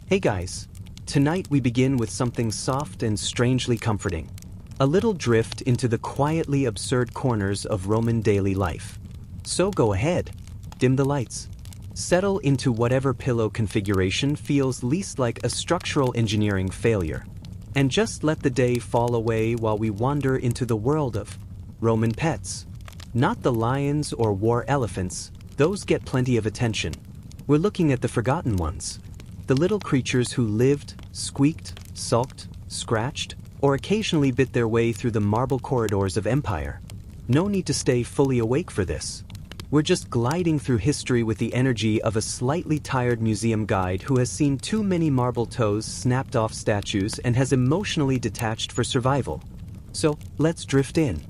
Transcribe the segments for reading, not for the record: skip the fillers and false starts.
Hey guys, tonight we begin with something soft and strangely comforting. A little drift into the quietly absurd corners of Roman daily life. So go ahead, dim the lights. Settle into whatever pillow configuration feels least like a structural engineering failure. And just let the day fall away while we wander into the world of Roman pets. Not the lions or war elephants, those get plenty of attention. We're looking at the forgotten ones. The little creatures who lived, squeaked, sulked, scratched, or occasionally bit their way through the marble corridors of empire. No need to stay fully awake for this. We're just gliding through history with the energy of a slightly tired museum guide who has seen too many marble toes snapped off statues and has emotionally detached for survival. So, let's drift in.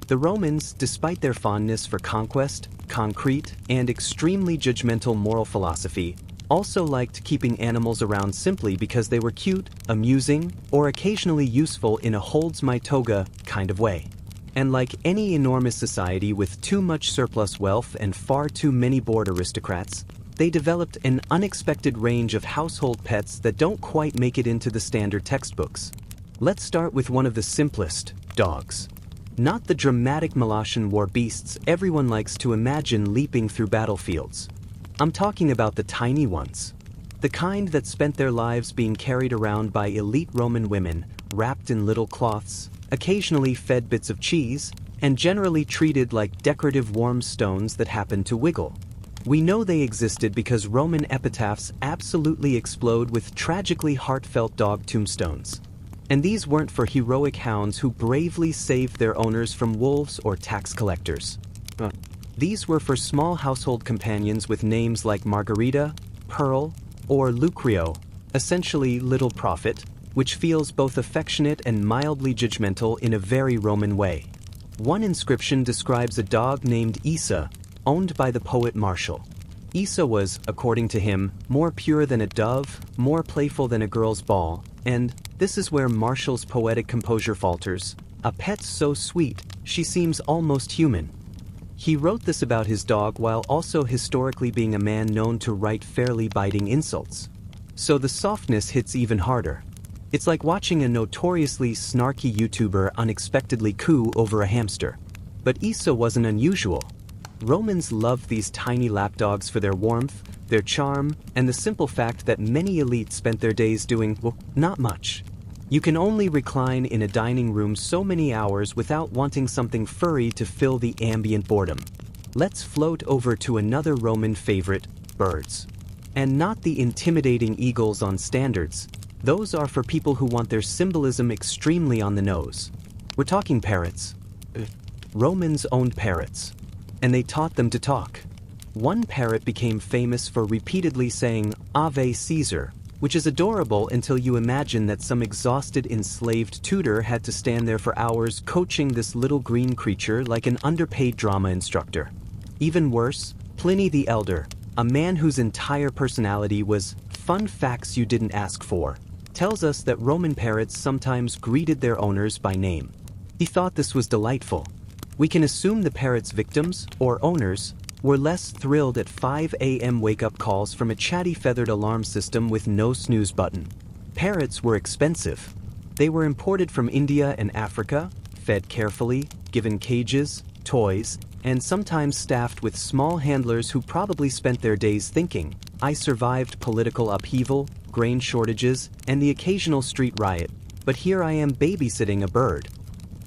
The Romans, despite their fondness for conquest, concrete, and extremely judgmental moral philosophy, also liked keeping animals around simply because they were cute, amusing, or occasionally useful in a holds-my-toga kind of way. And like any enormous society with too much surplus wealth and far too many bored aristocrats, they developed an unexpected range of household pets that don't quite make it into the standard textbooks. Let's start with one of the simplest, dogs. Not the dramatic Malachian war beasts everyone likes to imagine leaping through battlefields. I'm talking about the tiny ones. The kind that spent their lives being carried around by elite Roman women, wrapped in little cloths, occasionally fed bits of cheese, and generally treated like decorative warm stones that happen to wiggle. We know they existed because Roman epitaphs absolutely explode with tragically heartfelt dog tombstones. And these weren't for heroic hounds who bravely saved their owners from wolves or tax collectors. These were for small household companions with names like Margarita, Pearl, or Lucrio, essentially Little Prophet, which feels both affectionate and mildly judgmental in a very Roman way. One inscription describes a dog named Isa, owned by the poet Martial. Isa was, according to him, more pure than a dove, more playful than a girl's ball, and, this is where Martial's poetic composure falters, a pet so sweet, she seems almost human. He wrote this about his dog while also historically being a man known to write fairly biting insults. So the softness hits even harder. It's like watching a notoriously snarky YouTuber unexpectedly coo over a hamster. But Isa wasn't unusual. Romans loved these tiny lapdogs for their warmth, their charm, and the simple fact that many elites spent their days doing, well, not much. You can only recline in a dining room so many hours without wanting something furry to fill the ambient boredom. Let's float over to another Roman favorite, birds. And not the intimidating eagles on standards. Those are for people who want their symbolism extremely on the nose. We're talking parrots. Romans owned parrots. And they taught them to talk. One parrot became famous for repeatedly saying, Ave Caesar, which is adorable until you imagine that some exhausted enslaved tutor had to stand there for hours coaching this little green creature like an underpaid drama instructor. Even worse, Pliny the Elder, a man whose entire personality was fun facts you didn't ask for, tells us that Roman parrots sometimes greeted their owners by name. He thought this was delightful. We can assume the parrot's victims, or owners, were less thrilled at 5 a.m. wake-up calls from a chatty feathered alarm system with no snooze button. Parrots were expensive. They were imported from India and Africa, fed carefully, given cages, toys, and sometimes staffed with small handlers who probably spent their days thinking, I survived political upheaval, grain shortages, and the occasional street riot, but here I am babysitting a bird.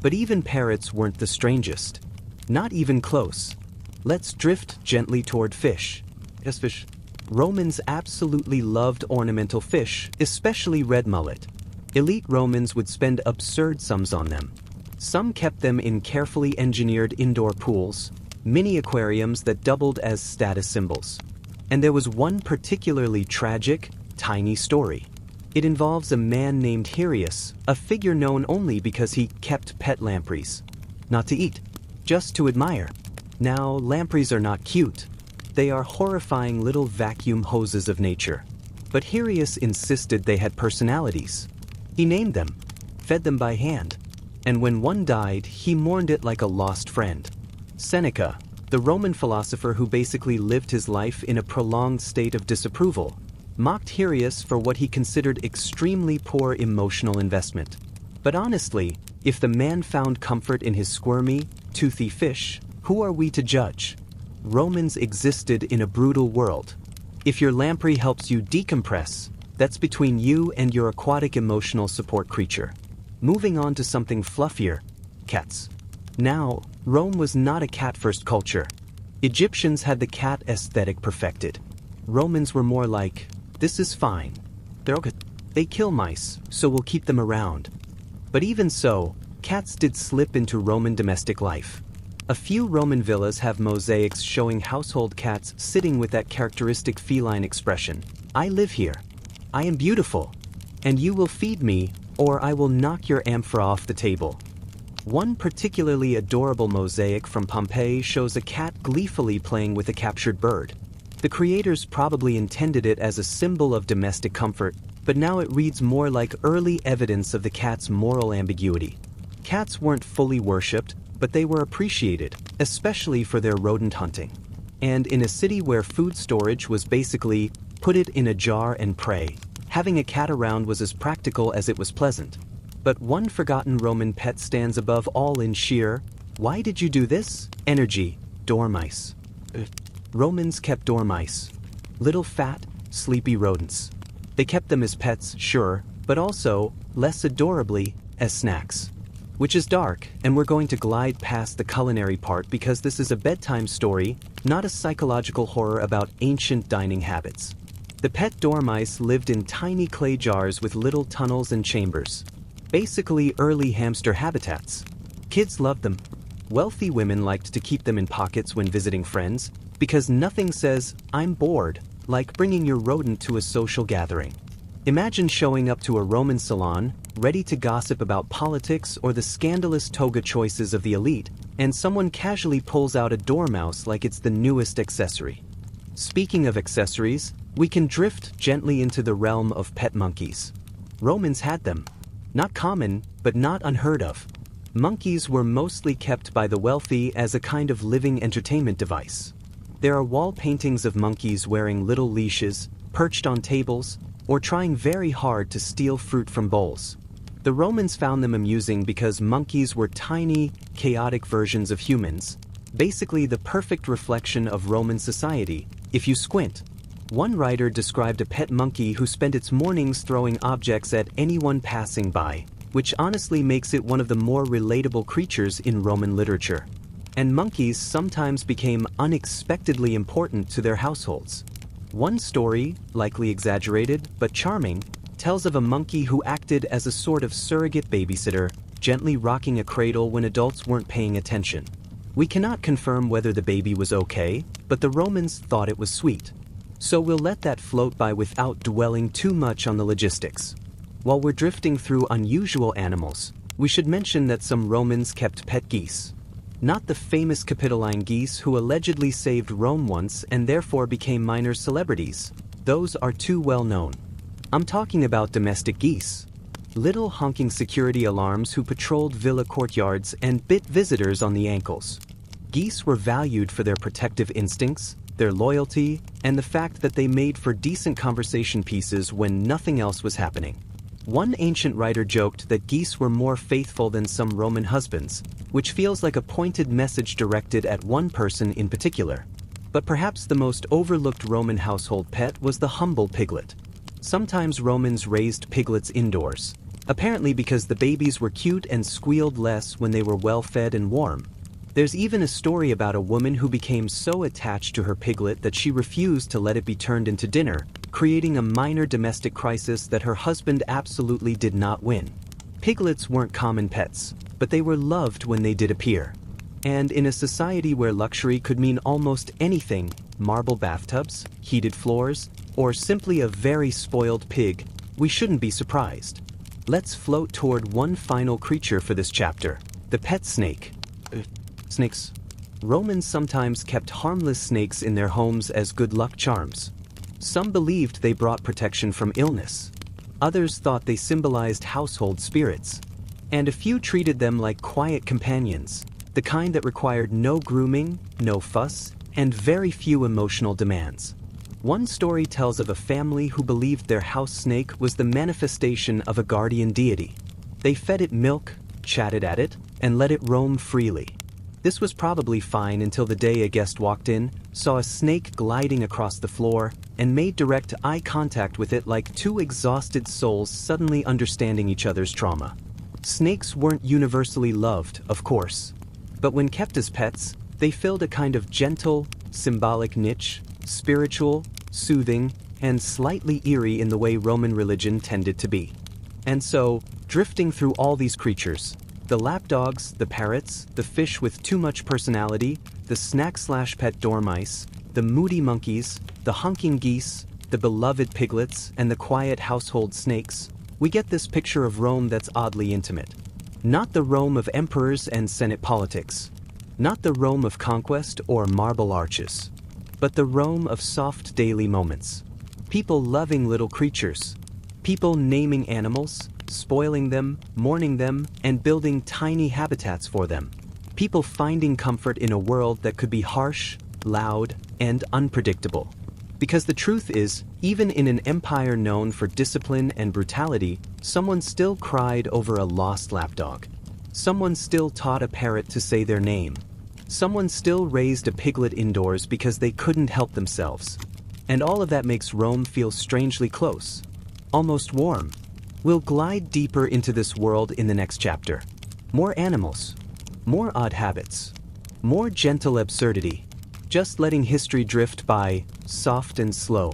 But even parrots weren't the strangest. Not even close. Let's drift gently toward fish. Yes, fish. Romans absolutely loved ornamental fish, especially red mullet. Elite Romans would spend absurd sums on them. Some kept them in carefully engineered indoor pools, mini aquariums that doubled as status symbols. And there was one particularly tragic, tiny story. It involves a man named Hyrieus, a figure known only because he kept pet lampreys. Not to eat, just to admire. Now, lampreys are not cute. They are horrifying little vacuum hoses of nature. But Hyrieus insisted they had personalities. He named them, fed them by hand, and when one died, he mourned it like a lost friend. Seneca, the Roman philosopher who basically lived his life in a prolonged state of disapproval, mocked Hyrieus for what he considered extremely poor emotional investment. But honestly, if the man found comfort in his squirmy, toothy fish, who are we to judge? Romans existed in a brutal world. If your lamprey helps you decompress, that's between you and your aquatic emotional support creature. Moving on to something fluffier, cats. Now, Rome was not a cat-first culture. Egyptians had the cat aesthetic perfected. Romans were more like, this is fine. They're okay. They kill mice, so we'll keep them around. But even so, cats did slip into Roman domestic life. A few Roman villas have mosaics showing household cats sitting with that characteristic feline expression. I live here. I am beautiful. And you will feed me, or I will knock your amphora off the table. One particularly adorable mosaic from Pompeii shows a cat gleefully playing with a captured bird. The creators probably intended it as a symbol of domestic comfort, but now it reads more like early evidence of the cat's moral ambiguity. Cats weren't fully worshipped, but they were appreciated, especially for their rodent hunting. And in a city where food storage was basically put it in a jar and pray, having a cat around was as practical as it was pleasant. But one forgotten Roman pet stands above all in sheer, why did you do this? Energy, dormice. Romans kept dormice. Little fat, sleepy rodents. They kept them as pets, sure, but also, less adorably, as snacks. Which is dark, and we're going to glide past the culinary part because this is a bedtime story, not a psychological horror about ancient dining habits. The pet dormice lived in tiny clay jars with little tunnels and chambers. Basically early hamster habitats. Kids loved them. Wealthy women liked to keep them in pockets when visiting friends, because nothing says, I'm bored, like bringing your rodent to a social gathering. Imagine showing up to a Roman salon, ready to gossip about politics or the scandalous toga choices of the elite, and someone casually pulls out a dormouse like it's the newest accessory. Speaking of accessories, we can drift gently into the realm of pet monkeys. Romans had them. Not common, but not unheard of. Monkeys were mostly kept by the wealthy as a kind of living entertainment device. There are wall paintings of monkeys wearing little leashes, perched on tables, or trying very hard to steal fruit from bowls. The Romans found them amusing because monkeys were tiny, chaotic versions of humans, basically the perfect reflection of Roman society, if you squint. One writer described a pet monkey who spent its mornings throwing objects at anyone passing by, which honestly makes it one of the more relatable creatures in Roman literature. And monkeys sometimes became unexpectedly important to their households. One story, likely exaggerated but charming, tells of a monkey who acted as a sort of surrogate babysitter, gently rocking a cradle when adults weren't paying attention. We cannot confirm whether the baby was okay, but the Romans thought it was sweet. So we'll let that float by without dwelling too much on the logistics. While we're drifting through unusual animals, we should mention that some Romans kept pet geese. Not the famous Capitoline geese who allegedly saved Rome once and therefore became minor celebrities. Those are too well known. I'm talking about domestic geese. Little honking security alarms who patrolled villa courtyards and bit visitors on the ankles. Geese were valued for their protective instincts, their loyalty, and the fact that they made for decent conversation pieces when nothing else was happening. One ancient writer joked that geese were more faithful than some Roman husbands, which feels like a pointed message directed at one person in particular. But perhaps the most overlooked Roman household pet was the humble piglet. Sometimes Romans raised piglets indoors, apparently because the babies were cute and squealed less when they were well fed and warm. There's even a story about a woman who became so attached to her piglet that she refused to let it be turned into dinner, creating a minor domestic crisis that her husband absolutely did not win. Piglets weren't common pets, but they were loved when they did appear. And in a society where luxury could mean almost anything, marble bathtubs, heated floors, or simply a very spoiled pig, we shouldn't be surprised. Let's float toward one final creature for this chapter, the pet snake. Snakes. Romans sometimes kept harmless snakes in their homes as good luck charms. Some believed they brought protection from illness. Others thought they symbolized household spirits. And a few treated them like quiet companions, the kind that required no grooming, no fuss, and very few emotional demands. One story tells of a family who believed their house snake was the manifestation of a guardian deity. They fed it milk, chatted at it, and let it roam freely. This was probably fine until the day a guest walked in, saw a snake gliding across the floor, and made direct eye contact with it like two exhausted souls suddenly understanding each other's trauma. Snakes weren't universally loved, of course. But when kept as pets, they filled a kind of gentle, symbolic niche, spiritual, soothing, and slightly eerie in the way Roman religion tended to be. And so, drifting through all these creatures, the lapdogs, the parrots, the fish with too much personality, the snack/pet dormice, the moody monkeys, the honking geese, the beloved piglets, and the quiet household snakes, we get this picture of Rome that's oddly intimate. Not the Rome of emperors and Senate politics. Not the Rome of conquest or marble arches. But the Rome of soft daily moments. People loving little creatures. People naming animals, spoiling them, mourning them, and building tiny habitats for them. People finding comfort in a world that could be harsh, loud, and unpredictable. Because the truth is, even in an empire known for discipline and brutality, someone still cried over a lost lapdog. Someone still taught a parrot to say their name. Someone still raised a piglet indoors because they couldn't help themselves. And all of that makes Rome feel strangely close. Almost warm. We'll glide deeper into this world in the next chapter. More animals. More odd habits. More gentle absurdity. Just letting history drift by, soft and slow.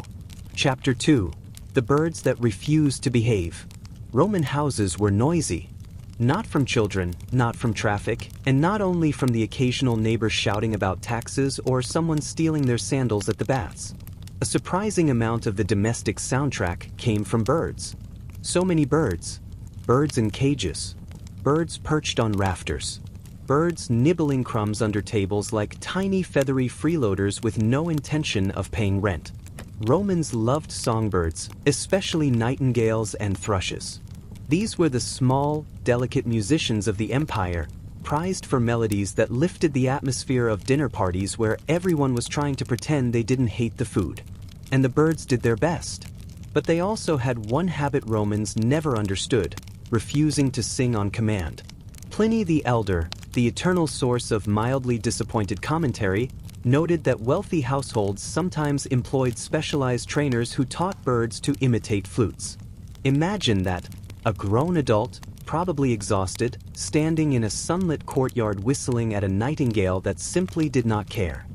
Chapter 2. The birds that refused to behave. Roman houses were noisy. Not from children, not from traffic, and not only from the occasional neighbor shouting about taxes or someone stealing their sandals at the baths. A surprising amount of the domestic soundtrack came from birds. So many birds. Birds in cages. Birds perched on rafters. Birds nibbling crumbs under tables like tiny feathery freeloaders with no intention of paying rent. Romans loved songbirds, especially nightingales and thrushes. These were the small, delicate musicians of the empire, prized for melodies that lifted the atmosphere of dinner parties where everyone was trying to pretend they didn't hate the food. And the birds did their best. But they also had one habit Romans never understood: refusing to sing on command. Pliny the Elder, the eternal source of mildly disappointed commentary, noted that wealthy households sometimes employed specialized trainers who taught birds to imitate flutes. Imagine that, a grown adult, probably exhausted, standing in a sunlit courtyard whistling at a nightingale that simply did not care.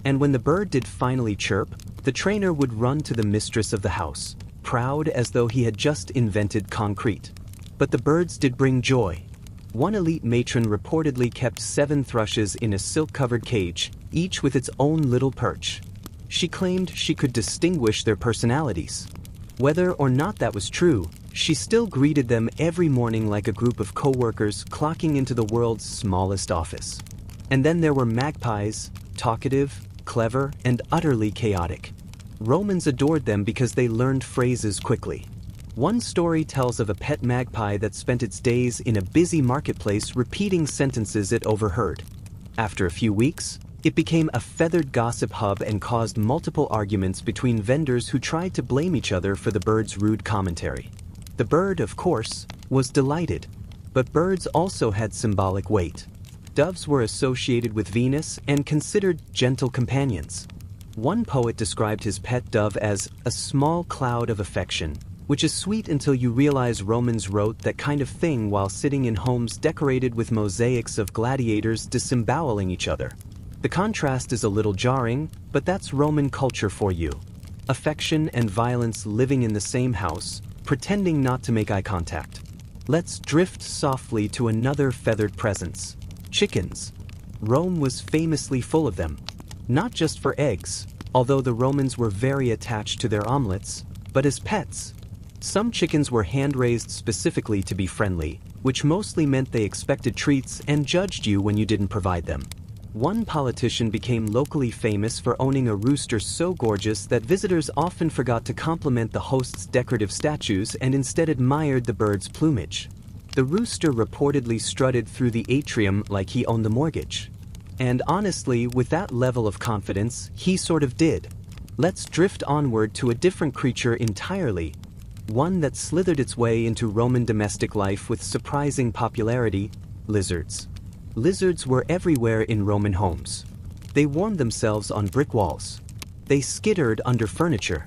And when the bird did finally chirp, the trainer would run to the mistress of the house, proud as though he had just invented concrete. But the birds did bring joy. One elite matron reportedly kept 7 thrushes in a silk-covered cage, each with its own little perch. She claimed she could distinguish their personalities. Whether or not that was true, she still greeted them every morning like a group of co-workers clocking into the world's smallest office. And then there were magpies, talkative, clever, and utterly chaotic. Romans adored them because they learned phrases quickly. One story tells of a pet magpie that spent its days in a busy marketplace repeating sentences it overheard. After a few weeks, it became a feathered gossip hub and caused multiple arguments between vendors who tried to blame each other for the bird's rude commentary. The bird, of course, was delighted. But birds also had symbolic weight. Doves were associated with Venus and considered gentle companions. One poet described his pet dove as a small cloud of affection, which is sweet until you realize Romans wrote that kind of thing while sitting in homes decorated with mosaics of gladiators disemboweling each other. The contrast is a little jarring, but that's Roman culture for you. Affection and violence living in the same house, pretending not to make eye contact. Let's drift softly to another feathered presence. Chickens. Rome was famously full of them. Not just for eggs, although the Romans were very attached to their omelets, but as pets. Some chickens were hand-raised specifically to be friendly, which mostly meant they expected treats and judged you when you didn't provide them. One politician became locally famous for owning a rooster so gorgeous that visitors often forgot to compliment the host's decorative statues and instead admired the bird's plumage. The rooster reportedly strutted through the atrium like he owned the mortgage. And honestly, with that level of confidence, he sort of did. Let's drift onward to a different creature entirely, one that slithered its way into Roman domestic life with surprising popularity: lizards. Lizards were everywhere in Roman homes. They warmed themselves on brick walls. They skittered under furniture.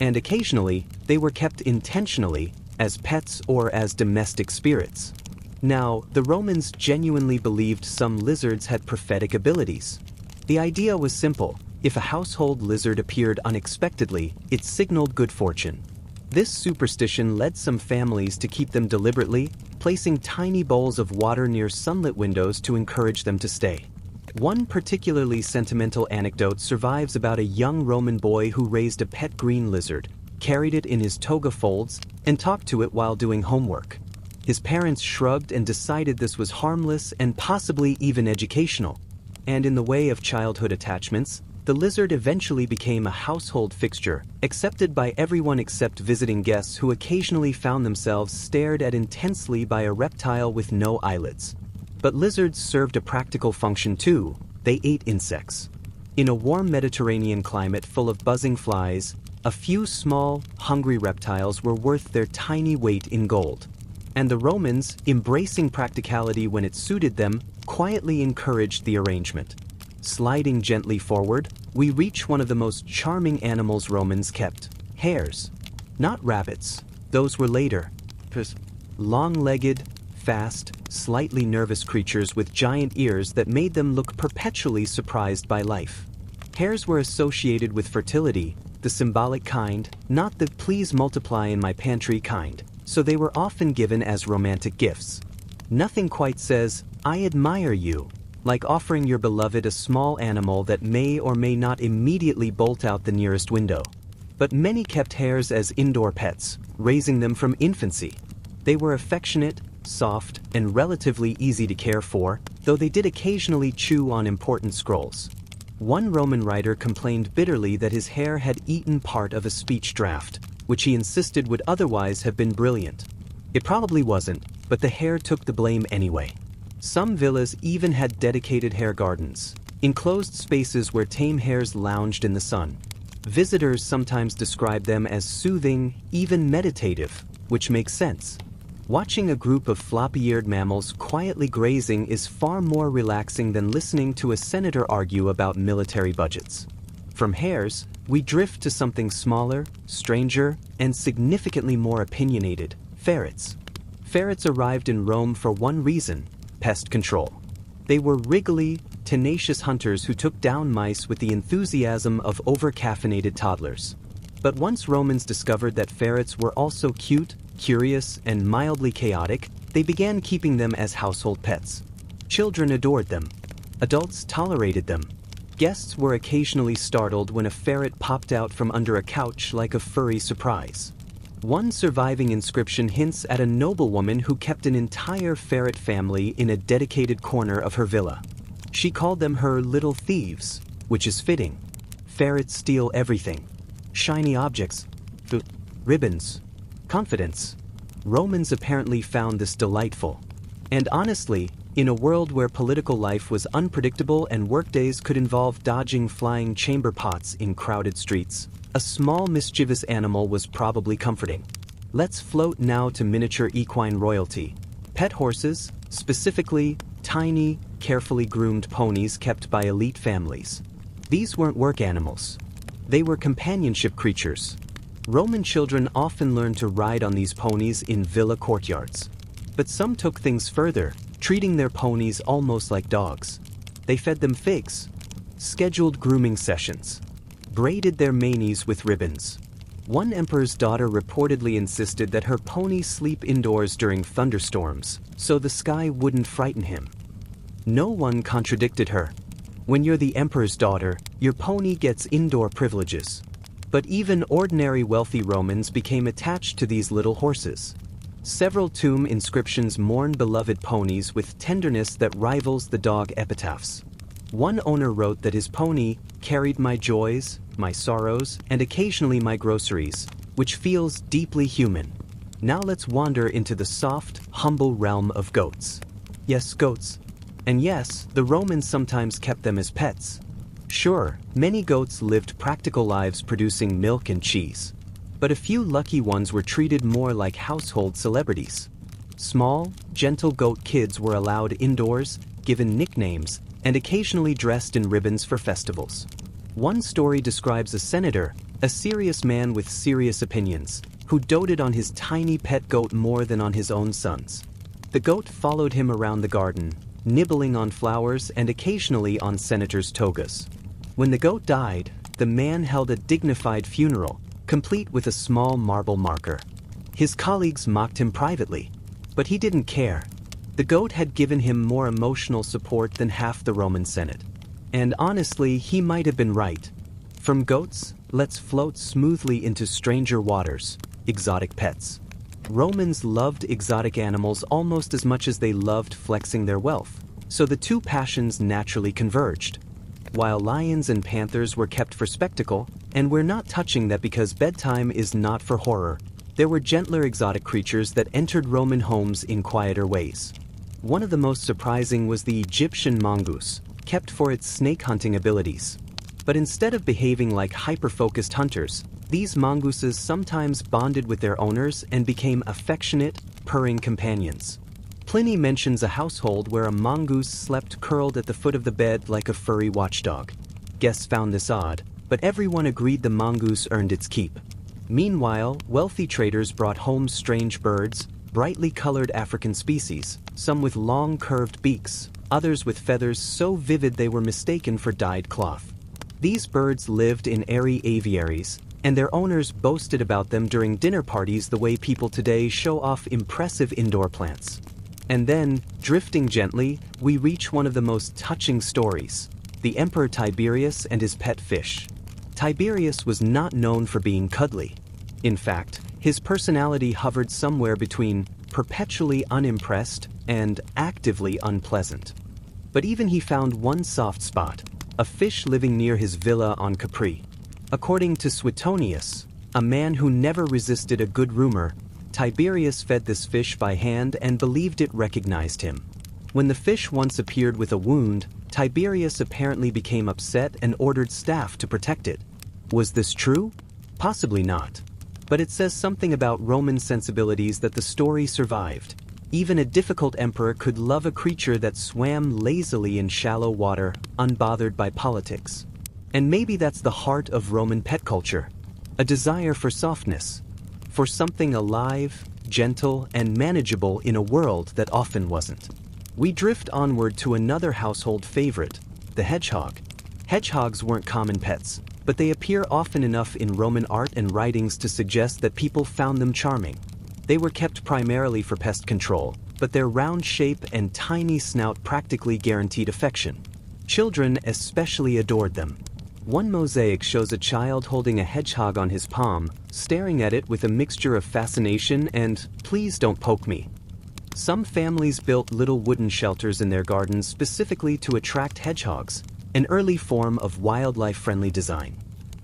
And occasionally, they were kept intentionally as pets or as domestic spirits. Now, the Romans genuinely believed some lizards had prophetic abilities. The idea was simple: if a household lizard appeared unexpectedly, it signaled good fortune. This superstition led some families to keep them deliberately, placing tiny bowls of water near sunlit windows to encourage them to stay. One particularly sentimental anecdote survives about a young Roman boy who raised a pet green lizard, carried it in his toga folds, and talked to it while doing homework. His parents shrugged and decided this was harmless and possibly even educational. And in the way of childhood attachments, the lizard eventually became a household fixture, accepted by everyone except visiting guests who occasionally found themselves stared at intensely by a reptile with no eyelids. But lizards served a practical function too: they ate insects. In a warm Mediterranean climate full of buzzing flies, a few small, hungry reptiles were worth their tiny weight in gold. And the Romans, embracing practicality when it suited them, quietly encouraged the arrangement. Sliding gently forward, we reach one of the most charming animals Romans kept: hares. Not rabbits, those were later. Long-legged, fast, slightly nervous creatures with giant ears that made them look perpetually surprised by life. Hares were associated with fertility, the symbolic kind, not the "please multiply in my pantry" kind, so they were often given as romantic gifts. Nothing quite says, "I admire you," like offering your beloved a small animal that may or may not immediately bolt out the nearest window. But many kept hares as indoor pets, raising them from infancy. They were affectionate, soft, and relatively easy to care for, though they did occasionally chew on important scrolls. One Roman writer complained bitterly that his hare had eaten part of a speech draft, which he insisted would otherwise have been brilliant. It probably wasn't, but the hare took the blame anyway. Some villas even had dedicated hare gardens, enclosed spaces where tame hares lounged in the sun. Visitors sometimes described them as soothing, even meditative, which makes sense. Watching a group of floppy-eared mammals quietly grazing is far more relaxing than listening to a senator argue about military budgets. From hares, we drift to something smaller, stranger, and significantly more opinionated: ferrets. Ferrets arrived in Rome for one reason: pest control. They were wriggly, tenacious hunters who took down mice with the enthusiasm of over-caffeinated toddlers. But once Romans discovered that ferrets were also cute, curious, and mildly chaotic, they began keeping them as household pets. Children adored them. Adults tolerated them. Guests were occasionally startled when a ferret popped out from under a couch like a furry surprise. One surviving inscription hints at a noblewoman who kept an entire ferret family in a dedicated corner of her villa. She called them her little thieves, which is fitting. Ferrets steal everything: shiny objects, ribbons, confidence. Romans apparently found this delightful. And honestly, in a world where political life was unpredictable and workdays could involve dodging flying chamber pots in crowded streets, a small mischievous animal was probably comforting. Let's float now to miniature equine royalty. Pet horses, specifically tiny, carefully groomed ponies kept by elite families. These weren't work animals. They were companionship creatures. Roman children often learned to ride on these ponies in villa courtyards. But some took things further, treating their ponies almost like dogs. They fed them figs, scheduled grooming sessions, braided their manes with ribbons. One emperor's daughter reportedly insisted that her pony sleep indoors during thunderstorms, so the sky wouldn't frighten him. No one contradicted her. When you're the emperor's daughter, your pony gets indoor privileges. But even ordinary wealthy Romans became attached to these little horses. Several tomb inscriptions mourn beloved ponies with tenderness that rivals the dog epitaphs. One owner wrote that his pony carried my joys, my sorrows, and occasionally my groceries, which feels deeply human. Now let's wander into the soft, humble realm of goats. Yes, goats. And yes, the Romans sometimes kept them as pets. Sure, many goats lived practical lives producing milk and cheese. But a few lucky ones were treated more like household celebrities. Small, gentle goat kids were allowed indoors, given nicknames, and occasionally dressed in ribbons for festivals. One story describes a senator, a serious man with serious opinions, who doted on his tiny pet goat more than on his own sons. The goat followed him around the garden, nibbling on flowers and occasionally on senators' togas. When the goat died, the man held a dignified funeral, complete with a small marble marker. His colleagues mocked him privately, but he didn't care. The goat had given him more emotional support than half the Roman Senate. And honestly, he might have been right. From goats, let's float smoothly into stranger waters, exotic pets. Romans loved exotic animals almost as much as they loved flexing their wealth, so the two passions naturally converged. While lions and panthers were kept for spectacle, and we're not touching that because bedtime is not for horror, there were gentler exotic creatures that entered Roman homes in quieter ways. One of the most surprising was the Egyptian mongoose, kept for its snake hunting abilities. But instead of behaving like hyper-focused hunters, these mongooses sometimes bonded with their owners and became affectionate, purring companions. Pliny mentions a household where a mongoose slept curled at the foot of the bed like a furry watchdog. Guests found this odd, but everyone agreed the mongoose earned its keep. Meanwhile, wealthy traders brought home strange birds, brightly colored African species, some with long curved beaks, others with feathers so vivid they were mistaken for dyed cloth. These birds lived in airy aviaries, and their owners boasted about them during dinner parties the way people today show off impressive indoor plants. And then, drifting gently, we reach one of the most touching stories, the Emperor Tiberius and his pet fish. Tiberius was not known for being cuddly. In fact, his personality hovered somewhere between perpetually unimpressed and actively unpleasant. But even he found one soft spot, a fish living near his villa on Capri. According to Suetonius, a man who never resisted a good rumor, Tiberius fed this fish by hand and believed it recognized him. When the fish once appeared with a wound, Tiberius apparently became upset and ordered staff to protect it. Was this true? Possibly not. But it says something about Roman sensibilities that the story survived. Even a difficult emperor could love a creature that swam lazily in shallow water, unbothered by politics. And maybe that's the heart of Roman pet culture, a desire for softness, for something alive, gentle, and manageable in a world that often wasn't. We drift onward to another household favorite, the hedgehog. Hedgehogs weren't common pets, but they appear often enough in Roman art and writings to suggest that people found them charming. They were kept primarily for pest control, but their round shape and tiny snout practically guaranteed affection. Children especially adored them. One mosaic shows a child holding a hedgehog on his palm, staring at it with a mixture of fascination and, "Please don't poke me." Some families built little wooden shelters in their gardens specifically to attract hedgehogs, an early form of wildlife-friendly design.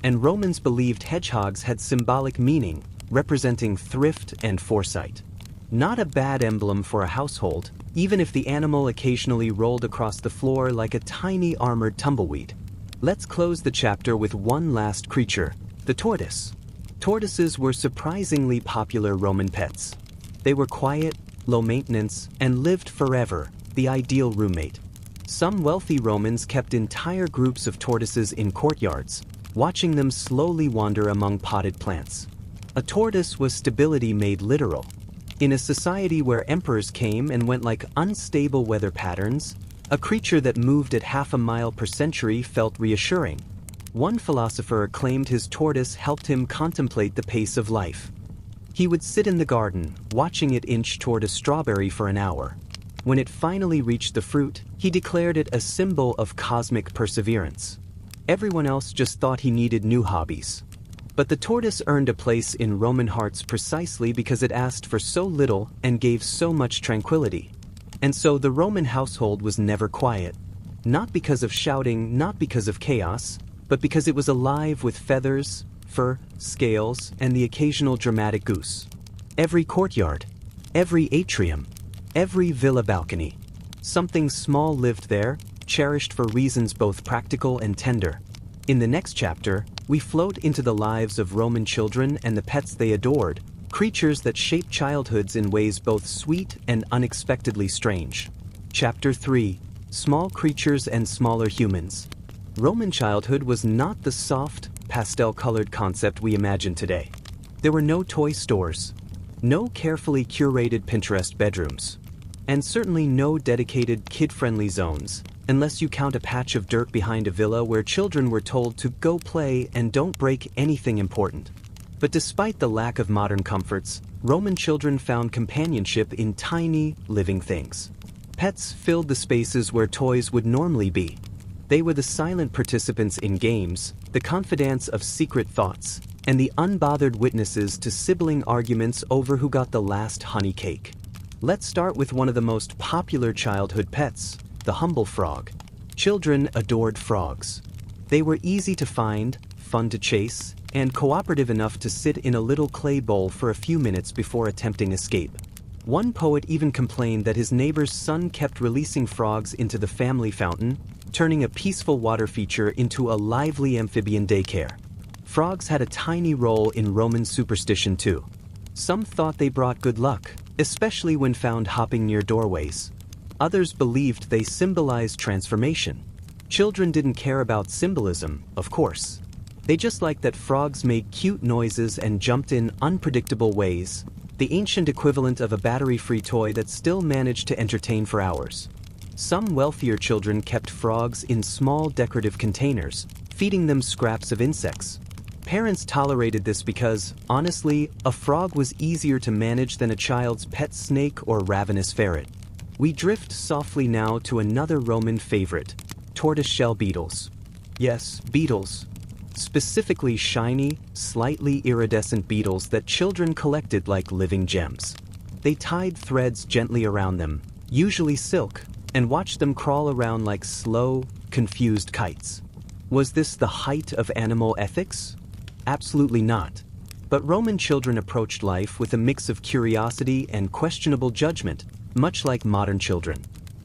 And Romans believed hedgehogs had symbolic meaning, representing thrift and foresight. Not a bad emblem for a household, even if the animal occasionally rolled across the floor like a tiny armored tumbleweed. Let's close the chapter with one last creature, the tortoise. Tortoises were surprisingly popular Roman pets. They were quiet, low maintenance, and lived forever, the ideal roommate. Some wealthy Romans kept entire groups of tortoises in courtyards, watching them slowly wander among potted plants. A tortoise was stability made literal. In a society where emperors came and went like unstable weather patterns, a creature that moved at half a mile per century felt reassuring. One philosopher claimed his tortoise helped him contemplate the pace of life. He would sit in the garden, watching it inch toward a strawberry for an hour. When it finally reached the fruit, he declared it a symbol of cosmic perseverance. Everyone else just thought he needed new hobbies. But the tortoise earned a place in Roman hearts precisely because it asked for so little and gave so much tranquility. And so the Roman household was never quiet. Not because of shouting, not because of chaos, but because it was alive with feathers, fur, scales, and the occasional dramatic goose. Every courtyard, every atrium, every villa balcony. Something small lived there, cherished for reasons both practical and tender. In the next chapter, we float into the lives of Roman children and the pets they adored, creatures that shape childhoods in ways both sweet and unexpectedly strange. Chapter 3: Small Creatures and Smaller Humans. Roman childhood was not the soft, pastel-colored concept we imagine today. There were no toy stores, no carefully curated Pinterest bedrooms, and certainly no dedicated kid-friendly zones, unless you count a patch of dirt behind a villa where children were told to go play and don't break anything important. But despite the lack of modern comforts, Roman children found companionship in tiny, living things. Pets filled the spaces where toys would normally be. They were the silent participants in games, the confidants of secret thoughts, and the unbothered witnesses to sibling arguments over who got the last honey cake. Let's start with one of the most popular childhood pets, the humble frog. Children adored frogs. They were easy to find, fun to chase, and cooperative enough to sit in a little clay bowl for a few minutes before attempting escape. One poet even complained that his neighbor's son kept releasing frogs into the family fountain, turning a peaceful water feature into a lively amphibian daycare. Frogs had a tiny role in Roman superstition too. Some thought they brought good luck, especially when found hopping near doorways. Others believed they symbolized transformation. Children didn't care about symbolism, of course. They just liked that frogs made cute noises and jumped in unpredictable ways, the ancient equivalent of a battery-free toy that still managed to entertain for hours. Some wealthier children kept frogs in small decorative containers, feeding them scraps of insects. Parents tolerated this because, honestly, a frog was easier to manage than a child's pet snake or ravenous ferret. We drift softly now to another Roman favorite, tortoiseshell beetles. Yes, beetles. Specifically shiny, slightly iridescent beetles that children collected like living gems. They tied threads gently around them, usually silk, and watched them crawl around like slow, confused kites. Was this the height of animal ethics? Absolutely not. But Roman children approached life with a mix of curiosity and questionable judgment, much like modern children.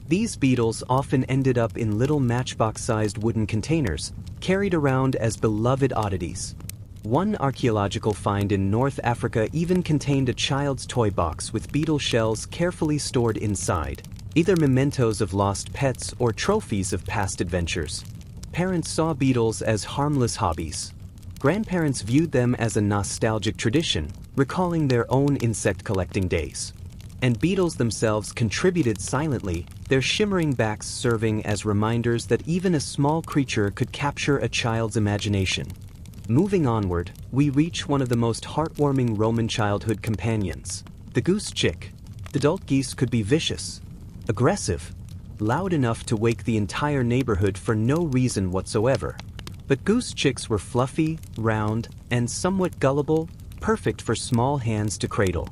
These beetles often ended up in little matchbox-sized wooden containers, carried around as beloved oddities. One archaeological find in North Africa even contained a child's toy box with beetle shells carefully stored inside, either mementos of lost pets or trophies of past adventures. Parents saw beetles as harmless hobbies. Grandparents viewed them as a nostalgic tradition, recalling their own insect collecting days. And beetles themselves contributed silently, their shimmering backs serving as reminders that even a small creature could capture a child's imagination. Moving onward, we reach one of the most heartwarming Roman childhood companions, the goose chick. Adult geese could be vicious, aggressive, loud enough to wake the entire neighborhood for no reason whatsoever. But goose chicks were fluffy, round, and somewhat gullible, perfect for small hands to cradle.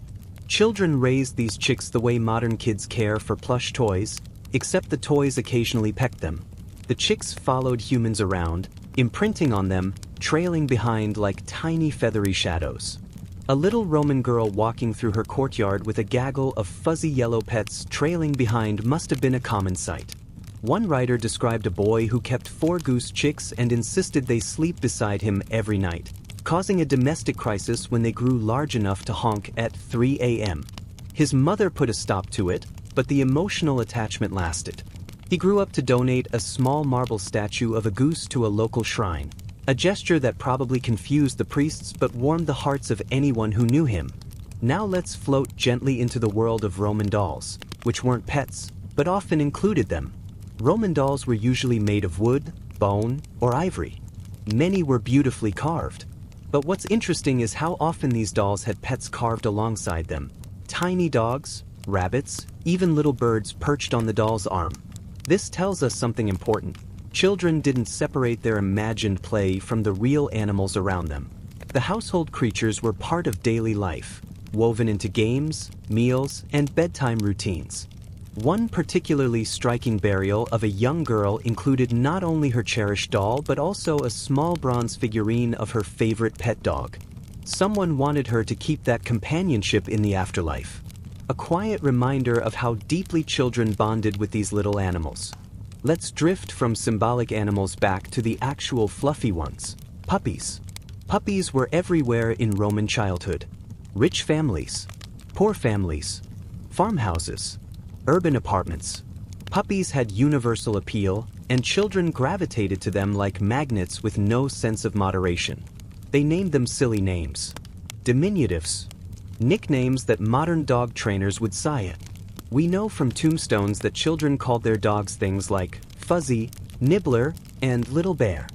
Children raised these chicks the way modern kids care for plush toys, except the toys occasionally pecked them. The chicks followed humans around, imprinting on them, trailing behind like tiny feathery shadows. A little Roman girl walking through her courtyard with a gaggle of fuzzy yellow pets trailing behind must have been a common sight. One writer described a boy who kept 4 goose chicks and insisted they sleep beside him every night, causing a domestic crisis when they grew large enough to honk at 3 a.m. His mother put a stop to it, but the emotional attachment lasted. He grew up to donate a small marble statue of a goose to a local shrine, a gesture that probably confused the priests but warmed the hearts of anyone who knew him. Now let's float gently into the world of Roman dolls, which weren't pets, but often included them. Roman dolls were usually made of wood, bone, or ivory. Many were beautifully carved. But what's interesting is how often these dolls had pets carved alongside them. Tiny dogs, rabbits, even little birds perched on the doll's arm. This tells us something important. Children didn't separate their imagined play from the real animals around them. The household creatures were part of daily life, woven into games, meals, and bedtime routines. One particularly striking burial of a young girl included not only her cherished doll but also a small bronze figurine of her favorite pet dog. Someone wanted her to keep that companionship in the afterlife. A quiet reminder of how deeply children bonded with these little animals. Let's drift from symbolic animals back to the actual fluffy ones, puppies. Puppies were everywhere in Roman childhood. Rich families, poor families, farmhouses, urban apartments. Puppies had universal appeal, and children gravitated to them like magnets with no sense of moderation. They named them silly names, diminutives, nicknames that modern dog trainers would sigh at. We know from tombstones that children called their dogs things like Fuzzy, Nibbler, and Little Bear.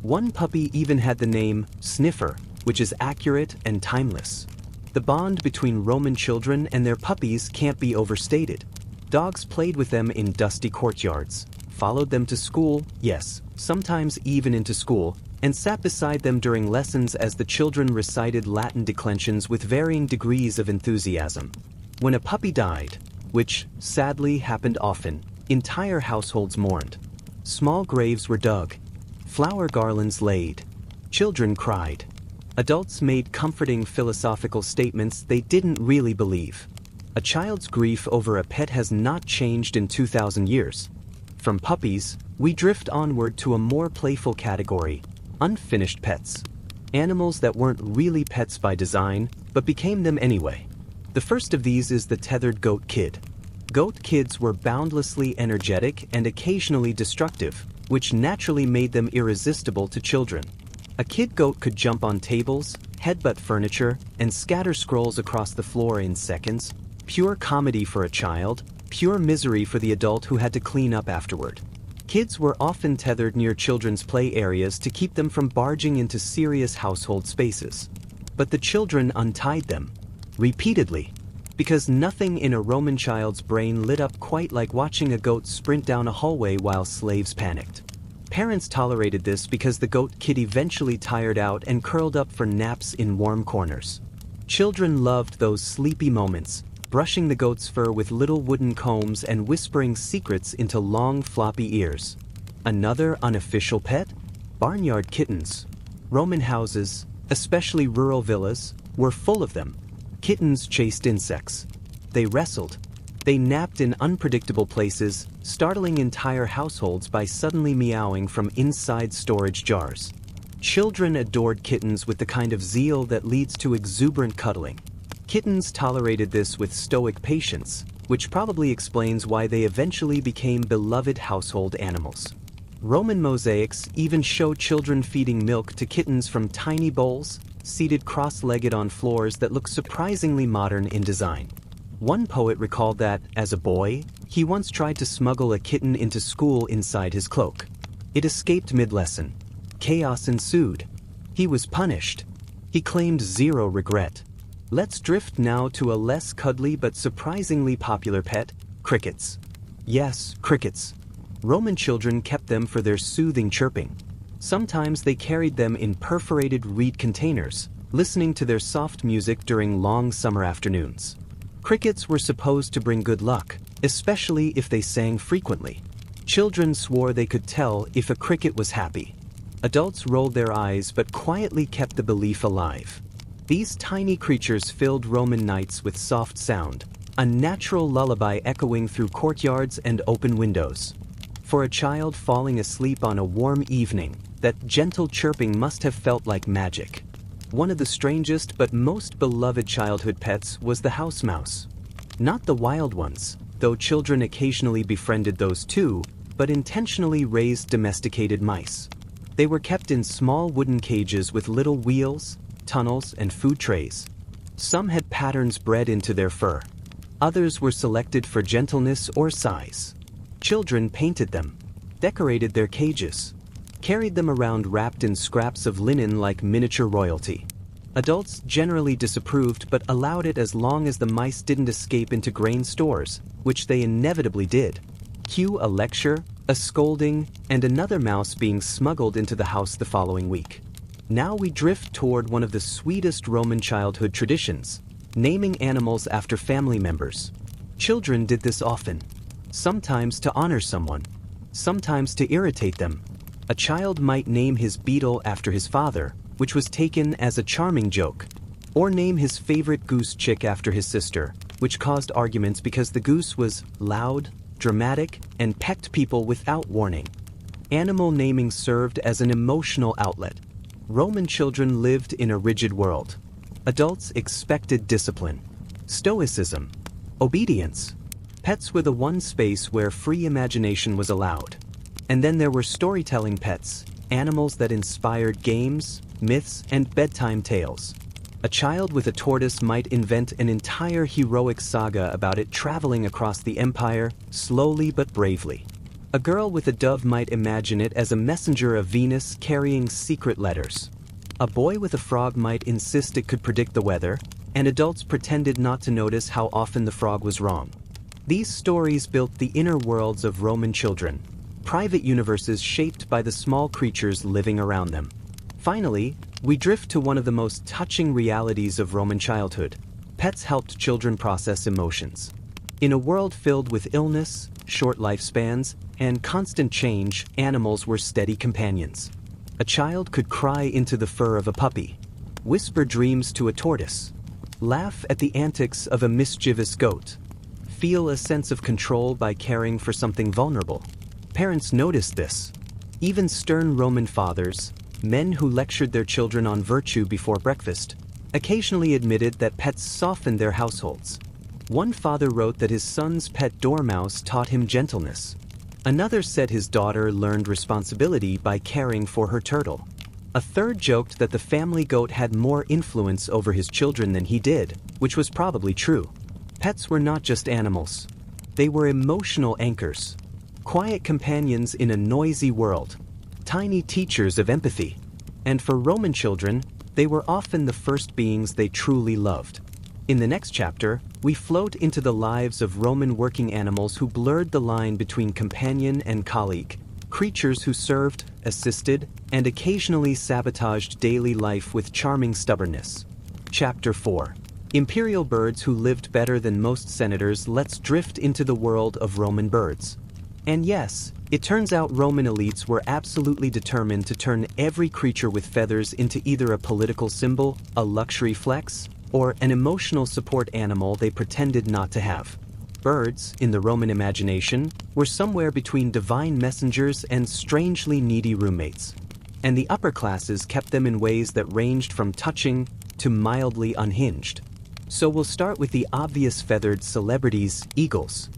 One puppy even had the name Sniffer, which is accurate and timeless. The bond between Roman children and their puppies can't be overstated. Dogs played with them in dusty courtyards, followed them to school, yes, sometimes even into school, and sat beside them during lessons as the children recited Latin declensions with varying degrees of enthusiasm. When a puppy died, which sadly happened often, entire households mourned. Small graves were dug, flower garlands laid, children cried. Adults made comforting philosophical statements they didn't really believe. A child's grief over a pet has not changed in 2,000 years. From puppies, we drift onward to a more playful category, unfinished pets. Animals that weren't really pets by design, but became them anyway. The first of these is the tethered goat kid. Goat kids were boundlessly energetic and occasionally destructive, which naturally made them irresistible to children. A kid goat could jump on tables, headbutt furniture, and scatter scrolls across the floor in seconds. Pure comedy for a child, pure misery for the adult who had to clean up afterward. Kids were often tethered near children's play areas to keep them from barging into serious household spaces. But the children untied them, repeatedly, because nothing in a Roman child's brain lit up quite like watching a goat sprint down a hallway while slaves panicked. Parents tolerated this because the goat kid eventually tired out and curled up for naps in warm corners. Children loved those sleepy moments, brushing the goat's fur with little wooden combs and whispering secrets into long floppy ears. Another unofficial pet? Barnyard kittens. Roman houses, especially rural villas, were full of them. Kittens chased insects. They wrestled. They napped in unpredictable places, startling entire households by suddenly meowing from inside storage jars. Children adored kittens with the kind of zeal that leads to exuberant cuddling. Kittens tolerated this with stoic patience, which probably explains why they eventually became beloved household animals. Roman mosaics even show children feeding milk to kittens from tiny bowls, seated cross-legged on floors that look surprisingly modern in design. One poet recalled that, as a boy, he once tried to smuggle a kitten into school inside his cloak. It escaped mid-lesson. Chaos ensued. He was punished. He claimed zero regret. Let's drift now to a less cuddly but surprisingly popular pet, crickets. Yes, crickets. Roman children kept them for their soothing chirping. Sometimes they carried them in perforated reed containers, listening to their soft music during long summer afternoons. Crickets were supposed to bring good luck, especially if they sang frequently. Children swore they could tell if a cricket was happy. Adults rolled their eyes but quietly kept the belief alive. These tiny creatures filled Roman nights with soft sound, a natural lullaby echoing through courtyards and open windows. For a child falling asleep on a warm evening, that gentle chirping must have felt like magic. One of the strangest but most beloved childhood pets was the house mouse. Not the wild ones, though children occasionally befriended those too, but intentionally raised domesticated mice. They were kept in small wooden cages with little wheels, tunnels, and food trays. Some had patterns bred into their fur. Others were selected for gentleness or size. Children painted them, decorated their cages, carried them around wrapped in scraps of linen like miniature royalty. Adults generally disapproved but allowed it as long as the mice didn't escape into grain stores, which they inevitably did. Cue a lecture, a scolding, and another mouse being smuggled into the house the following week. Now we drift toward one of the sweetest Roman childhood traditions, naming animals after family members. Children did this often, sometimes to honor someone, sometimes to irritate them. A child might name his beetle after his father, which was taken as a charming joke, or name his favorite goose chick after his sister, which caused arguments because the goose was loud, dramatic, and pecked people without warning. Animal naming served as an emotional outlet. Roman children lived in a rigid world. Adults expected discipline, stoicism, obedience. Pets were the one space where free imagination was allowed. And then there were storytelling pets, animals that inspired games, myths, and bedtime tales. A child with a tortoise might invent an entire heroic saga about it traveling across the empire, slowly but bravely. A girl with a dove might imagine it as a messenger of Venus carrying secret letters. A boy with a frog might insist it could predict the weather, and adults pretended not to notice how often the frog was wrong. These stories built the inner worlds of Roman children, private universes shaped by the small creatures living around them. Finally, we drift to one of the most touching realities of Roman childhood. Pets helped children process emotions. In a world filled with illness, short lifespans, and constant change, animals were steady companions. A child could cry into the fur of a puppy, whisper dreams to a tortoise, laugh at the antics of a mischievous goat, feel a sense of control by caring for something vulnerable. Parents noticed this. Even stern Roman fathers, men who lectured their children on virtue before breakfast, occasionally admitted that pets softened their households. One father wrote that his son's pet dormouse taught him gentleness. Another said his daughter learned responsibility by caring for her turtle. A third joked that the family goat had more influence over his children than he did, which was probably true. Pets were not just animals. They were emotional anchors, quiet companions in a noisy world, tiny teachers of empathy. And for Roman children, they were often the first beings they truly loved. In the next chapter, we float into the lives of Roman working animals who blurred the line between companion and colleague, creatures who served, assisted, and occasionally sabotaged daily life with charming stubbornness. Chapter 4. Imperial birds who lived better than most senators. Let's drift into the world of Roman birds. And yes, it turns out Roman elites were absolutely determined to turn every creature with feathers into either a political symbol, a luxury flex, or an emotional support animal they pretended not to have. Birds, in the Roman imagination, were somewhere between divine messengers and strangely needy roommates. And the upper classes kept them in ways that ranged from touching to mildly unhinged. So we'll start with the obvious feathered celebrities, eagles.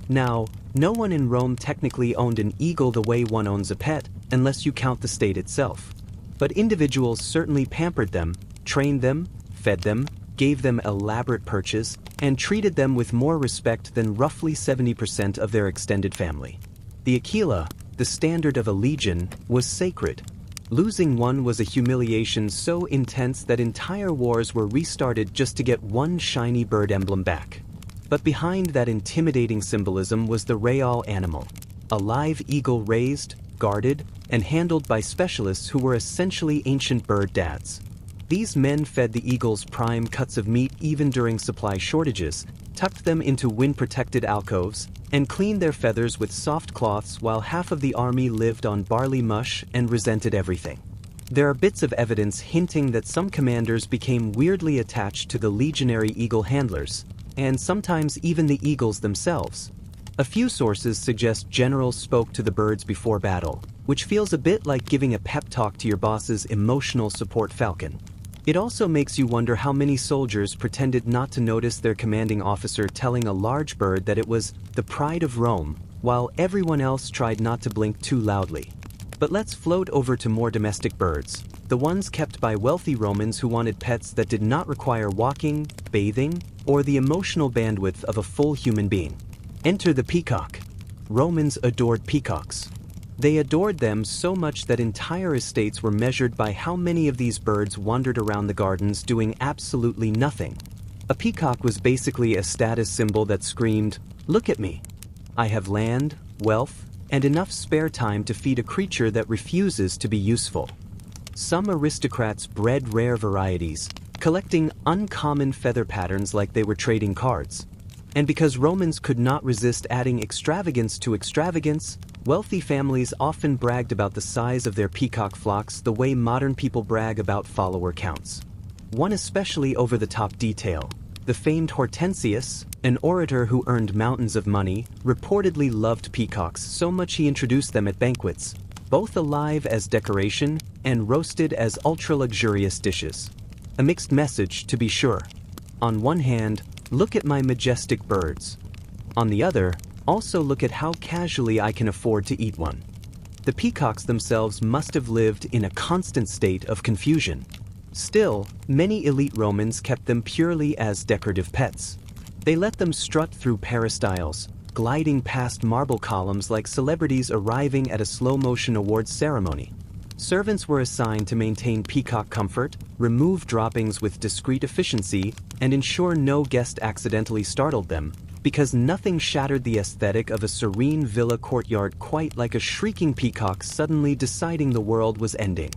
Now, no one in Rome technically owned an eagle the way one owns a pet, unless you count the state itself. But individuals certainly pampered them, trained them, fed them, gave them elaborate perches, and treated them with more respect than roughly 70% of their extended family. The aquila, the standard of a legion, was sacred. Losing one was a humiliation so intense that entire wars were restarted just to get one shiny bird emblem back. But behind that intimidating symbolism was the real animal, a live eagle raised, guarded, and handled by specialists who were essentially ancient bird dads. These men fed the eagles prime cuts of meat even during supply shortages, tucked them into wind-protected alcoves, and cleaned their feathers with soft cloths while half of the army lived on barley mush and resented everything. There are bits of evidence hinting that some commanders became weirdly attached to the legionary eagle handlers, and sometimes even the eagles themselves. A few sources suggest generals spoke to the birds before battle, which feels a bit like giving a pep talk to your boss's emotional support falcon. It also makes you wonder how many soldiers pretended not to notice their commanding officer telling a large bird that it was the pride of Rome, while everyone else tried not to blink too loudly. But let's float over to more domestic birds, the ones kept by wealthy Romans who wanted pets that did not require walking, bathing, or the emotional bandwidth of a full human being. Enter the peacock. Romans adored peacocks. They adored them so much that entire estates were measured by how many of these birds wandered around the gardens doing absolutely nothing. A peacock was basically a status symbol that screamed, "Look at me. I have land, wealth, and enough spare time to feed a creature that refuses to be useful." Some aristocrats bred rare varieties, collecting uncommon feather patterns like they were trading cards. And because Romans could not resist adding extravagance to extravagance, wealthy families often bragged about the size of their peacock flocks the way modern people brag about follower counts. One especially over-the-top detail, the famed Hortensius, An orator who earned mountains of money reportedly loved peacocks so much he introduced them at banquets, both alive as decoration and roasted as ultra-luxurious dishes. A mixed message, to be sure. On one hand, look at my majestic birds. On the other, also look at how casually I can afford to eat one. The peacocks themselves must have lived in a constant state of confusion. Still, many elite Romans kept them purely as decorative pets. They let them strut through peristyles, gliding past marble columns like celebrities arriving at a slow-motion awards ceremony. Servants were assigned to maintain peacock comfort, remove droppings with discreet efficiency, and ensure no guest accidentally startled them, because nothing shattered the aesthetic of a serene villa courtyard quite like a shrieking peacock suddenly deciding the world was ending.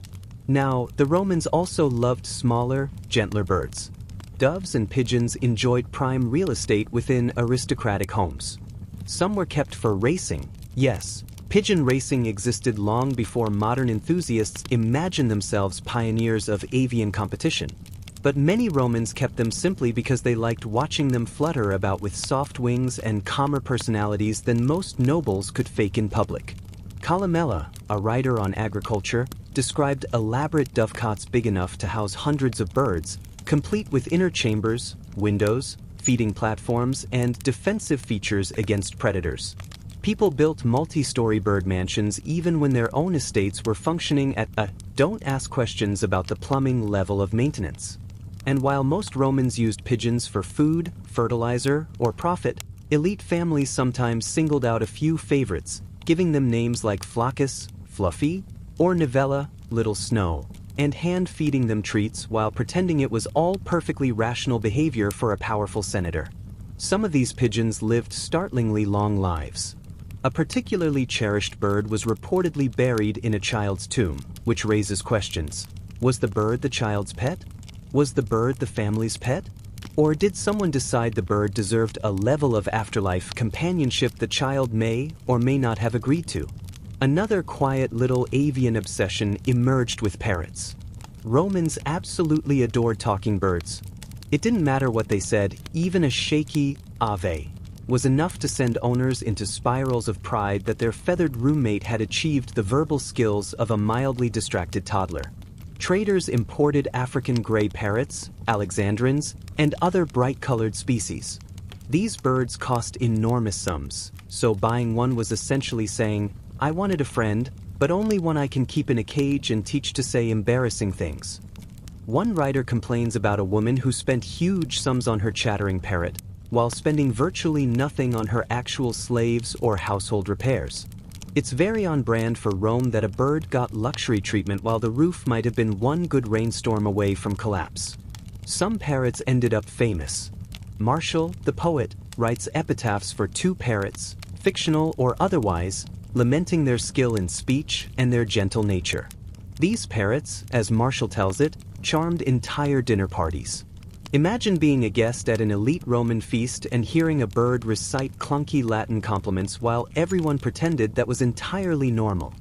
Now, the Romans also loved smaller, gentler birds. Doves and pigeons enjoyed prime real estate within aristocratic homes. Some were kept for racing. Yes, pigeon racing existed long before modern enthusiasts imagined themselves pioneers of avian competition. But many Romans kept them simply because they liked watching them flutter about with soft wings and calmer personalities than most nobles could fake in public. Columella, a writer on agriculture, described elaborate dovecots big enough to house hundreds of birds, complete with inner chambers, windows, feeding platforms, and defensive features against predators. People built multi-story bird mansions even when their own estates were functioning at a don't ask questions about the plumbing level of maintenance. And while most Romans used pigeons for food, fertilizer, or profit, elite families sometimes singled out a few favorites, giving them names like Flaccus, Fluffy, or Nivella, Little Snow, and hand-feeding them treats while pretending it was all perfectly rational behavior for a powerful senator. Some of these pigeons lived startlingly long lives. A particularly cherished bird was reportedly buried in a child's tomb, which raises questions. Was the bird the child's pet? Was the bird the family's pet? Or did someone decide the bird deserved a level of afterlife companionship the child may or may not have agreed to? Another quiet little avian obsession emerged with parrots. Romans absolutely adored talking birds. It didn't matter what they said, even a shaky ave was enough to send owners into spirals of pride that their feathered roommate had achieved the verbal skills of a mildly distracted toddler. Traders imported African gray parrots, Alexandrines, and other bright-colored species. These birds cost enormous sums, so buying one was essentially saying, I wanted a friend, but only one I can keep in a cage and teach to say embarrassing things. One writer complains about a woman who spent huge sums on her chattering parrot, while spending virtually nothing on her actual slaves or household repairs. It's very on brand for Rome that a bird got luxury treatment while the roof might have been one good rainstorm away from collapse. Some parrots ended up famous. Martial, the poet, writes epitaphs for 2 parrots, fictional or otherwise, lamenting their skill in speech and their gentle nature. These parrots, as Martial tells it, charmed entire dinner parties. Imagine being a guest at an elite Roman feast and hearing a bird recite clunky Latin compliments while everyone pretended that was entirely normal.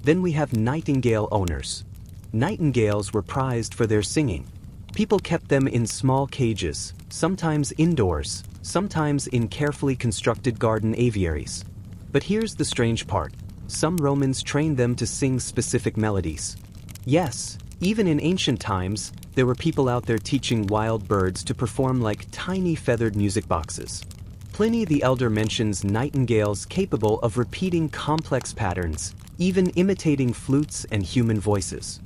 Then we have nightingale owners. Nightingales were prized for their singing. People kept them in small cages, sometimes indoors, sometimes in carefully constructed garden aviaries. But here's the strange part. Some Romans trained them to sing specific melodies. Yes, even in ancient times, there were people out there teaching wild birds to perform like tiny feathered music boxes. Pliny the Elder mentions nightingales capable of repeating complex patterns, even imitating flutes and human voices.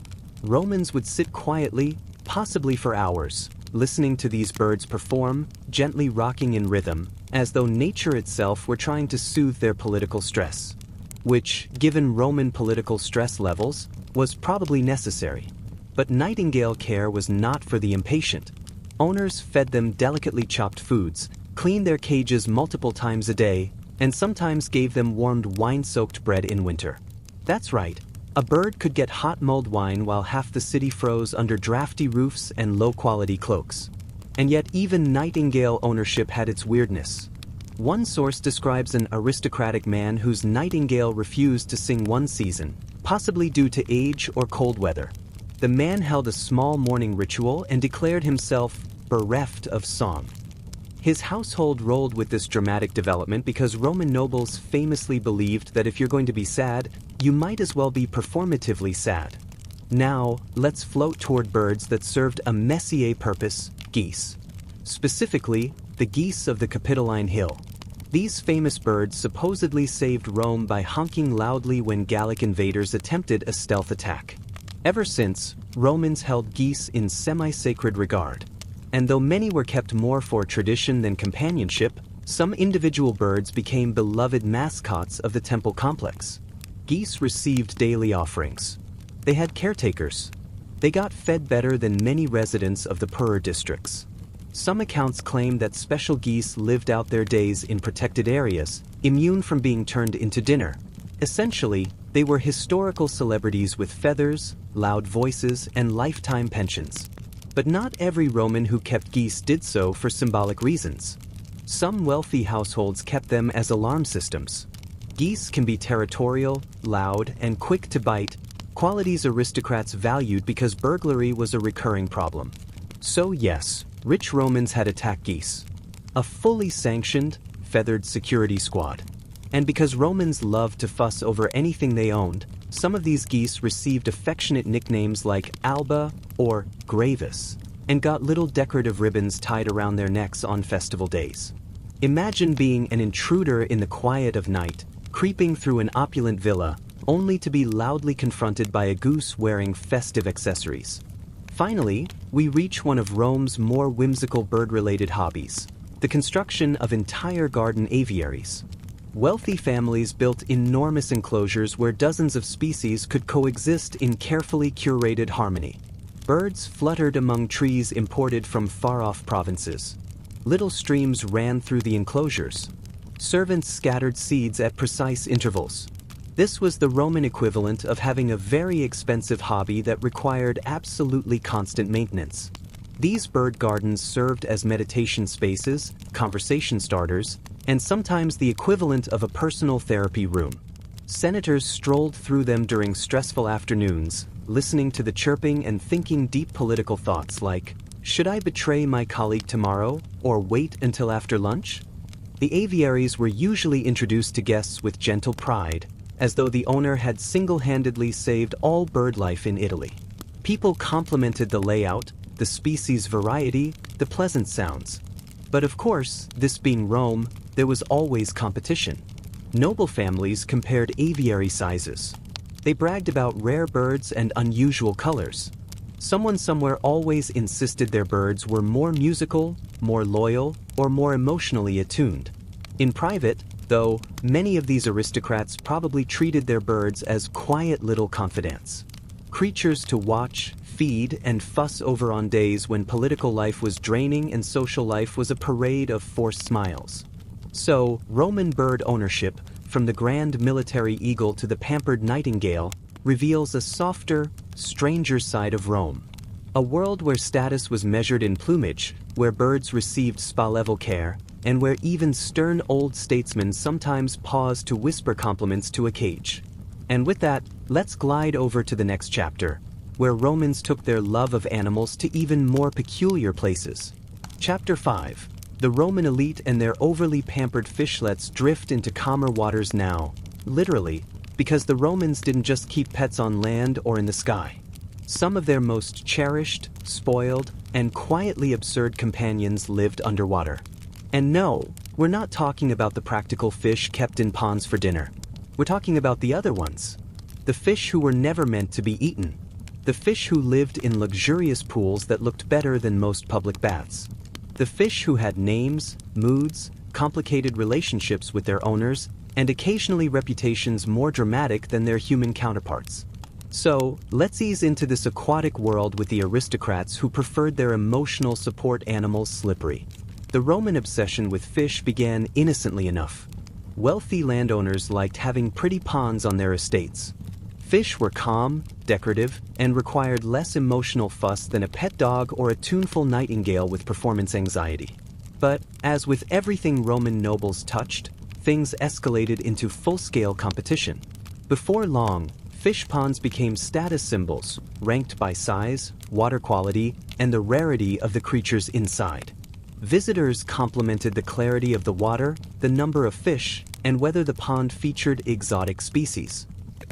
Romans would sit quietly, possibly for hours, listening to these birds perform, gently rocking in rhythm, as though nature itself were trying to soothe their political stress. Which, given Roman political stress levels, was probably necessary. But nightingale care was not for the impatient. Owners fed them delicately chopped foods, cleaned their cages multiple times a day, and sometimes gave them warmed wine-soaked bread in winter. That's right, a bird could get hot mulled wine while half the city froze under drafty roofs and low-quality cloaks. And yet even nightingale ownership had its weirdness. One source describes an aristocratic man whose nightingale refused to sing one season, possibly due to age or cold weather. The man held a small morning ritual and declared himself bereft of song. His household rolled with this dramatic development because Roman nobles famously believed that if you're going to be sad, you might as well be performatively sad. Now, let's float toward birds that served a messier purpose: geese. Specifically, the geese of the Capitoline Hill. These famous birds supposedly saved Rome by honking loudly when Gallic invaders attempted a stealth attack. Ever since, Romans held geese in semi-sacred regard. And though many were kept more for tradition than companionship, some individual birds became beloved mascots of the temple complex. Geese received daily offerings. They had caretakers. They got fed better than many residents of the poorer districts. Some accounts claim that special geese lived out their days in protected areas, immune from being turned into dinner. Essentially, they were historical celebrities with feathers, loud voices, and lifetime pensions. But not every Roman who kept geese did so for symbolic reasons. Some wealthy households kept them as alarm systems. Geese can be territorial, loud, and quick to bite, qualities aristocrats valued because burglary was a recurring problem. So yes, rich Romans had attacked geese. A fully sanctioned, feathered security squad. And because Romans loved to fuss over anything they owned, some of these geese received affectionate nicknames like Alba or Gravis, and got little decorative ribbons tied around their necks on festival days. Imagine being an intruder in the quiet of night, creeping through an opulent villa, only to be loudly confronted by a goose wearing festive accessories. Finally, we reach one of Rome's more whimsical bird-related hobbies: the construction of entire garden aviaries. Wealthy families built enormous enclosures where dozens of species could coexist in carefully curated harmony. Birds fluttered among trees imported from far-off provinces. Little streams ran through the enclosures. Servants scattered seeds at precise intervals. This was the Roman equivalent of having a very expensive hobby that required absolutely constant maintenance. These bird gardens served as meditation spaces, conversation starters, and sometimes the equivalent of a personal therapy room. Senators strolled through them during stressful afternoons, listening to the chirping and thinking deep political thoughts like, should I betray my colleague tomorrow, or wait until after lunch? The aviaries were usually introduced to guests with gentle pride, as though the owner had single-handedly saved all bird life in Italy. People complimented the layout, the species variety, the pleasant sounds. But of course, this being Rome, there was always competition. Noble families compared aviary sizes. They bragged about rare birds and unusual colors. Someone somewhere always insisted their birds were more musical, more loyal, or more emotionally attuned. In private, though, many of these aristocrats probably treated their birds as quiet little confidants. Creatures to watch, feed, and fuss over on days when political life was draining and social life was a parade of forced smiles. So, Roman bird ownership, from the grand military eagle to the pampered nightingale, reveals a softer, stranger side of Rome. A world where status was measured in plumage, where birds received spa-level care, and where even stern old statesmen sometimes paused to whisper compliments to a cage. And with that, let's glide over to the next chapter, where Romans took their love of animals to even more peculiar places. Chapter 5. The Roman elite and their overly pampered fishlets drift into calmer waters now, literally, because the Romans didn't just keep pets on land or in the sky. Some of their most cherished, spoiled, and quietly absurd companions lived underwater. And no, we're not talking about the practical fish kept in ponds for dinner. We're talking about the other ones. The fish who were never meant to be eaten. The fish who lived in luxurious pools that looked better than most public baths. The fish who had names, moods, complicated relationships with their owners, and occasionally reputations more dramatic than their human counterparts. So, let's ease into this aquatic world with the aristocrats who preferred their emotional support animals slippery. The Roman obsession with fish began innocently enough. Wealthy landowners liked having pretty ponds on their estates. Fish were calm, decorative, and required less emotional fuss than a pet dog or a tuneful nightingale with performance anxiety. But, as with everything Roman nobles touched, things escalated into full-scale competition. Before long, fish ponds became status symbols, ranked by size, water quality, and the rarity of the creatures inside. Visitors complimented the clarity of the water, the number of fish, and whether the pond featured exotic species.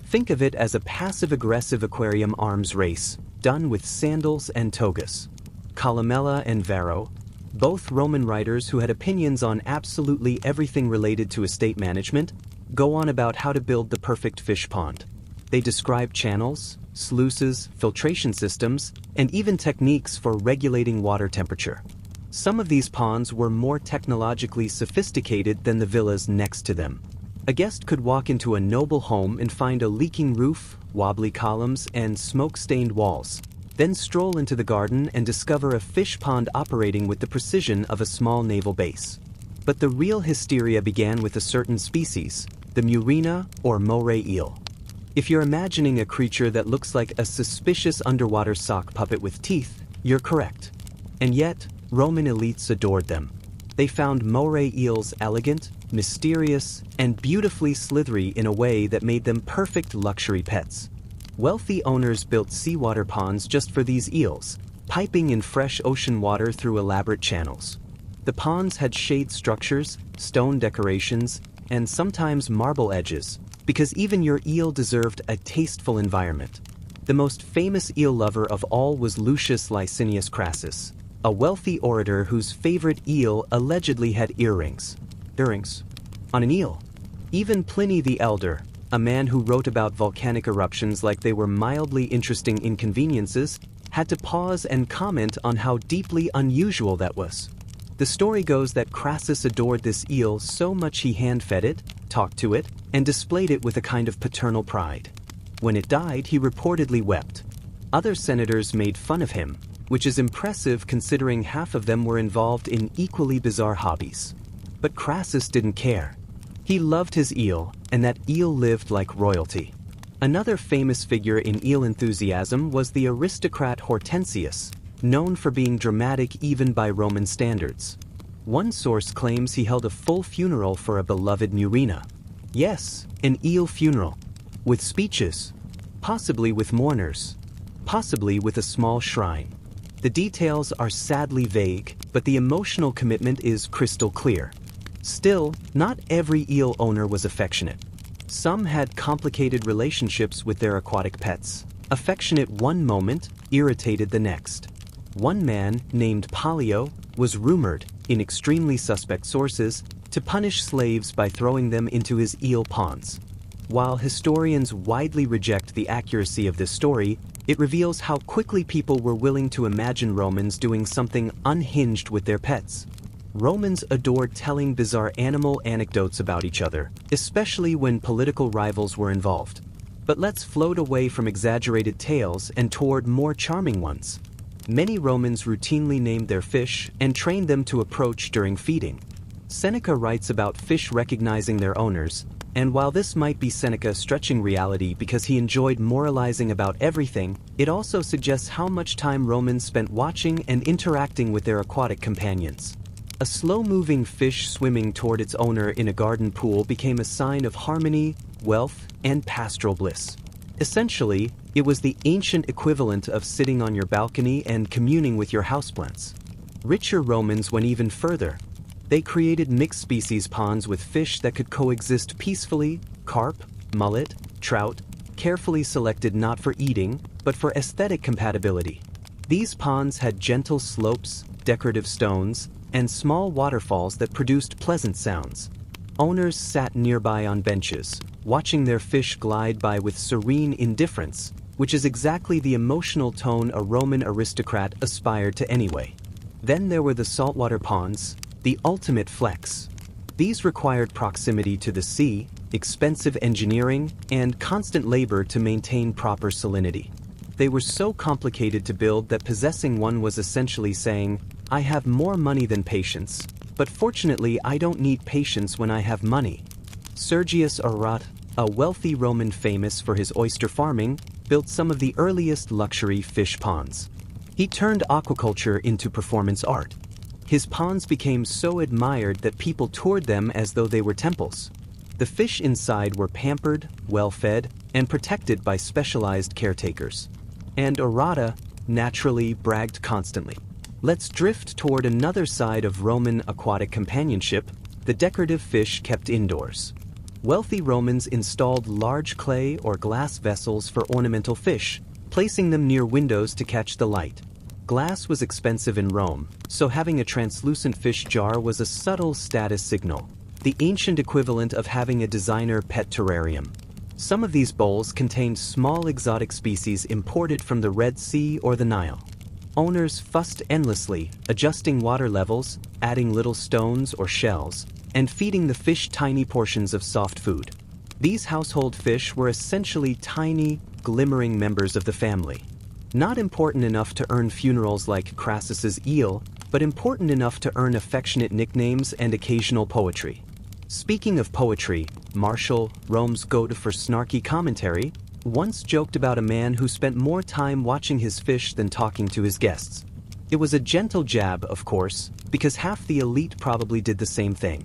Think of it as a passive-aggressive aquarium arms race, done with sandals and togas. Columella and Varro, both Roman writers who had opinions on absolutely everything related to estate management, go on about how to build the perfect fish pond. They describe channels, sluices, filtration systems, and even techniques for regulating water temperature. Some of these ponds were more technologically sophisticated than the villas next to them. A guest could walk into a noble home and find a leaking roof, wobbly columns, and smoke-stained walls, then stroll into the garden and discover a fish pond operating with the precision of a small naval base. But the real hysteria began with a certain species, the murena or moray eel. If you're imagining a creature that looks like a suspicious underwater sock puppet with teeth, you're correct. And yet, Roman elites adored them. They found moray eels elegant, mysterious, and beautifully slithery in a way that made them perfect luxury pets. Wealthy owners built seawater ponds just for these eels, piping in fresh ocean water through elaborate channels. The ponds had shade structures, stone decorations, and sometimes marble edges, because even your eel deserved a tasteful environment. The most famous eel lover of all was Lucius Licinius Crassus, a wealthy orator whose favorite eel allegedly had earrings. Earrings? On an eel? Even Pliny the Elder, a man who wrote about volcanic eruptions like they were mildly interesting inconveniences, had to pause and comment on how deeply unusual that was. The story goes that Crassus adored this eel so much he hand-fed it, talked to it, and displayed it with a kind of paternal pride. When it died, he reportedly wept. Other senators made fun of him, which is impressive considering half of them were involved in equally bizarre hobbies. But Crassus didn't care. He loved his eel, and that eel lived like royalty. Another famous figure in eel enthusiasm was the aristocrat Hortensius, known for being dramatic even by Roman standards. One source claims he held a full funeral for a beloved murena. Yes, an eel funeral. With speeches. Possibly with mourners. Possibly with a small shrine. The details are sadly vague, but the emotional commitment is crystal clear. Still, not every eel owner was affectionate. Some had complicated relationships with their aquatic pets. Affectionate one moment, irritated the next. One man, named Pollio, was rumored, in extremely suspect sources, to punish slaves by throwing them into his eel ponds. While historians widely reject the accuracy of this story, it reveals how quickly people were willing to imagine Romans doing something unhinged with their pets. Romans adored telling bizarre animal anecdotes about each other, especially when political rivals were involved. But let's float away from exaggerated tales and toward more charming ones. Many Romans routinely named their fish and trained them to approach during feeding. Seneca writes about fish recognizing their owners, and while this might be Seneca stretching reality because he enjoyed moralizing about everything, it also suggests how much time Romans spent watching and interacting with their aquatic companions. A slow-moving fish swimming toward its owner in a garden pool became a sign of harmony, wealth, and pastoral bliss. Essentially, it was the ancient equivalent of sitting on your balcony and communing with your houseplants. Richer Romans went even further. They created mixed-species ponds with fish that could coexist peacefully: carp, mullet, trout, carefully selected not for eating, but for aesthetic compatibility. These ponds had gentle slopes, decorative stones, and small waterfalls that produced pleasant sounds. Owners sat nearby on benches, watching their fish glide by with serene indifference, which is exactly the emotional tone a Roman aristocrat aspired to anyway. Then there were the saltwater ponds, the ultimate flex. These required proximity to the sea, expensive engineering, and constant labor to maintain proper salinity. They were so complicated to build that possessing one was essentially saying, "I have more money than patience, but fortunately I don't need patience when I have money." Sergius Orat, a wealthy Roman famous for his oyster farming, built some of the earliest luxury fish ponds. He turned aquaculture into performance art. His ponds became so admired that people toured them as though they were temples. The fish inside were pampered, well-fed, and protected by specialized caretakers. And Orata naturally bragged constantly. Let's drift toward another side of Roman aquatic companionship, the decorative fish kept indoors. Wealthy Romans installed large clay or glass vessels for ornamental fish, placing them near windows to catch the light. Glass was expensive in Rome, so having a translucent fish jar was a subtle status signal, the ancient equivalent of having a designer pet terrarium. Some of these bowls contained small exotic species imported from the Red Sea or the Nile. Owners fussed endlessly, adjusting water levels, adding little stones or shells, and feeding the fish tiny portions of soft food. These household fish were essentially tiny, glimmering members of the family. Not important enough to earn funerals like Crassus's eel, but important enough to earn affectionate nicknames and occasional poetry. Speaking of poetry, Martial, Rome's goat for snarky commentary, once joked about a man who spent more time watching his fish than talking to his guests. It was a gentle jab, of course, because half the elite probably did the same thing.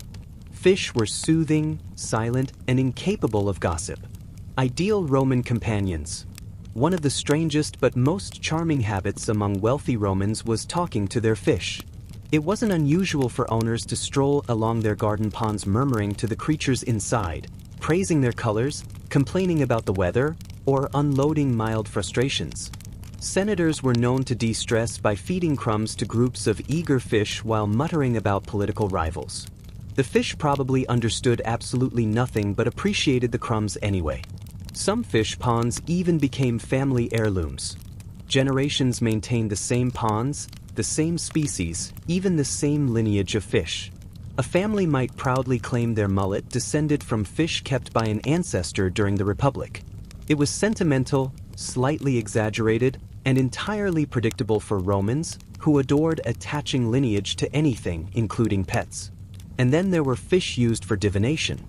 Fish were soothing, silent, and incapable of gossip. Ideal Roman companions. One of the strangest but most charming habits among wealthy Romans was talking to their fish. It wasn't unusual for owners to stroll along their garden ponds murmuring to the creatures inside, praising their colors, complaining about the weather, or unloading mild frustrations. Senators were known to de-stress by feeding crumbs to groups of eager fish while muttering about political rivals. The fish probably understood absolutely nothing but appreciated the crumbs anyway. Some fish ponds even became family heirlooms. Generations maintained the same ponds, the same species, even the same lineage of fish. A family might proudly claim their mullet descended from fish kept by an ancestor during the Republic. It was sentimental, slightly exaggerated, and entirely predictable for Romans, who adored attaching lineage to anything, including pets. And then there were fish used for divination.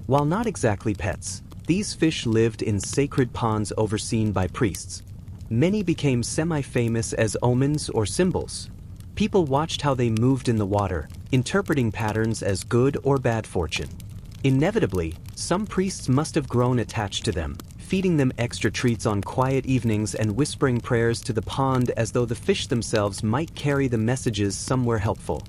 While not exactly pets, these fish lived in sacred ponds overseen by priests. Many became semi-famous as omens or symbols. People watched how they moved in the water, interpreting patterns as good or bad fortune. Inevitably, some priests must have grown attached to them, feeding them extra treats on quiet evenings and whispering prayers to the pond as though the fish themselves might carry the messages somewhere helpful.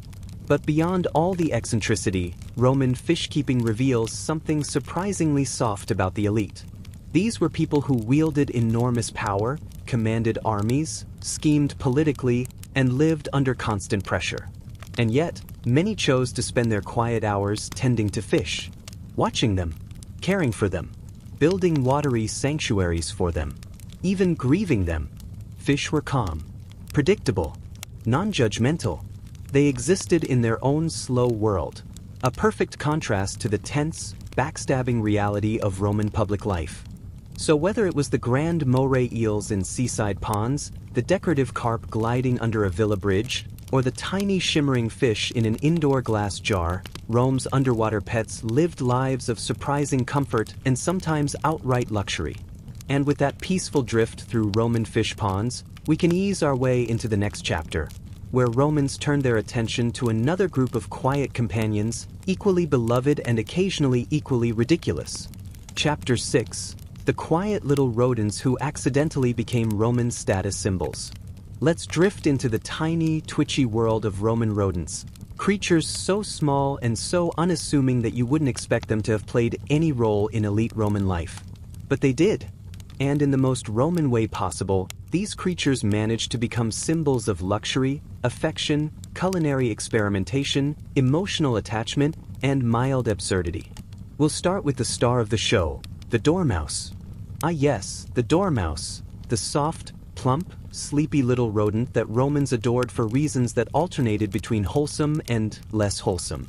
But beyond all the eccentricity, Roman fish-keeping reveals something surprisingly soft about the elite. These were people who wielded enormous power, commanded armies, schemed politically, and lived under constant pressure. And yet, many chose to spend their quiet hours tending to fish, watching them, caring for them, building watery sanctuaries for them, even grieving them. Fish were calm, predictable, non-judgmental. They existed in their own slow world, a perfect contrast to the tense, backstabbing reality of Roman public life. So whether it was the grand moray eels in seaside ponds, the decorative carp gliding under a villa bridge, or the tiny shimmering fish in an indoor glass jar, Rome's underwater pets lived lives of surprising comfort and sometimes outright luxury. And with that peaceful drift through Roman fish ponds, we can ease our way into the next chapter, where Romans turned their attention to another group of quiet companions, equally beloved and occasionally equally ridiculous. Chapter 6. The quiet little rodents who accidentally became Roman status symbols. Let's drift into the tiny, twitchy world of Roman rodents, creatures so small and so unassuming that you wouldn't expect them to have played any role in elite Roman life. But they did. And in the most Roman way possible, these creatures managed to become symbols of luxury, affection, culinary experimentation, emotional attachment, and mild absurdity. We'll start with the star of the show, the dormouse. Ah yes, the dormouse, the soft, plump, sleepy little rodent that Romans adored for reasons that alternated between wholesome and less wholesome.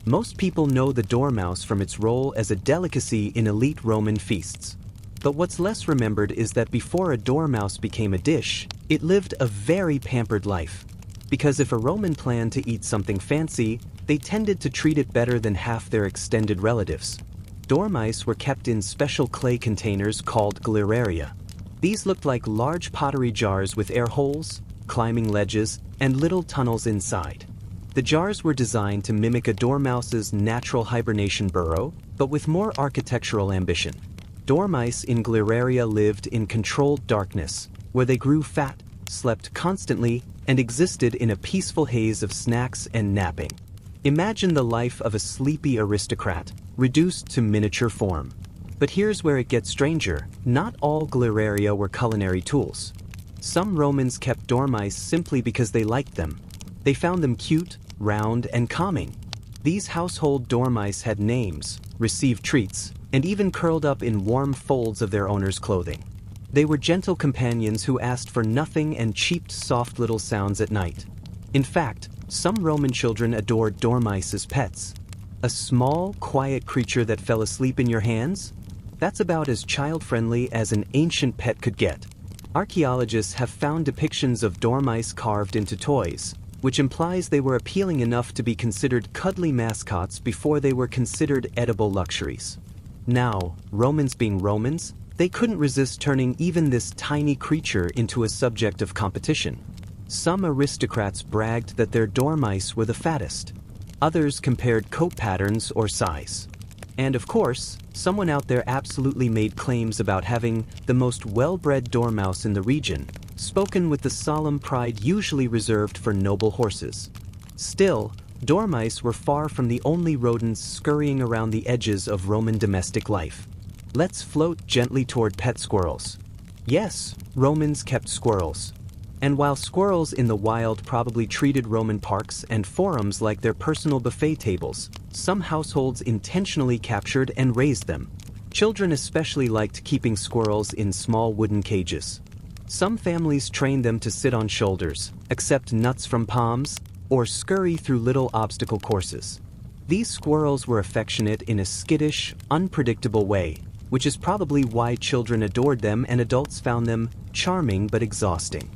Most people know the dormouse from its role as a delicacy in elite Roman feasts. But what's less remembered is that before a dormouse became a dish, it lived a very pampered life. Because if a Roman planned to eat something fancy, they tended to treat it better than half their extended relatives. Dormice were kept in special clay containers called gleraria. These looked like large pottery jars with air holes, climbing ledges, and little tunnels inside. The jars were designed to mimic a dormouse's natural hibernation burrow, but with more architectural ambition. Dormice in gleraria lived in controlled darkness, where they grew fat, slept constantly, and existed in a peaceful haze of snacks and napping. Imagine the life of a sleepy aristocrat, reduced to miniature form. But here's where it gets stranger. Not all gleraria were culinary tools. Some Romans kept dormice simply because they liked them. They found them cute, round, and calming. These household dormice had names, received treats, and even curled up in warm folds of their owner's clothing. They were gentle companions who asked for nothing and cheeped soft little sounds at night. In fact, some Roman children adored dormice as pets. A small, quiet creature that fell asleep in your hands? That's about as child-friendly as an ancient pet could get. Archaeologists have found depictions of dormice carved into toys, which implies they were appealing enough to be considered cuddly mascots before they were considered edible luxuries. Now, Romans being Romans, they couldn't resist turning even this tiny creature into a subject of competition. Some aristocrats bragged that their dormice were the fattest. Others compared coat patterns or size. And of course, someone out there absolutely made claims about having the most well-bred dormouse in the region, spoken with the solemn pride usually reserved for noble horses. Still, dormice were far from the only rodents scurrying around the edges of Roman domestic life. Let's float gently toward pet squirrels. Yes, Romans kept squirrels. And while squirrels in the wild probably treated Roman parks and forums like their personal buffet tables, some households intentionally captured and raised them. Children especially liked keeping squirrels in small wooden cages. Some families trained them to sit on shoulders, accept nuts from palms, or scurry through little obstacle courses. These squirrels were affectionate in a skittish, unpredictable way, which is probably why children adored them and adults found them charming but exhausting.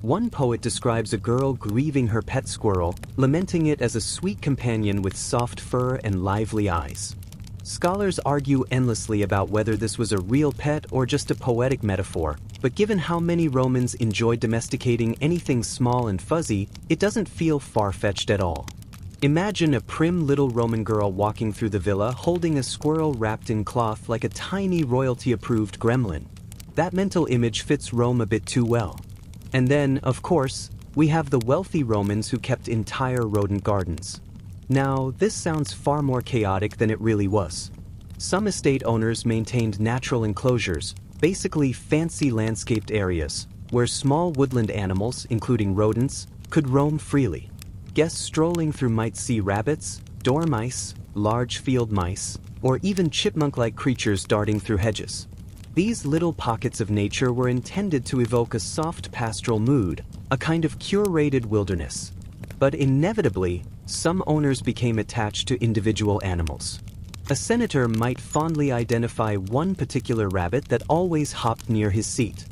One poet describes a girl grieving her pet squirrel, lamenting it as a sweet companion with soft fur and lively eyes. Scholars argue endlessly about whether this was a real pet or just a poetic metaphor, but given how many Romans enjoyed domesticating anything small and fuzzy, it doesn't feel far-fetched at all. Imagine a prim little Roman girl walking through the villa holding a squirrel wrapped in cloth like a tiny royalty-approved gremlin. That mental image fits Rome a bit too well. And then, of course, we have the wealthy Romans who kept entire rodent gardens. Now, this sounds far more chaotic than it really was. Some estate owners maintained natural enclosures, basically fancy landscaped areas, where small woodland animals, including rodents, could roam freely. Guests strolling through might see rabbits, dormice, large field mice, or even chipmunk-like creatures darting through hedges. These little pockets of nature were intended to evoke a soft pastoral mood, a kind of curated wilderness. But inevitably, some owners became attached to individual animals. A senator might fondly identify one particular rabbit that always hopped near his seat.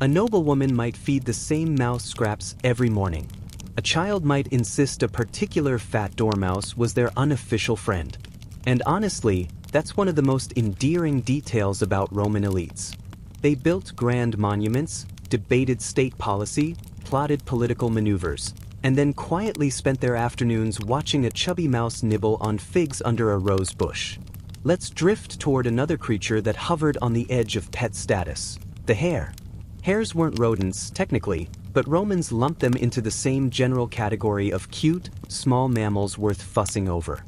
A noblewoman might feed the same mouse scraps every morning. A child might insist a particular fat dormouse was their unofficial friend. And honestly, that's one of the most endearing details about Roman elites. They built grand monuments, debated state policy, plotted political maneuvers, and then quietly spent their afternoons watching a chubby mouse nibble on figs under a rose bush. Let's drift toward another creature that hovered on the edge of pet status: the hare. Hares weren't rodents, technically, but Romans lumped them into the same general category of cute, small mammals worth fussing over.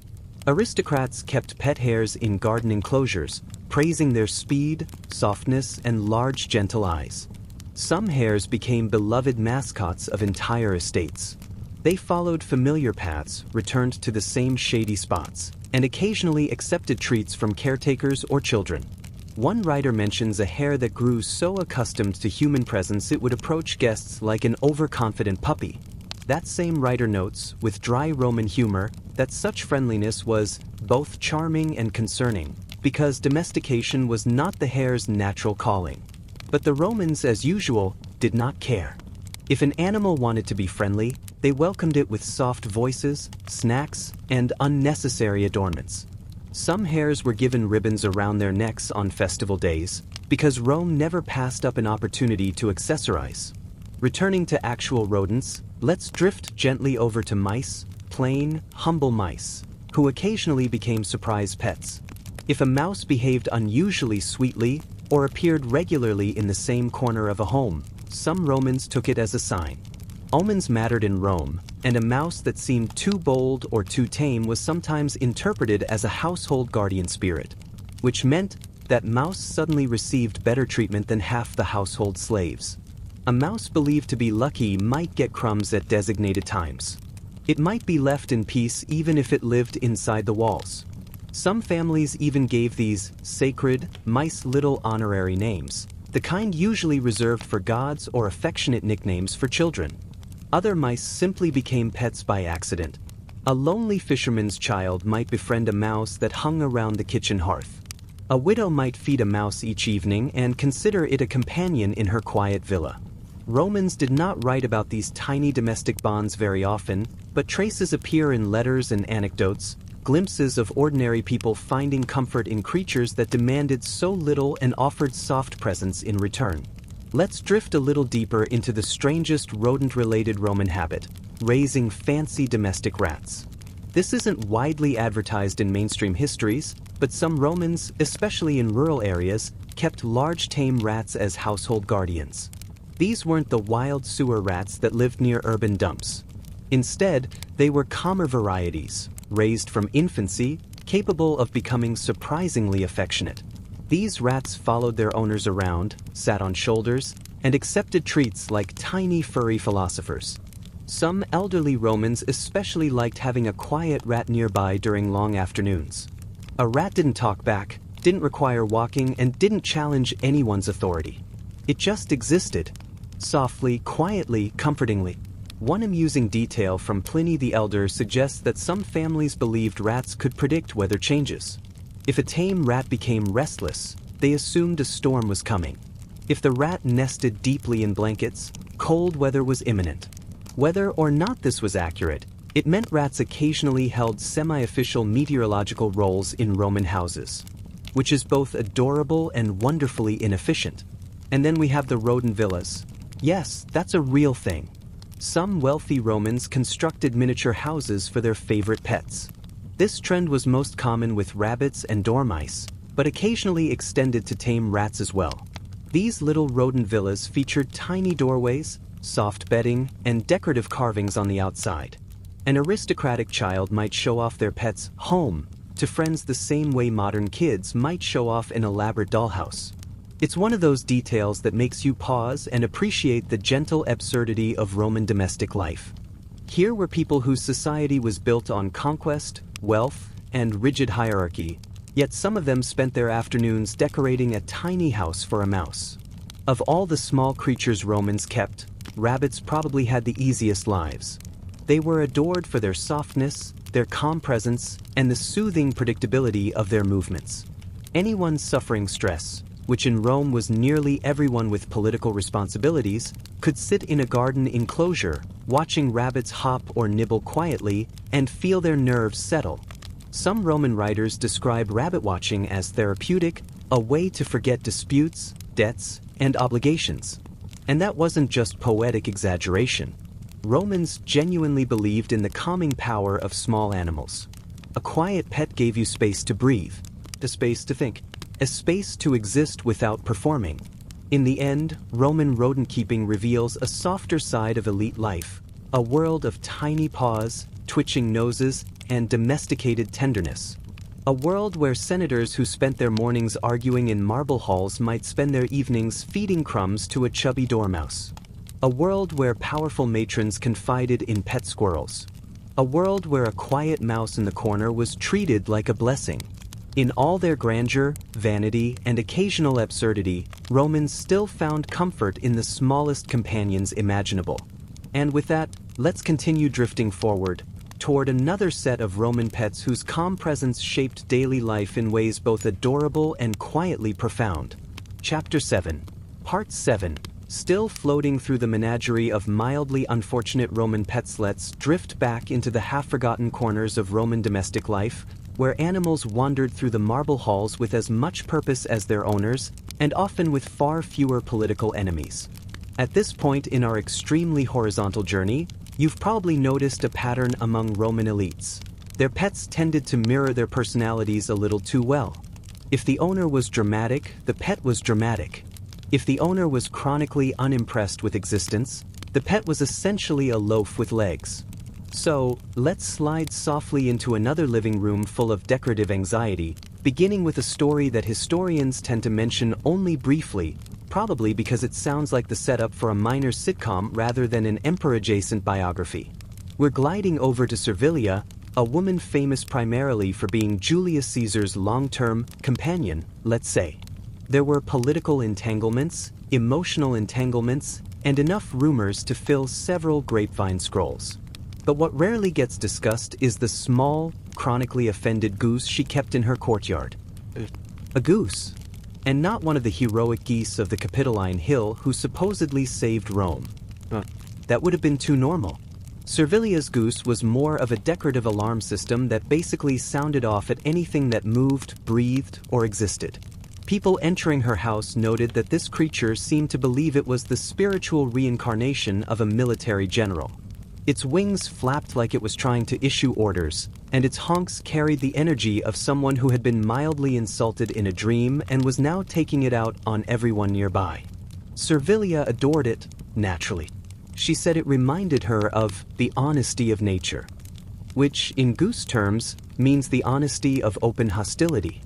Aristocrats kept pet hares in garden enclosures, praising their speed, softness, and large, gentle eyes. Some hares became beloved mascots of entire estates. They followed familiar paths, returned to the same shady spots, and occasionally accepted treats from caretakers or children. One writer mentions a hare that grew so accustomed to human presence it would approach guests like an overconfident puppy. That same writer notes, with dry Roman humor, that such friendliness was both charming and concerning, because domestication was not the hare's natural calling. But the Romans, as usual, did not care. If an animal wanted to be friendly, they welcomed it with soft voices, snacks, and unnecessary adornments. Some hares were given ribbons around their necks on festival days, because Rome never passed up an opportunity to accessorize. Returning to actual rodents, let's drift gently over to mice, plain, humble mice, who occasionally became surprise pets. If a mouse behaved unusually sweetly or appeared regularly in the same corner of a home, some Romans took it as a sign. Omens mattered in Rome, and a mouse that seemed too bold or too tame was sometimes interpreted as a household guardian spirit, which meant that mouse suddenly received better treatment than half the household slaves. A mouse believed to be lucky might get crumbs at designated times. It might be left in peace even if it lived inside the walls. Some families even gave these sacred mice little honorary names, the kind usually reserved for gods or affectionate nicknames for children. Other mice simply became pets by accident. A lonely fisherman's child might befriend a mouse that hung around the kitchen hearth. A widow might feed a mouse each evening and consider it a companion in her quiet villa. Romans did not write about these tiny domestic bonds very often, but traces appear in letters and anecdotes, glimpses of ordinary people finding comfort in creatures that demanded so little and offered soft presents in return. Let's drift a little deeper into the strangest rodent-related Roman habit, raising fancy domestic rats. This isn't widely advertised in mainstream histories, but some Romans, especially in rural areas, kept large tame rats as household guardians. These weren't the wild sewer rats that lived near urban dumps. Instead, they were calmer varieties, raised from infancy, capable of becoming surprisingly affectionate. These rats followed their owners around, sat on shoulders, and accepted treats like tiny furry philosophers. Some elderly Romans especially liked having a quiet rat nearby during long afternoons. A rat didn't talk back, didn't require walking, and didn't challenge anyone's authority. It just existed. Softly, quietly, comfortingly. One amusing detail from Pliny the Elder suggests that some families believed rats could predict weather changes. If a tame rat became restless, they assumed a storm was coming. If the rat nested deeply in blankets, cold weather was imminent. Whether or not this was accurate, it meant rats occasionally held semi-official meteorological roles in Roman houses, which is both adorable and wonderfully inefficient. And then we have the rodent villas. Yes, that's a real thing. Some wealthy Romans constructed miniature houses for their favorite pets. This trend was most common with rabbits and dormice, but occasionally extended to tame rats as well. These little rodent villas featured tiny doorways, soft bedding, and decorative carvings on the outside. An aristocratic child might show off their pet's home to friends the same way modern kids might show off an elaborate dollhouse. It's one of those details that makes you pause and appreciate the gentle absurdity of Roman domestic life. Here were people whose society was built on conquest, wealth, and rigid hierarchy, yet some of them spent their afternoons decorating a tiny house for a mouse. Of all the small creatures Romans kept, rabbits probably had the easiest lives. They were adored for their softness, their calm presence, and the soothing predictability of their movements. Anyone suffering stress, which in Rome was nearly everyone with political responsibilities, could sit in a garden enclosure, watching rabbits hop or nibble quietly, and feel their nerves settle. Some Roman writers describe rabbit watching as therapeutic, a way to forget disputes, debts, and obligations. And that wasn't just poetic exaggeration. Romans genuinely believed in the calming power of small animals. A quiet pet gave you space to breathe, a space to think, a space to exist without performing. In the end, Roman rodent keeping reveals a softer side of elite life, a world of tiny paws, twitching noses, and domesticated tenderness. A world where senators who spent their mornings arguing in marble halls might spend their evenings feeding crumbs to a chubby dormouse. A world where powerful matrons confided in pet squirrels. A world where a quiet mouse in the corner was treated like a blessing. In all their grandeur, vanity, and occasional absurdity, Romans still found comfort in the smallest companions imaginable. And with that, let's continue drifting forward, toward another set of Roman pets whose calm presence shaped daily life in ways both adorable and quietly profound. Chapter 7. Part 7. Still floating through the menagerie of mildly unfortunate Roman pets, let's drift back into the half-forgotten corners of Roman domestic life, where animals wandered through the marble halls with as much purpose as their owners, and often with far fewer political enemies. At this point in our extremely horizontal journey, you've probably noticed a pattern among Roman elites. Their pets tended to mirror their personalities a little too well. If the owner was dramatic, the pet was dramatic. If the owner was chronically unimpressed with existence, the pet was essentially a loaf with legs. So, let's slide softly into another living room full of decorative anxiety, beginning with a story that historians tend to mention only briefly, probably because it sounds like the setup for a minor sitcom rather than an emperor-adjacent biography. We're gliding over to Servilia, a woman famous primarily for being Julius Caesar's long-term companion, let's say. There were political entanglements, emotional entanglements, and enough rumors to fill several grapevine scrolls. But what rarely gets discussed is the small, chronically offended goose she kept in her courtyard. A goose, and not one of the heroic geese of the Capitoline Hill who supposedly saved Rome. That would have been too normal. Servilia's goose was more of a decorative alarm system that basically sounded off at anything that moved, breathed, or existed. People entering her house noted that this creature seemed to believe it was the spiritual reincarnation of a military general. Its wings flapped like it was trying to issue orders, and its honks carried the energy of someone who had been mildly insulted in a dream and was now taking it out on everyone nearby. Servilia adored it, naturally. She said it reminded her of the honesty of nature, which, in goose terms, means the honesty of open hostility.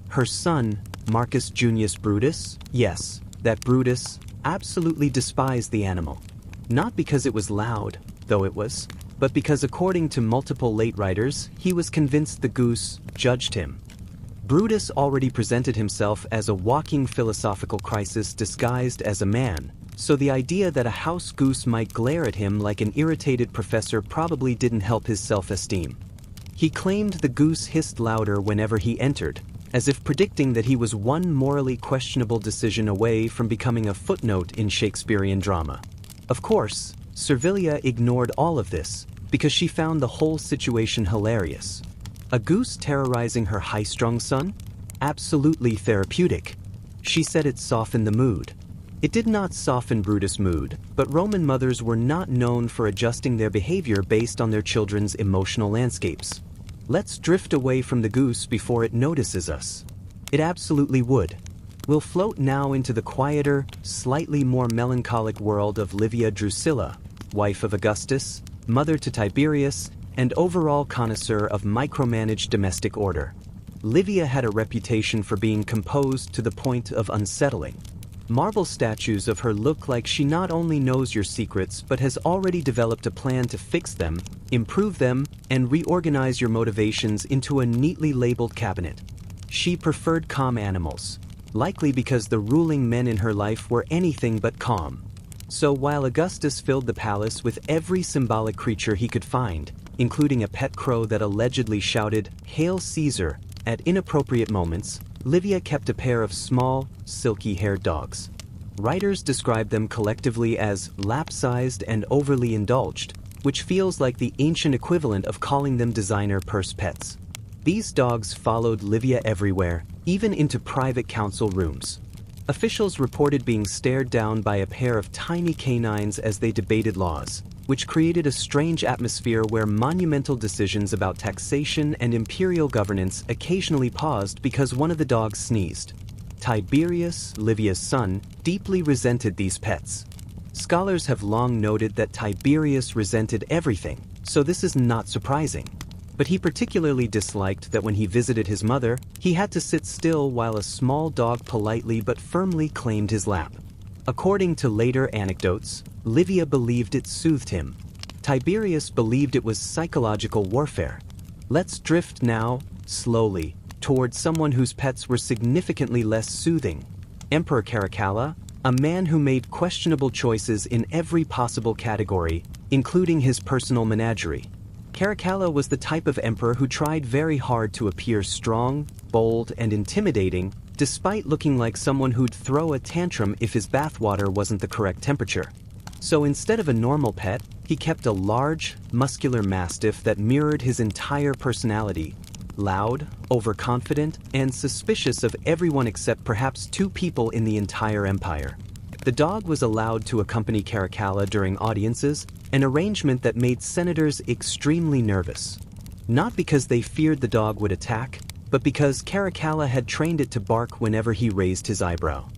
Her son, Marcus Junius Brutus, yes, that Brutus, absolutely despised the animal. Not because it was loud, though it was, but because according to multiple late writers, he was convinced the goose judged him. Brutus already presented himself as a walking philosophical crisis disguised as a man, so the idea that a house goose might glare at him like an irritated professor probably didn't help his self-esteem. He claimed the goose hissed louder whenever he entered, as if predicting that he was one morally questionable decision away from becoming a footnote in Shakespearean drama. Of course, Servilia ignored all of this because she found the whole situation hilarious. A goose terrorizing her high-strung son? Absolutely therapeutic. She said it softened the mood. It did not soften Brutus' mood, but Roman mothers were not known for adjusting their behavior based on their children's emotional landscapes. Let's drift away from the goose before it notices us. It absolutely would. We'll float now into the quieter, slightly more melancholic world of Livia Drusilla, wife of Augustus, mother to Tiberius, and overall connoisseur of micromanaged domestic order. Livia had a reputation for being composed to the point of unsettling. Marble statues of her look like she not only knows your secrets but has already developed a plan to fix them, improve them, and reorganize your motivations into a neatly labeled cabinet. She preferred calm animals, likely because the ruling men in her life were anything but calm. So while Augustus filled the palace with every symbolic creature he could find, including a pet crow that allegedly shouted, "Hail Caesar," at inappropriate moments, Livia kept a pair of small, silky-haired dogs. Writers describe them collectively as lap-sized and overly indulged, which feels like the ancient equivalent of calling them designer purse pets. These dogs followed Livia everywhere, even into private council rooms. Officials reported being stared down by a pair of tiny canines as they debated laws, which created a strange atmosphere where monumental decisions about taxation and imperial governance occasionally paused because one of the dogs sneezed. Tiberius, Livia's son, deeply resented these pets. Scholars have long noted that Tiberius resented everything, so this is not surprising. But he particularly disliked that when he visited his mother, he had to sit still while a small dog politely but firmly claimed his lap. According to later anecdotes, Livia believed it soothed him. Tiberius believed it was psychological warfare. Let's drift now, slowly, towards someone whose pets were significantly less soothing. Emperor Caracalla, a man who made questionable choices in every possible category, including his personal menagerie. Caracalla was the type of emperor who tried very hard to appear strong, bold, and intimidating, despite looking like someone who'd throw a tantrum if his bathwater wasn't the correct temperature. So instead of a normal pet, he kept a large, muscular mastiff that mirrored his entire personality: loud, overconfident, and suspicious of everyone except perhaps two people in the entire empire. The dog was allowed to accompany Caracalla during audiences, an arrangement that made senators extremely nervous. Not because they feared the dog would attack, but because Caracalla had trained it to bark whenever he raised his eyebrow.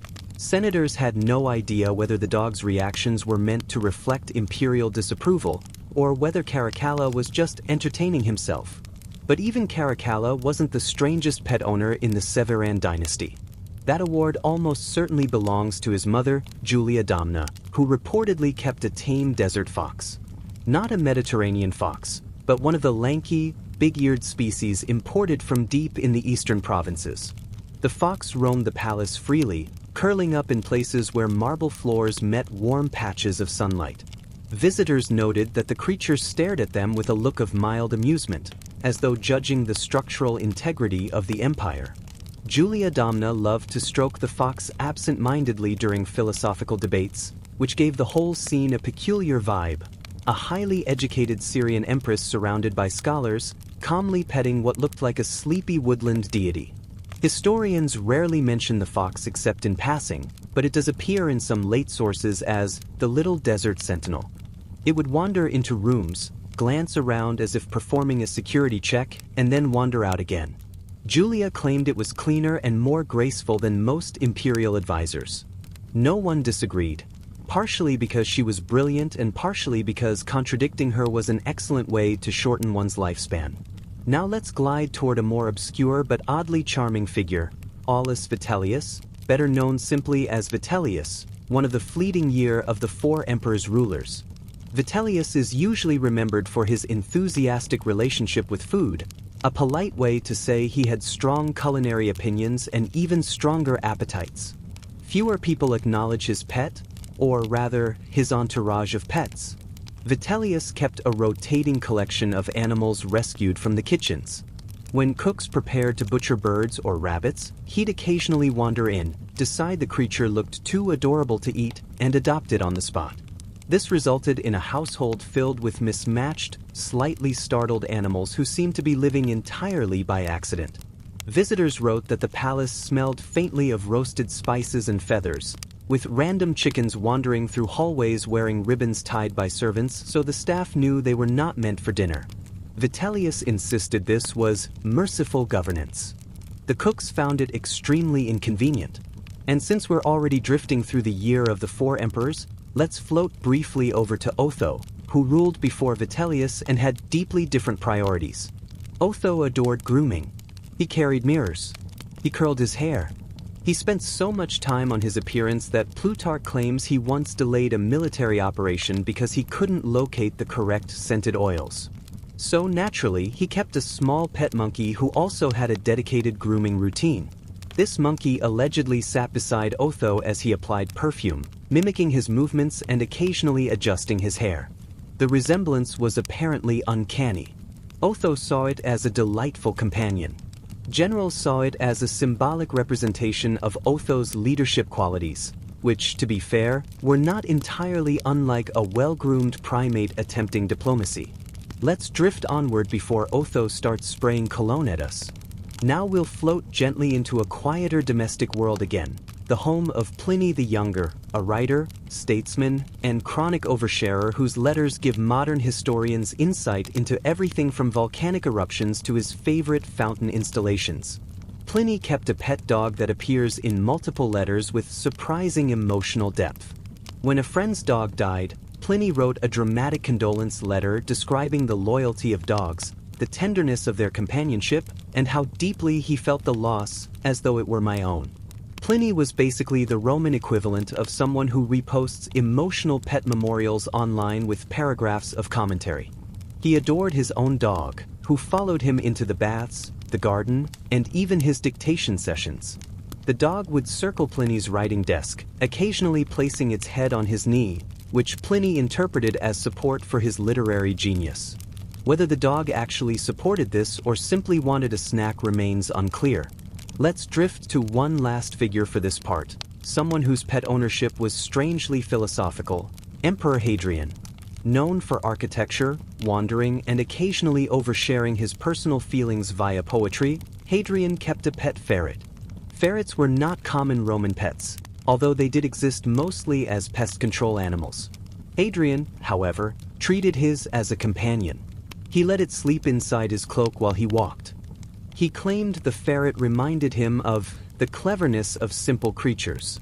Senators had no idea whether the dog's reactions were meant to reflect imperial disapproval or whether Caracalla was just entertaining himself. But even Caracalla wasn't the strangest pet owner in the Severan dynasty. That award almost certainly belongs to his mother, Julia Domna, who reportedly kept a tame desert fox. Not a Mediterranean fox, but one of the lanky, big-eared species imported from deep in the eastern provinces. The fox roamed the palace freely, curling up in places where marble floors met warm patches of sunlight. Visitors noted that the creature stared at them with a look of mild amusement, as though judging the structural integrity of the empire. Julia Domna loved to stroke the fox absent-mindedly during philosophical debates, which gave the whole scene a peculiar vibe. A highly educated Syrian empress surrounded by scholars, calmly petting what looked like a sleepy woodland deity. Historians rarely mention the fox except in passing, but it does appear in some late sources as the little desert sentinel. It would wander into rooms, glance around as if performing a security check, and then wander out again. Julia claimed it was cleaner and more graceful than most imperial advisors. No one disagreed, partially because she was brilliant and partially because contradicting her was an excellent way to shorten one's lifespan. Now let's glide toward a more obscure but oddly charming figure, Aulus Vitellius, better known simply as Vitellius, one of the fleeting year of the four emperors' rulers. Vitellius is usually remembered for his enthusiastic relationship with food, a polite way to say he had strong culinary opinions and even stronger appetites. Fewer people acknowledge his pet, or rather, his entourage of pets. Vitellius kept a rotating collection of animals rescued from the kitchens. When cooks prepared to butcher birds or rabbits, he'd occasionally wander in, decide the creature looked too adorable to eat, and adopt it on the spot. This resulted in a household filled with mismatched, slightly startled animals who seemed to be living entirely by accident. Visitors wrote that the palace smelled faintly of roasted spices and feathers, with random chickens wandering through hallways wearing ribbons tied by servants so the staff knew they were not meant for dinner. Vitellius insisted this was merciful governance. The cooks found it extremely inconvenient. And since we're already drifting through the year of the four emperors, let's float briefly over to Otho, who ruled before Vitellius and had deeply different priorities. Otho adored grooming. He carried mirrors. He curled his hair. He spent so much time on his appearance that Plutarch claims he once delayed a military operation because he couldn't locate the correct scented oils. So naturally, he kept a small pet monkey who also had a dedicated grooming routine. This monkey allegedly sat beside Otho as he applied perfume, mimicking his movements and occasionally adjusting his hair. The resemblance was apparently uncanny. Otho saw it as a delightful companion. Generals saw it as a symbolic representation of Otho's leadership qualities, which, to be fair, were not entirely unlike a well-groomed primate attempting diplomacy. Let's drift onward before Otho starts spraying cologne at us. Now we'll float gently into a quieter domestic world again, the home of Pliny the Younger, a writer, statesman, and chronic oversharer whose letters give modern historians insight into everything from volcanic eruptions to his favorite fountain installations. Pliny kept a pet dog that appears in multiple letters with surprising emotional depth. When a friend's dog died, Pliny wrote a dramatic condolence letter describing the loyalty of dogs, the tenderness of their companionship, and how deeply he felt the loss, as though it were my own. Pliny was basically the Roman equivalent of someone who reposts emotional pet memorials online with paragraphs of commentary. He adored his own dog, who followed him into the baths, the garden, and even his dictation sessions. The dog would circle Pliny's writing desk, occasionally placing its head on his knee, which Pliny interpreted as support for his literary genius. Whether the dog actually supported this or simply wanted a snack remains unclear. Let's drift to one last figure for this part, someone whose pet ownership was strangely philosophical, Emperor Hadrian. Known for architecture, wandering, and occasionally oversharing his personal feelings via poetry, Hadrian kept a pet ferret. Ferrets were not common Roman pets, although they did exist mostly as pest control animals. Hadrian, however, treated his as a companion. He let it sleep inside his cloak while he walked. He claimed the ferret reminded him of the cleverness of simple creatures.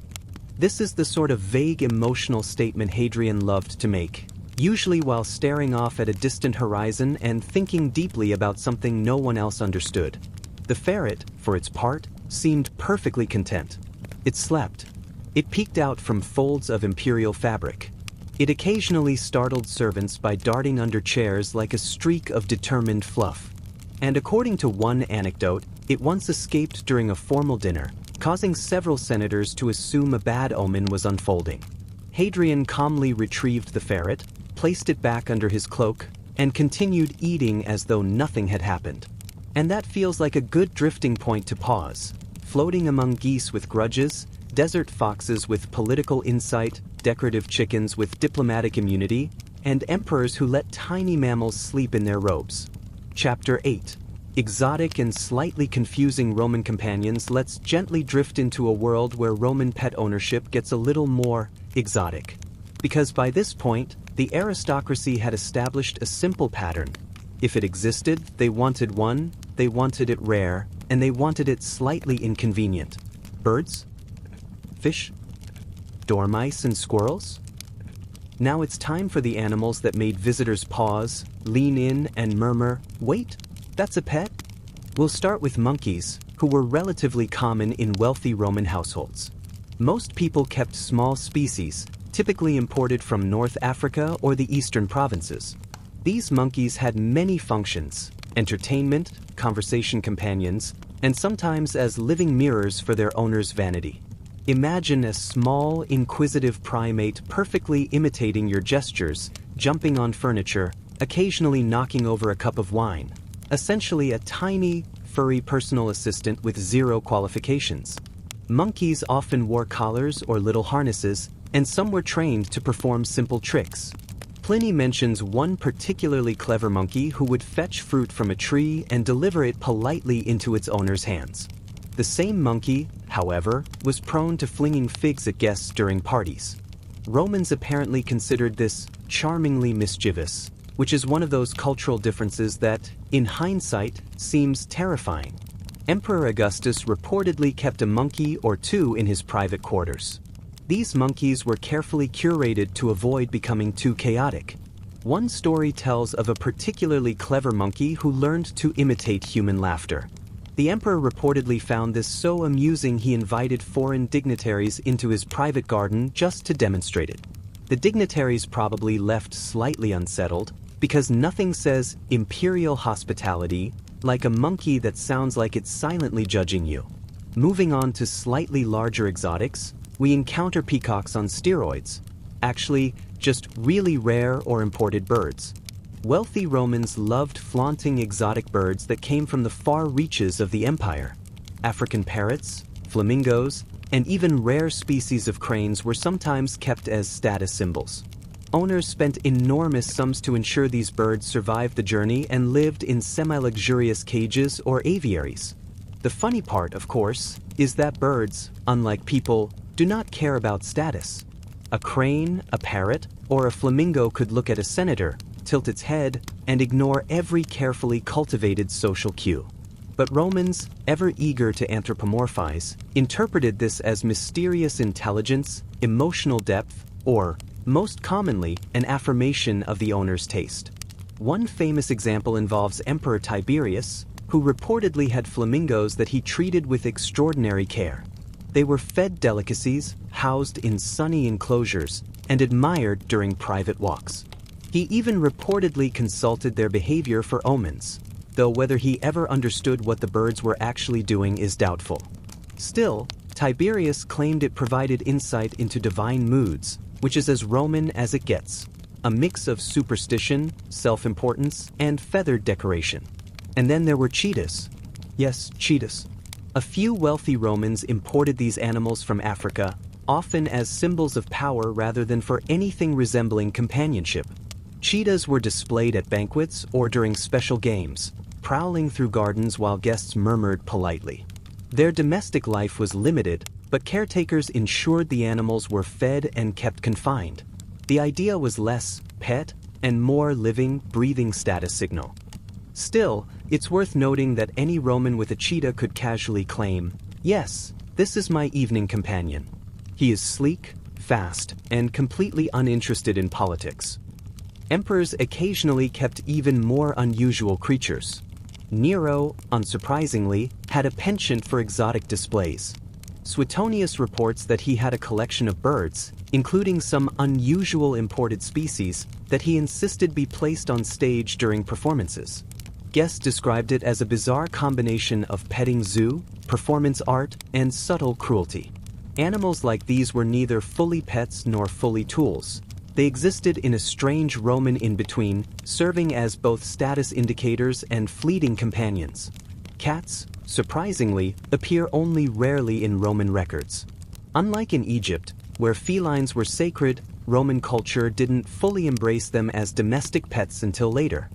This is the sort of vague emotional statement Hadrian loved to make, usually while staring off at a distant horizon and thinking deeply about something no one else understood. The ferret, for its part, seemed perfectly content. It slept. It peeked out from folds of imperial fabric. It occasionally startled servants by darting under chairs like a streak of determined fluff. And according to one anecdote, it once escaped during a formal dinner, causing several senators to assume a bad omen was unfolding. Hadrian calmly retrieved the ferret, placed it back under his cloak, and continued eating as though nothing had happened. And that feels like a good drifting point to pause. Floating among geese with grudges, desert foxes with political insight, decorative chickens with diplomatic immunity, and emperors who let tiny mammals sleep in their robes. Chapter 8. Exotic and slightly confusing Roman companions. Let's gently drift into a world where Roman pet ownership gets a little more exotic. Because by this point, the aristocracy had established a simple pattern. If it existed, they wanted one, they wanted it rare, and they wanted it slightly inconvenient. Birds? Fish? Dormice and squirrels? Now it's time for the animals that made visitors pause, lean in, and murmur, "Wait, that's a pet?" We'll start with monkeys, who were relatively common in wealthy Roman households. Most people kept small species, typically imported from North Africa or the eastern provinces. These monkeys had many functions: entertainment, conversation companions, and sometimes as living mirrors for their owner's vanity. Imagine a small, inquisitive primate perfectly imitating your gestures, jumping on furniture, occasionally knocking over a cup of wine. Essentially a tiny, furry personal assistant with zero qualifications. Monkeys often wore collars or little harnesses, and some were trained to perform simple tricks. Pliny mentions one particularly clever monkey who would fetch fruit from a tree and deliver it politely into its owner's hands. The same monkey, however, was prone to flinging figs at guests during parties. Romans apparently considered this charmingly mischievous, which is one of those cultural differences that, in hindsight, seems terrifying. Emperor Augustus reportedly kept a monkey or two in his private quarters. These monkeys were carefully curated to avoid becoming too chaotic. One story tells of a particularly clever monkey who learned to imitate human laughter. The emperor reportedly found this so amusing he invited foreign dignitaries into his private garden just to demonstrate it. The dignitaries probably left slightly unsettled, because nothing says imperial hospitality like a monkey that sounds like it's silently judging you. Moving on to slightly larger exotics, we encounter peacocks on steroids. Actually, just really rare or imported birds. Wealthy Romans loved flaunting exotic birds that came from the far reaches of the empire. African parrots, flamingos, and even rare species of cranes were sometimes kept as status symbols. Owners spent enormous sums to ensure these birds survived the journey and lived in semi-luxurious cages or aviaries. The funny part, of course, is that birds, unlike people, do not care about status. A crane, a parrot, or a flamingo could look at a senator, tilt its head, and ignore every carefully cultivated social cue. But Romans, ever eager to anthropomorphize, interpreted this as mysterious intelligence, emotional depth, or, most commonly, an affirmation of the owner's taste. One famous example involves Emperor Tiberius, who reportedly had flamingos that he treated with extraordinary care. They were fed delicacies, housed in sunny enclosures, and admired during private walks. He even reportedly consulted their behavior for omens, though whether he ever understood what the birds were actually doing is doubtful. Still, Tiberius claimed it provided insight into divine moods, which is as Roman as it gets, a mix of superstition, self-importance, and feathered decoration. And then there were cheetahs. Yes, cheetahs. A few wealthy Romans imported these animals from Africa, often as symbols of power rather than for anything resembling companionship. Cheetahs were displayed at banquets or during special games, prowling through gardens while guests murmured politely. Their domestic life was limited, but caretakers ensured the animals were fed and kept confined. The idea was less pet and more living, breathing status signal. Still, it's worth noting that any Roman with a cheetah could casually claim, "Yes, this is my evening companion." He is sleek, fast, and completely uninterested in politics. Emperors occasionally kept even more unusual creatures. Nero, unsurprisingly, had a penchant for exotic displays. Suetonius reports that he had a collection of birds, including some unusual imported species, that he insisted be placed on stage during performances. Guests described it as a bizarre combination of petting zoo, performance art, and subtle cruelty. Animals like these were neither fully pets nor fully tools. They existed in a strange Roman in-between, serving as both status indicators and fleeting companions. Cats, surprisingly, appear only rarely in Roman records. Unlike in Egypt, where felines were sacred, Roman culture didn't fully embrace them as domestic pets until later.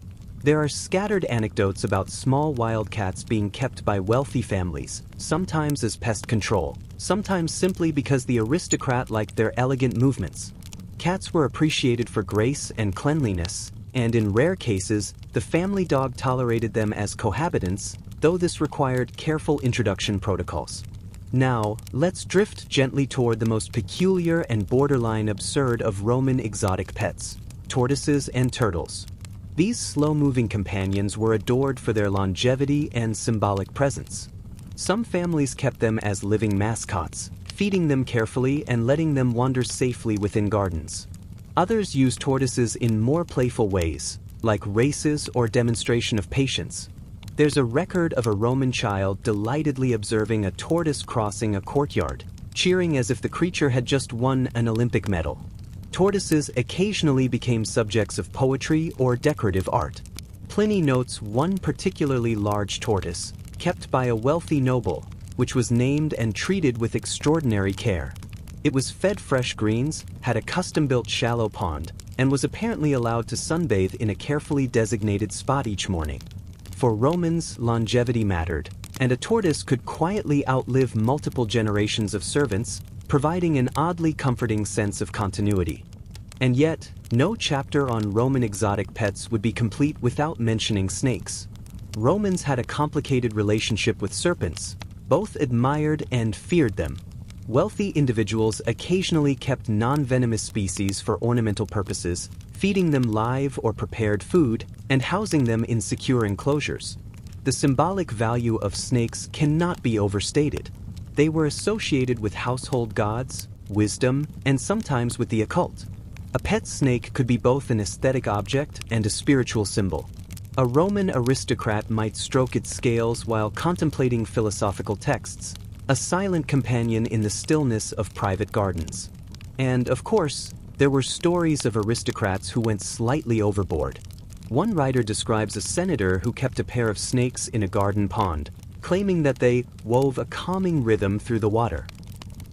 There are scattered anecdotes about small wild cats being kept by wealthy families, sometimes as pest control, sometimes simply because the aristocrat liked their elegant movements. Cats were appreciated for grace and cleanliness, and in rare cases, the family dog tolerated them as cohabitants, though this required careful introduction protocols. Now, let's drift gently toward the most peculiar and borderline absurd of Roman exotic pets: tortoises and turtles. These slow-moving companions were adored for their longevity and symbolic presence. Some families kept them as living mascots, feeding them carefully and letting them wander safely within gardens. Others used tortoises in more playful ways, like races or demonstration of patience. There's a record of a Roman child delightedly observing a tortoise crossing a courtyard, cheering as if the creature had just won an Olympic medal. Tortoises occasionally became subjects of poetry or decorative art. Pliny notes one particularly large tortoise, kept by a wealthy noble, which was named and treated with extraordinary care. It was fed fresh greens, had a custom-built shallow pond, and was apparently allowed to sunbathe in a carefully designated spot each morning. For Romans, longevity mattered, and a tortoise could quietly outlive multiple generations of servants, providing an oddly comforting sense of continuity. And yet, no chapter on Roman exotic pets would be complete without mentioning snakes. Romans had a complicated relationship with serpents, both admired and feared them. Wealthy individuals occasionally kept non-venomous species for ornamental purposes, feeding them live or prepared food, and housing them in secure enclosures. The symbolic value of snakes cannot be overstated. They were associated with household gods, wisdom, and sometimes with the occult. A pet snake could be both an aesthetic object and a spiritual symbol. A Roman aristocrat might stroke its scales while contemplating philosophical texts, a silent companion in the stillness of private gardens. And, of course, there were stories of aristocrats who went slightly overboard. One writer describes a senator who kept a pair of snakes in a garden pond, claiming that they wove a calming rhythm through the water.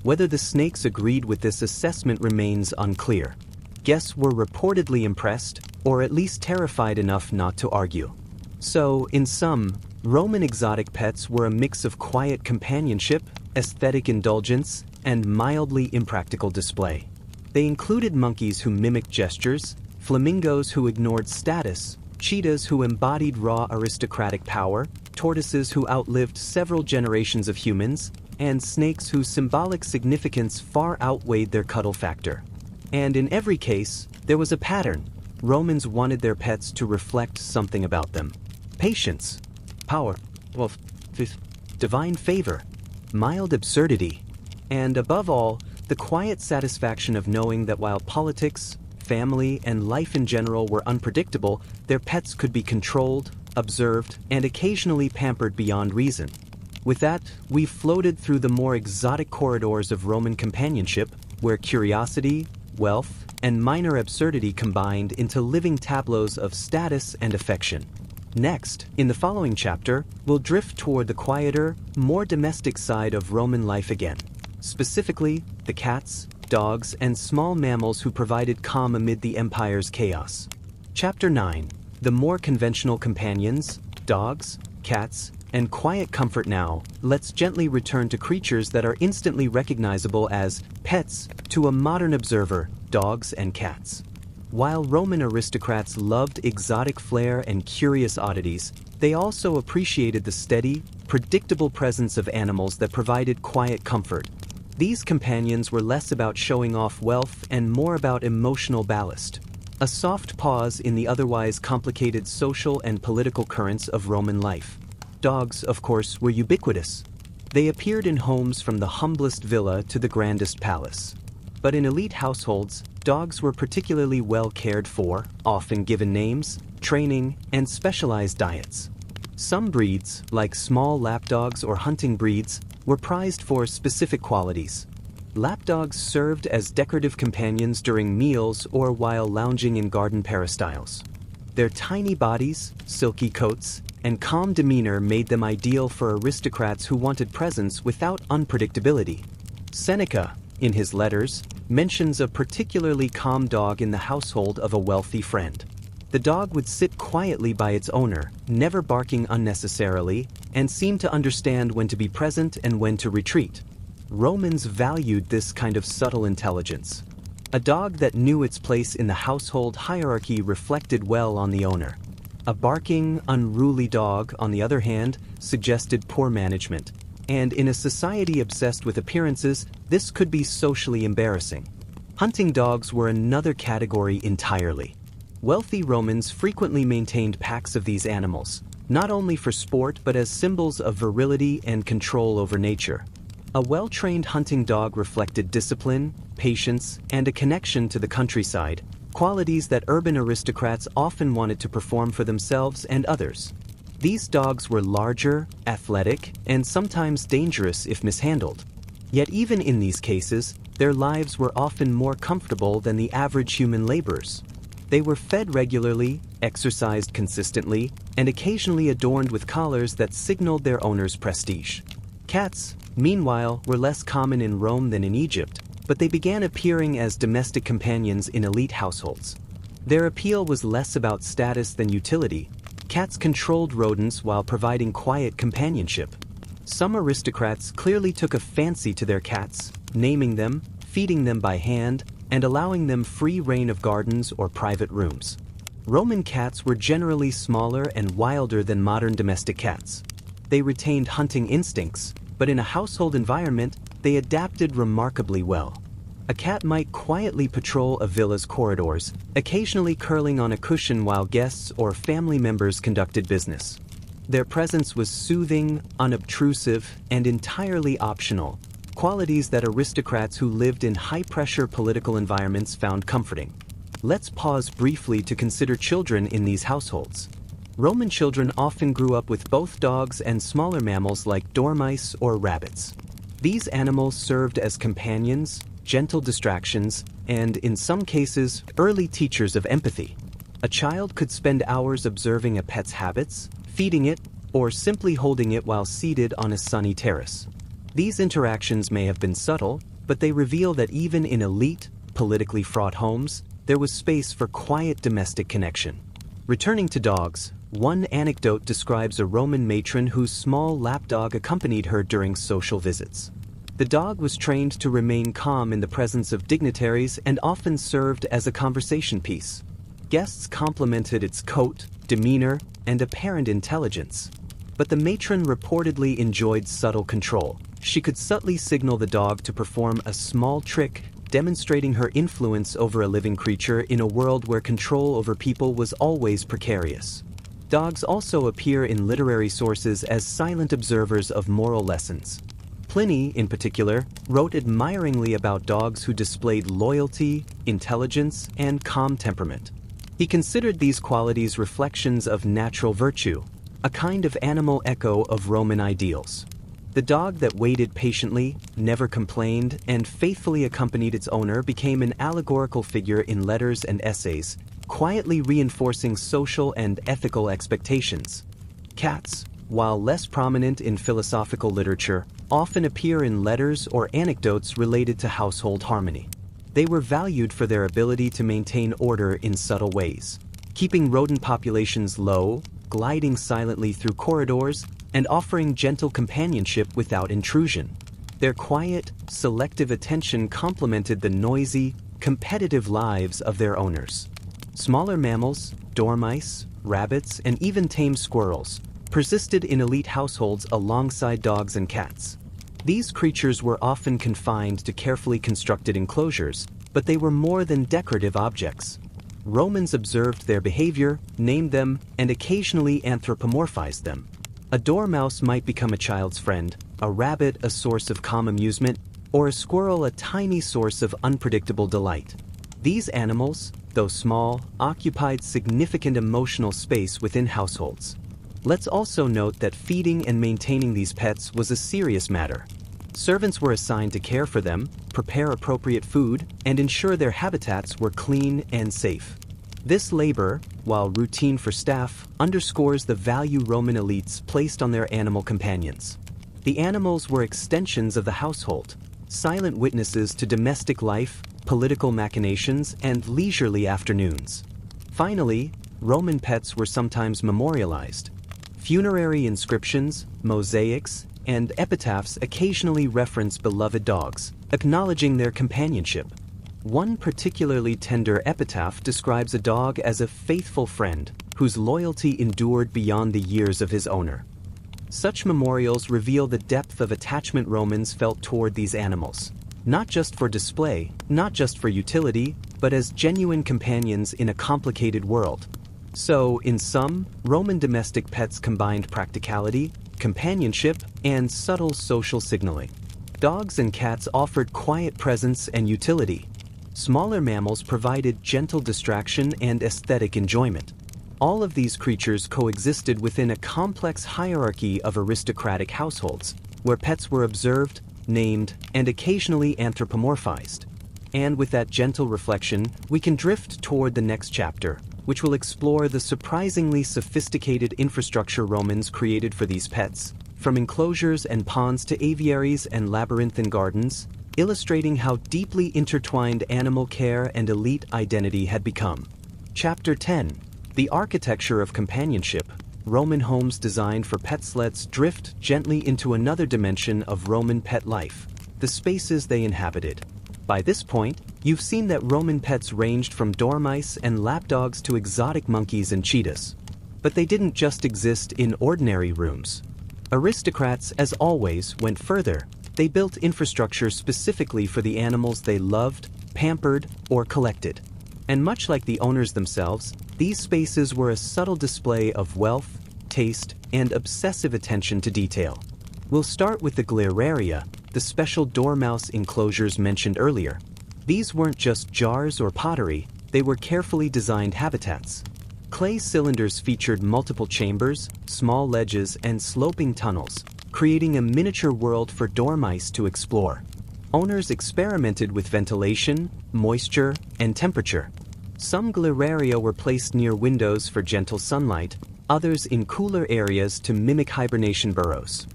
Whether the snakes agreed with this assessment remains unclear. Guests were reportedly impressed, or at least terrified enough not to argue. So, in sum, Roman exotic pets were a mix of quiet companionship, aesthetic indulgence, and mildly impractical display. They included monkeys who mimicked gestures, flamingos who ignored status, cheetahs who embodied raw aristocratic power, tortoises who outlived several generations of humans, and snakes whose symbolic significance far outweighed their cuddle factor. And in every case, there was a pattern. Romans wanted their pets to reflect something about them: patience, power, divine favor, mild absurdity, and above all, the quiet satisfaction of knowing that while politics, family, and life in general were unpredictable, their pets could be controlled, observed, and occasionally pampered beyond reason. With that, we've floated through the more exotic corridors of Roman companionship, where curiosity, wealth, and minor absurdity combined into living tableaus of status and affection. Next, in the following chapter, we'll drift toward the quieter, more domestic side of Roman life again. Specifically, the cats, dogs, and small mammals who provided calm amid the empire's chaos. Chapter 9. The more conventional companions, dogs, cats, and quiet comfort. Now, let's gently return to creatures that are instantly recognizable as pets to a modern observer: dogs and cats. While Roman aristocrats loved exotic flair and curious oddities, they also appreciated the steady, predictable presence of animals that provided quiet comfort. These companions were less about showing off wealth and more about emotional ballast. A soft pause in the otherwise complicated social and political currents of Roman life. Dogs, of course, were ubiquitous. They appeared in homes from the humblest villa to the grandest palace. But in elite households, dogs were particularly well cared for, often given names, training, and specialized diets. Some breeds, like small lapdogs or hunting breeds, were prized for specific qualities. Lapdogs served as decorative companions during meals or while lounging in garden peristyles. Their tiny bodies, silky coats, and calm demeanor made them ideal for aristocrats who wanted presence without unpredictability. Seneca, in his letters, mentions a particularly calm dog in the household of a wealthy friend. The dog would sit quietly by its owner, never barking unnecessarily, and seemed to understand when to be present and when to retreat. Romans valued this kind of subtle intelligence. A dog that knew its place in the household hierarchy reflected well on the owner. A barking, unruly dog, on the other hand, suggested poor management, and in a society obsessed with appearances, this could be socially embarrassing. Hunting dogs were another category entirely. Wealthy Romans frequently maintained packs of these animals, not only for sport but as symbols of virility and control over nature. A well-trained hunting dog reflected discipline, patience, and a connection to the countryside, qualities that urban aristocrats often wanted to perform for themselves and others. These dogs were larger, athletic, and sometimes dangerous if mishandled. Yet even in these cases, their lives were often more comfortable than the average human laborers. They were fed regularly, exercised consistently, and occasionally adorned with collars that signaled their owner's prestige. Cats, meanwhile, were less common in Rome than in Egypt, but they began appearing as domestic companions in elite households. Their appeal was less about status than utility. Cats controlled rodents while providing quiet companionship. Some aristocrats clearly took a fancy to their cats, naming them, feeding them by hand, and allowing them free rein of gardens or private rooms. Roman cats were generally smaller and wilder than modern domestic cats. They retained hunting instincts, but in a household environment, they adapted remarkably well. A cat might quietly patrol a villa's corridors, occasionally curling on a cushion while guests or family members conducted business. Their presence was soothing, unobtrusive, and entirely optional, qualities that aristocrats who lived in high-pressure political environments found comforting. Let's pause briefly to consider children in these households. Roman children often grew up with both dogs and smaller mammals like dormice or rabbits. These animals served as companions, gentle distractions, and, in some cases, early teachers of empathy. A child could spend hours observing a pet's habits, feeding it, or simply holding it while seated on a sunny terrace. These interactions may have been subtle, but they reveal that even in elite, politically fraught homes, there was space for quiet domestic connection. Returning to dogs, one anecdote describes a Roman matron whose small lapdog accompanied her during social visits. The dog was trained to remain calm in the presence of dignitaries and often served as a conversation piece. Guests complimented its coat, demeanor, and apparent intelligence. But the matron reportedly enjoyed subtle control. She could subtly signal the dog to perform a small trick, demonstrating her influence over a living creature in a world where control over people was always precarious. Dogs also appear in literary sources as silent observers of moral lessons. Pliny, in particular, wrote admiringly about dogs who displayed loyalty, intelligence, and calm temperament. He considered these qualities reflections of natural virtue, a kind of animal echo of Roman ideals. The dog that waited patiently, never complained, and faithfully accompanied its owner became an allegorical figure in letters and essays, quietly reinforcing social and ethical expectations. Cats, while less prominent in philosophical literature, often appear in letters or anecdotes related to household harmony. They were valued for their ability to maintain order in subtle ways, keeping rodent populations low, gliding silently through corridors, and offering gentle companionship without intrusion. Their quiet, selective attention complemented the noisy, competitive lives of their owners. Smaller mammals, dormice, rabbits, and even tame squirrels persisted in elite households alongside dogs and cats. These creatures were often confined to carefully constructed enclosures, but they were more than decorative objects. Romans observed their behavior, named them, and occasionally anthropomorphized them. A dormouse might become a child's friend, a rabbit a source of calm amusement, or a squirrel a tiny source of unpredictable delight. These animals, though small, occupied significant emotional space within households. Let's also note that feeding and maintaining these pets was a serious matter. Servants were assigned to care for them, prepare appropriate food, and ensure their habitats were clean and safe. This labor, while routine for staff, underscores the value Roman elites placed on their animal companions. The animals were extensions of the household, silent witnesses to domestic life, political machinations, and leisurely afternoons. Finally, Roman pets were sometimes memorialized. Funerary inscriptions, mosaics, and epitaphs occasionally reference beloved dogs, acknowledging their companionship. One particularly tender epitaph describes a dog as a faithful friend whose loyalty endured beyond the years of his owner. Such memorials reveal the depth of attachment Romans felt toward these animals, not just for display, not just for utility, but as genuine companions in a complicated world. So, in sum, Roman domestic pets combined practicality, companionship, and subtle social signaling. Dogs and cats offered quiet presence and utility. Smaller mammals provided gentle distraction and aesthetic enjoyment. All of these creatures coexisted within a complex hierarchy of aristocratic households, where pets were observed, named, and occasionally anthropomorphized. And with that gentle reflection, we can drift toward the next chapter, which will explore the surprisingly sophisticated infrastructure Romans created for these pets, from enclosures and ponds to aviaries and labyrinthine gardens, illustrating how deeply intertwined animal care and elite identity had become. Chapter 10. The Architecture of Companionship. Roman homes designed for pets. Let's drift gently into another dimension of Roman pet life, the spaces they inhabited. By this point, you've seen that Roman pets ranged from dormice and lapdogs to exotic monkeys and cheetahs. But they didn't just exist in ordinary rooms. Aristocrats, as always, went further. They built infrastructure specifically for the animals they loved, pampered, or collected. And much like the owners themselves, these spaces were a subtle display of wealth, taste, and obsessive attention to detail. We'll start with the gleraria, the special dormouse enclosures mentioned earlier. These weren't just jars or pottery, they were carefully designed habitats. Clay cylinders featured multiple chambers, small ledges, and sloping tunnels, creating a miniature world for dormice to explore. Owners experimented with ventilation, moisture, and temperature. Some gleraria were placed near windows for gentle sunlight, others in cooler areas to mimic hibernation burrows.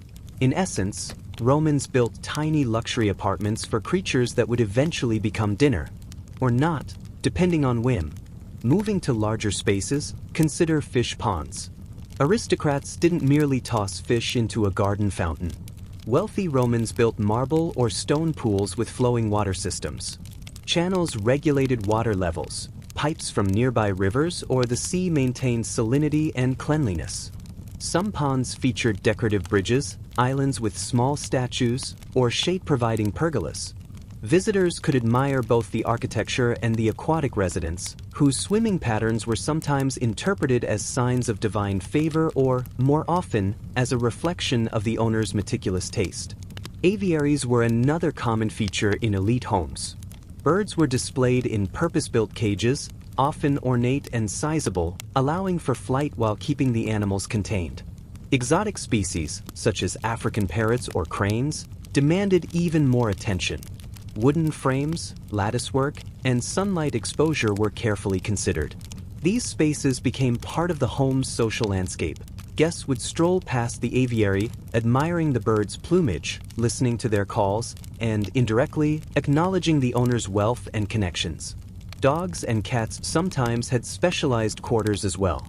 In essence, Romans built tiny luxury apartments for creatures that would eventually become dinner, or not, depending on whim. Moving to larger spaces, consider fish ponds. Aristocrats didn't merely toss fish into a garden fountain. Wealthy Romans built marble or stone pools with flowing water systems. Channels regulated water levels. Pipes from nearby rivers or the sea maintained salinity and cleanliness. Some ponds featured decorative bridges, islands with small statues, or shade-providing pergolas. Visitors could admire both the architecture and the aquatic residents, whose swimming patterns were sometimes interpreted as signs of divine favor or, more often, as a reflection of the owner's meticulous taste. Aviaries were another common feature in elite homes. Birds were displayed in purpose-built cages, often ornate and sizable, allowing for flight while keeping the animals contained. Exotic species, such as African parrots or cranes, demanded even more attention. Wooden frames, latticework, and sunlight exposure were carefully considered. These spaces became part of the home's social landscape. Guests would stroll past the aviary, admiring the birds' plumage, listening to their calls, and, indirectly, acknowledging the owner's wealth and connections. Dogs and cats sometimes had specialized quarters as well.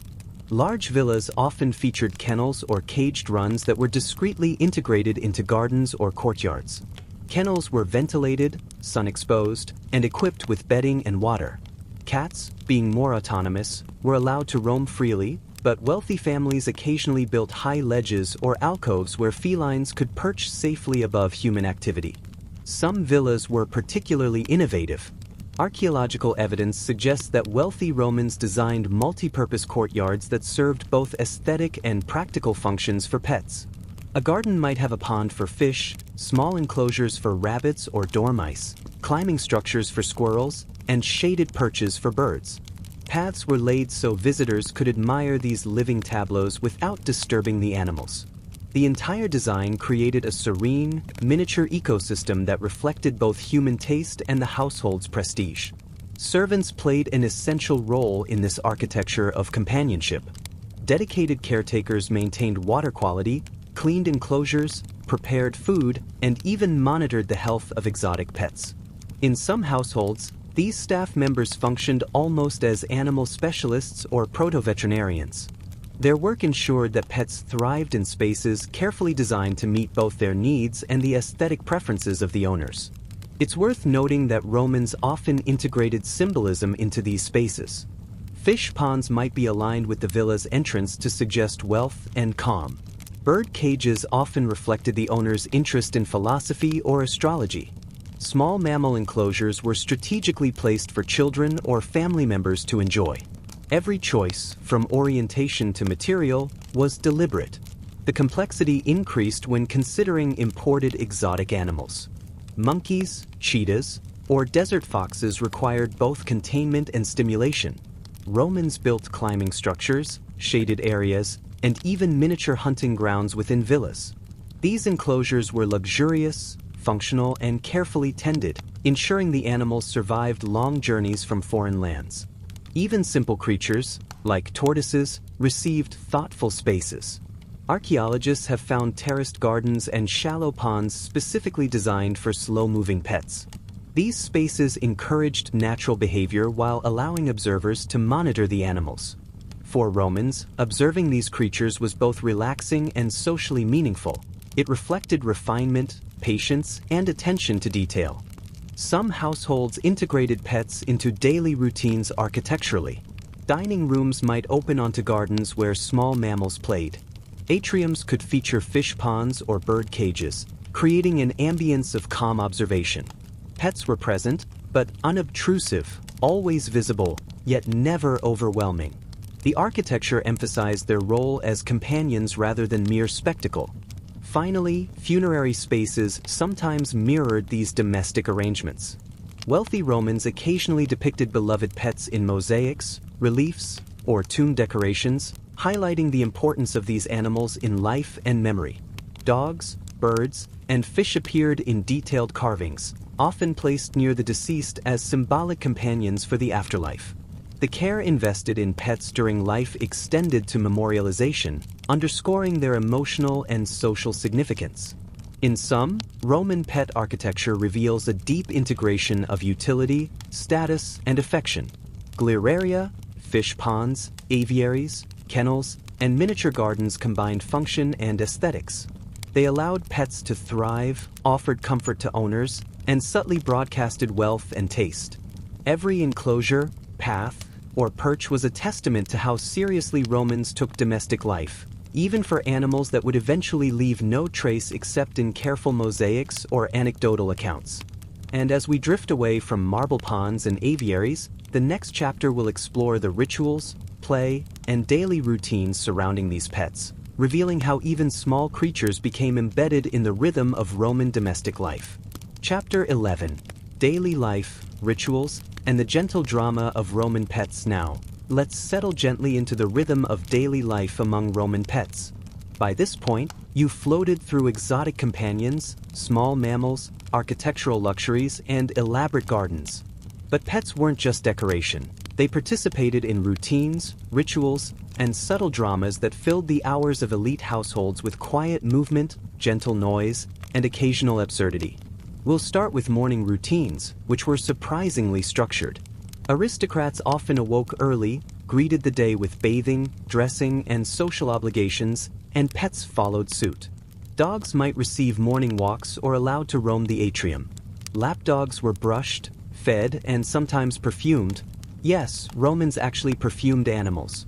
Large villas often featured kennels or caged runs that were discreetly integrated into gardens or courtyards. Kennels were ventilated, sun-exposed, and equipped with bedding and water. Cats, being more autonomous, were allowed to roam freely, but wealthy families occasionally built high ledges or alcoves where felines could perch safely above human activity. Some villas were particularly innovative. Archaeological evidence suggests that wealthy Romans designed multi-purpose courtyards that served both aesthetic and practical functions for pets. A garden might have a pond for fish, small enclosures for rabbits or dormice, climbing structures for squirrels, and shaded perches for birds. Paths were laid so visitors could admire these living tableaus without disturbing the animals. The entire design created a serene, miniature ecosystem that reflected both human taste and the household's prestige. Servants played an essential role in this architecture of companionship. Dedicated caretakers maintained water quality, cleaned enclosures, prepared food, and even monitored the health of exotic pets. In some households, these staff members functioned almost as animal specialists or proto-veterinarians. Their work ensured that pets thrived in spaces carefully designed to meet both their needs and the aesthetic preferences of the owners. It's worth noting that Romans often integrated symbolism into these spaces. Fish ponds might be aligned with the villa's entrance to suggest wealth and calm. Bird cages often reflected the owner's interest in philosophy or astrology. Small mammal enclosures were strategically placed for children or family members to enjoy. Every choice, from orientation to material, was deliberate. The complexity increased when considering imported exotic animals. Monkeys, cheetahs, or desert foxes required both containment and stimulation. Romans built climbing structures, shaded areas, and even miniature hunting grounds within villas. These enclosures were luxurious, functional, and carefully tended, ensuring the animals survived long journeys from foreign lands. Even simple creatures, like tortoises, received thoughtful spaces. Archaeologists have found terraced gardens and shallow ponds specifically designed for slow-moving pets. These spaces encouraged natural behavior while allowing observers to monitor the animals. For Romans, observing these creatures was both relaxing and socially meaningful. It reflected refinement, patience, and attention to detail. Some households integrated pets into daily routines architecturally. Dining rooms might open onto gardens where small mammals played. Atriums could feature fish ponds or bird cages, creating an ambience of calm observation. Pets were present, but unobtrusive, always visible, yet never overwhelming. The architecture emphasized their role as companions rather than mere spectacle. Finally, funerary spaces sometimes mirrored these domestic arrangements. Wealthy Romans occasionally depicted beloved pets in mosaics, reliefs, or tomb decorations, highlighting the importance of these animals in life and memory. Dogs, birds, and fish appeared in detailed carvings, often placed near the deceased as symbolic companions for the afterlife. The care invested in pets during life extended to memorialization, underscoring their emotional and social significance. In sum, Roman pet architecture reveals a deep integration of utility, status, and affection. Gleraria, fish ponds, aviaries, kennels, and miniature gardens combined function and aesthetics. They allowed pets to thrive, offered comfort to owners, and subtly broadcasted wealth and taste. Every enclosure, path, or perch was a testament to how seriously Romans took domestic life, even for animals that would eventually leave no trace except in careful mosaics or anecdotal accounts. And as we drift away from marble ponds and aviaries, the next chapter will explore the rituals, play, and daily routines surrounding these pets, revealing how even small creatures became embedded in the rhythm of Roman domestic life. Chapter 11: Daily Life, Rituals, and the Gentle Drama of Roman Pets. Now, let's settle gently into the rhythm of daily life among Roman pets. By this point, you've floated through exotic companions, small mammals, architectural luxuries, and elaborate gardens. But pets weren't just decoration. They participated in routines, rituals, and subtle dramas that filled the hours of elite households with quiet movement, gentle noise, and occasional absurdity. We'll start with morning routines, which were surprisingly structured. Aristocrats often awoke early, greeted the day with bathing, dressing, and social obligations, and pets followed suit. Dogs might receive morning walks or allowed to roam the atrium. Lapdogs were brushed, fed, and sometimes perfumed. Yes, Romans actually perfumed animals.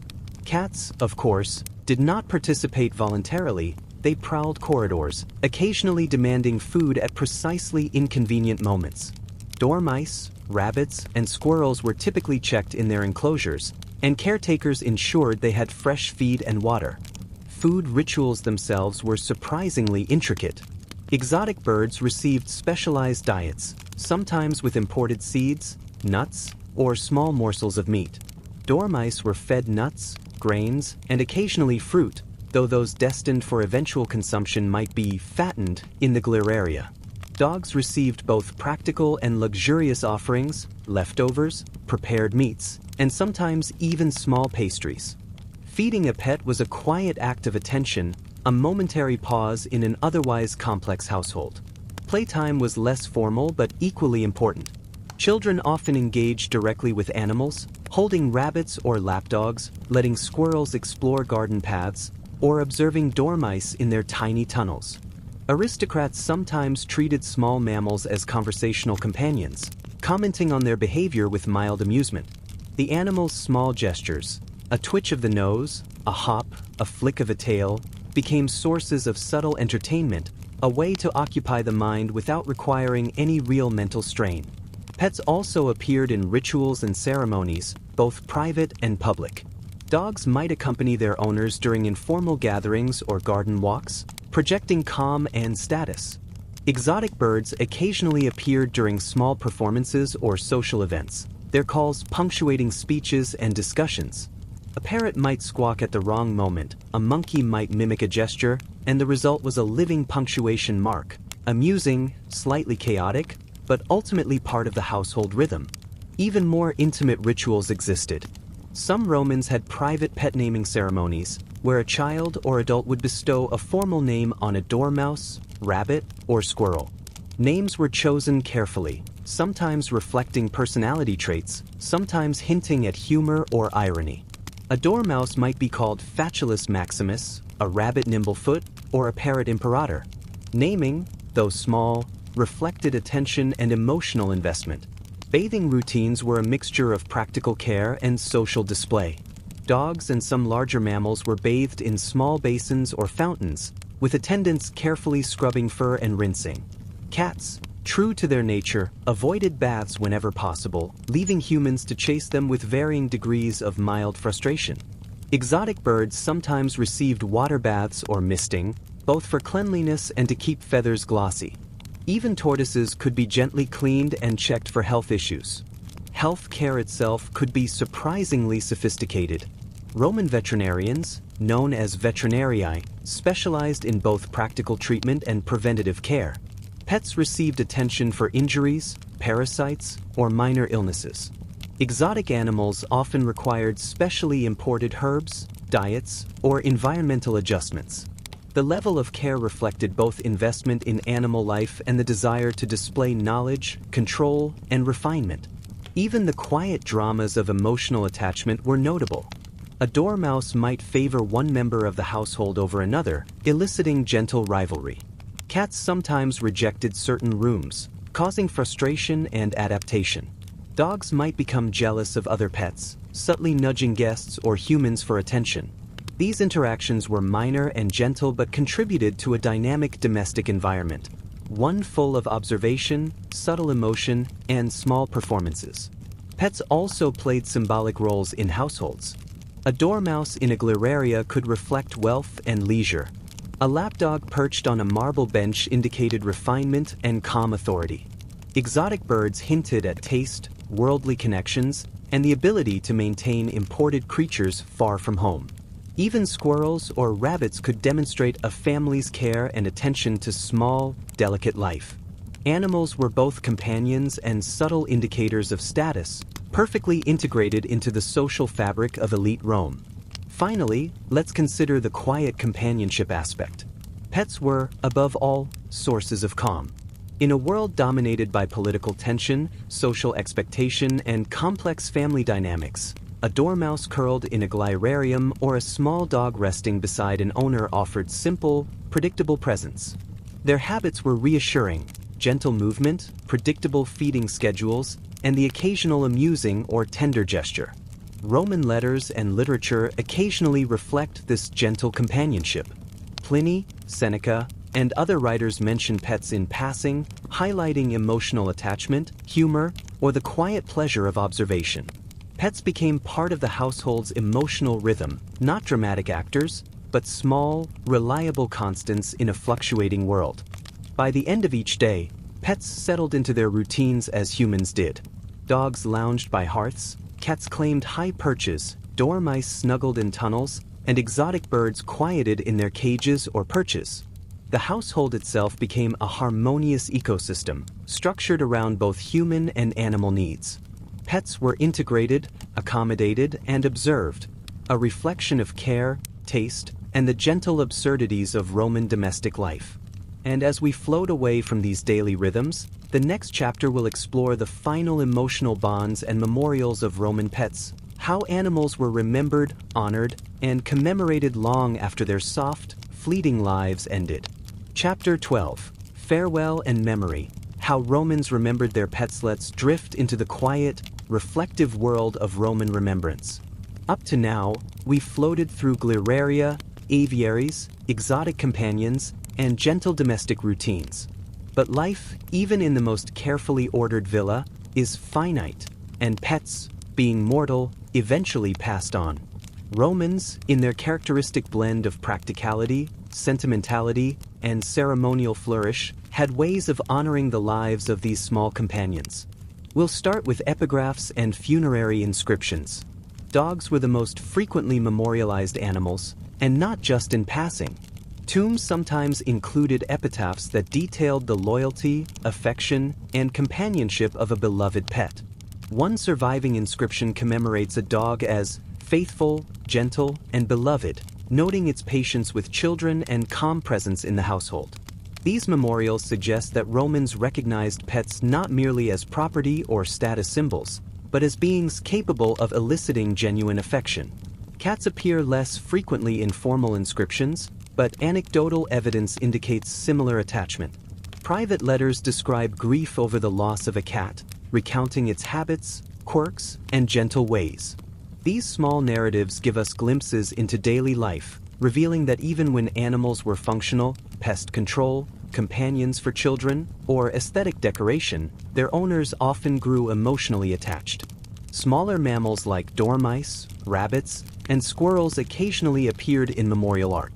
Cats, of course, did not participate voluntarily. They prowled corridors, occasionally demanding food at precisely inconvenient moments. Dormice, rabbits, and squirrels were typically checked in their enclosures, and caretakers ensured they had fresh feed and water. Food rituals themselves were surprisingly intricate. Exotic birds received specialized diets, sometimes with imported seeds, nuts, or small morsels of meat. Dormice were fed nuts, grains, and occasionally fruit, though those destined for eventual consumption might be fattened in the gleraria. Dogs received both practical and luxurious offerings, leftovers, prepared meats, and sometimes even small pastries. Feeding a pet was a quiet act of attention, a momentary pause in an otherwise complex household. Playtime was less formal but equally important. Children often engaged directly with animals, holding rabbits or lapdogs, letting squirrels explore garden paths, or observing dormice in their tiny tunnels. Aristocrats sometimes treated small mammals as conversational companions, commenting on their behavior with mild amusement. The animal's small gestures, a twitch of the nose, a hop, a flick of a tail, became sources of subtle entertainment, a way to occupy the mind without requiring any real mental strain. Pets also appeared in rituals and ceremonies, both private and public. Dogs might accompany their owners during informal gatherings or garden walks, projecting calm and status. Exotic birds occasionally appeared during small performances or social events, their calls punctuating speeches and discussions. A parrot might squawk at the wrong moment, a monkey might mimic a gesture, and the result was a living punctuation mark, amusing, slightly chaotic, but ultimately part of the household rhythm. Even more intimate rituals existed. Some Romans had private pet naming ceremonies, where a child or adult would bestow a formal name on a dormouse, rabbit, or squirrel. Names were chosen carefully, sometimes reflecting personality traits, sometimes hinting at humor or irony. A dormouse might be called Fatulus Maximus, a rabbit Nimblefoot, or a parrot Imperator. Naming, though small, reflected attention and emotional investment. Bathing routines were a mixture of practical care and social display. Dogs and some larger mammals were bathed in small basins or fountains, with attendants carefully scrubbing fur and rinsing. Cats, true to their nature, avoided baths whenever possible, leaving humans to chase them with varying degrees of mild frustration. Exotic birds sometimes received water baths or misting, both for cleanliness and to keep feathers glossy. Even tortoises could be gently cleaned and checked for health issues. Health care itself could be surprisingly sophisticated. Roman veterinarians, known as veterinarii, specialized in both practical treatment and preventative care. Pets received attention for injuries, parasites, or minor illnesses. Exotic animals often required specially imported herbs, diets, or environmental adjustments. The level of care reflected both investment in animal life and the desire to display knowledge, control, and refinement. Even the quiet dramas of emotional attachment were notable. A dormouse might favor one member of the household over another, eliciting gentle rivalry. Cats sometimes rejected certain rooms, causing frustration and adaptation. Dogs might become jealous of other pets, subtly nudging guests or humans for attention. These interactions were minor and gentle but contributed to a dynamic domestic environment, one full of observation, subtle emotion, and small performances. Pets also played symbolic roles in households. A dormouse in a gleraria could reflect wealth and leisure. A lapdog perched on a marble bench indicated refinement and calm authority. Exotic birds hinted at taste, worldly connections, and the ability to maintain imported creatures far from home. Even squirrels or rabbits could demonstrate a family's care and attention to small, delicate life. Animals were both companions and subtle indicators of status, perfectly integrated into the social fabric of elite Rome. Finally, let's consider the quiet companionship aspect. Pets were, above all, sources of calm. In a world dominated by political tension, social expectation, and complex family dynamics, a dormouse curled in a glirarium or a small dog resting beside an owner offered simple, predictable presence. Their habits were reassuring: gentle movement, predictable feeding schedules, and the occasional amusing or tender gesture. Roman letters and literature occasionally reflect this gentle companionship. Pliny, Seneca, and other writers mention pets in passing, highlighting emotional attachment, humor, or the quiet pleasure of observation. Pets became part of the household's emotional rhythm, not dramatic actors, but small, reliable constants in a fluctuating world. By the end of each day, pets settled into their routines as humans did. Dogs lounged by hearths, cats claimed high perches, dormice snuggled in tunnels, and exotic birds quieted in their cages or perches. The household itself became a harmonious ecosystem, structured around both human and animal needs. Pets were integrated, accommodated, and observed, a reflection of care, taste, and the gentle absurdities of Roman domestic life. And as we float away from these daily rhythms, the next chapter will explore the final emotional bonds and memorials of Roman pets, how animals were remembered, honored, and commemorated long after their soft, fleeting lives ended. Chapter 12: Farewell and Memory, how Romans remembered their pets. Let's drift into the quiet, reflective world of Roman remembrance. Up to now, we've floated through gleraria, aviaries, exotic companions, and gentle domestic routines. But life, even in the most carefully ordered villa, is finite, and pets, being mortal, eventually passed on. Romans, in their characteristic blend of practicality, sentimentality, and ceremonial flourish, had ways of honoring the lives of these small companions. We'll start with epigraphs and funerary inscriptions. Dogs were the most frequently memorialized animals, and not just in passing. Tombs sometimes included epitaphs that detailed the loyalty, affection, and companionship of a beloved pet. One surviving inscription commemorates a dog as faithful, gentle, and beloved, noting its patience with children and calm presence in the household. These memorials suggest that Romans recognized pets not merely as property or status symbols, but as beings capable of eliciting genuine affection. Cats appear less frequently in formal inscriptions, but anecdotal evidence indicates similar attachment. Private letters describe grief over the loss of a cat, recounting its habits, quirks, and gentle ways. These small narratives give us glimpses into daily life, revealing that even when animals were functional, pest control, companions for children, or aesthetic decoration, their owners often grew emotionally attached. Smaller mammals like dormice, rabbits, and squirrels occasionally appeared in memorial art.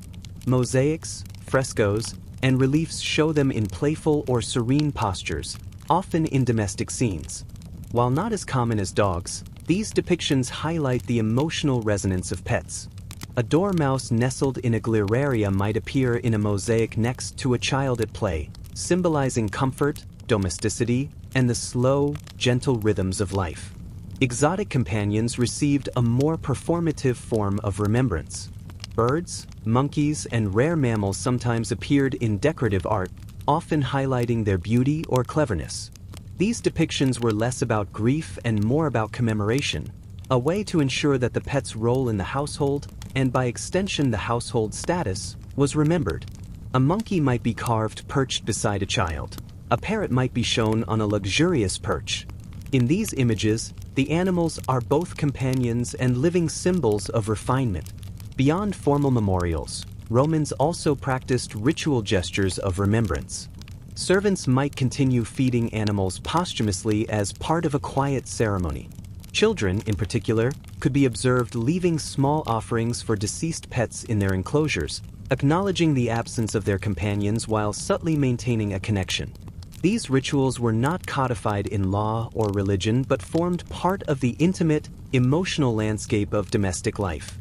Mosaics, frescoes, and reliefs show them in playful or serene postures, often in domestic scenes. While not as common as dogs, these depictions highlight the emotional resonance of pets. A dormouse nestled in a gleraria might appear in a mosaic next to a child at play, symbolizing comfort, domesticity, and the slow, gentle rhythms of life. Exotic companions received a more performative form of remembrance. Birds, monkeys, and rare mammals sometimes appeared in decorative art, often highlighting their beauty or cleverness. These depictions were less about grief and more about commemoration, a way to ensure that the pet's role in the household, and by extension the household status, was remembered. A monkey might be carved perched beside a child. A parrot might be shown on a luxurious perch. In these images, the animals are both companions and living symbols of refinement. Beyond formal memorials, Romans also practiced ritual gestures of remembrance. Servants might continue feeding animals posthumously as part of a quiet ceremony. Children, in particular, could be observed leaving small offerings for deceased pets in their enclosures, acknowledging the absence of their companions while subtly maintaining a connection. These rituals were not codified in law or religion but formed part of the intimate, emotional landscape of domestic life.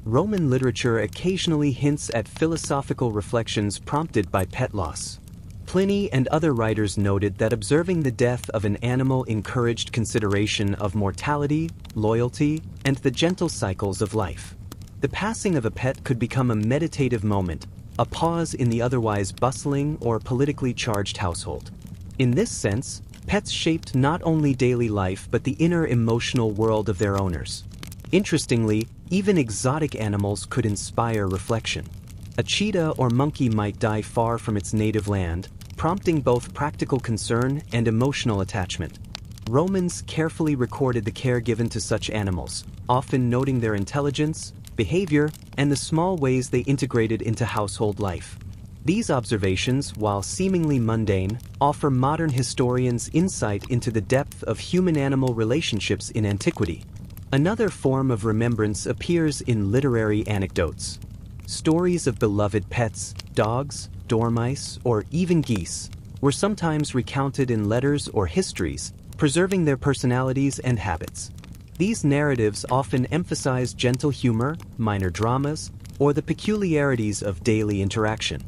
Roman literature occasionally hints at philosophical reflections prompted by pet loss. Pliny and other writers noted that observing the death of an animal encouraged consideration of mortality, loyalty, and the gentle cycles of life. The passing of a pet could become a meditative moment, a pause in the otherwise bustling or politically charged household. In this sense, pets shaped not only daily life but the inner emotional world of their owners. Interestingly, even exotic animals could inspire reflection. A cheetah or monkey might die far from its native land, prompting both practical concern and emotional attachment. Romans carefully recorded the care given to such animals, often noting their intelligence, behavior, and the small ways they integrated into household life. These observations, while seemingly mundane, offer modern historians insight into the depth of human-animal relationships in antiquity. Another form of remembrance appears in literary anecdotes. Stories of beloved pets, dogs, dormice, or even geese, were sometimes recounted in letters or histories, preserving their personalities and habits. These narratives often emphasize gentle humor, minor dramas, or the peculiarities of daily interaction.